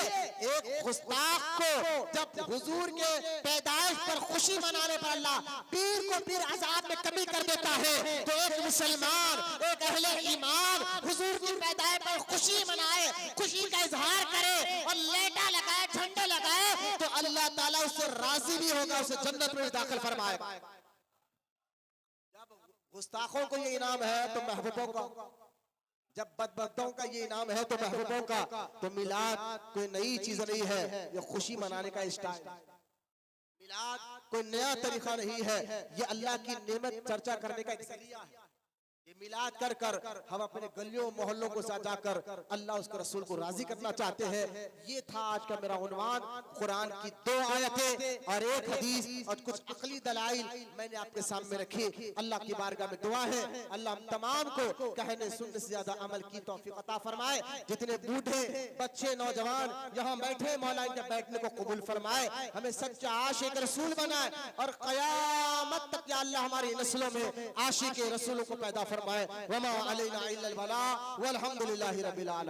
एक गुस्ताख को जब हुजूर के पैदाइश पर खुशी मनाने पर अल्लाह पीर को पीर अजाब में कमी कर देता है, तो एक मुसलमान, एक अहले ईमान हुजूर की पैदाइश पर खुशी मनाए, खुशी का इजहार करे और लेटा लगाए, झंडे लगाए, तो अल्लाह ताला उससे राजी भी होगा, उसे जन्नत में दाखिल फरमाएगा। जब गुस्ताखों को ये इनाम है तो महबूबों का, जब बदबख्तों का ये इनाम है तो महबूबों का, तो मिलाद कोई नई चीज नहीं है, ये खुशी मनाने का स्टाइल। मिलाद कोई नया तरीका नहीं है, ये अल्लाह की नेमत चर्चा करने का एक जरिया है। ये मिलाद कर कर हम अपने गलियों मोहल्लों को सजा कर अल्लाह उसके रसूल को राजी करना चाहते हैं। ये था आज का मेरा उन्वान। कुरान की 2 आयतें और 1 हदीस और कुछ अकली दलाइल मैंने आपके सामने रखी। अल्लाह की बारगाह में दुआ है अल्लाह हम तमाम को कहने सुनने से ज्यादा अमल की तौफीक अता फरमाए। जितने बूढ़े बच्चे नौजवान यहाँ बैठे मौला इनके बैठने को कबूल फरमाए, हमें सच्चा आशिक रसूल बनाए और क़यामत तक या अल्लाह हमारी नस्लों में आशिक रसूलों को पैदा फरमाए। वमा अलैना इल्लल बलाग वल्हम्दुलिल्लाहि रब्बिल आलमीन।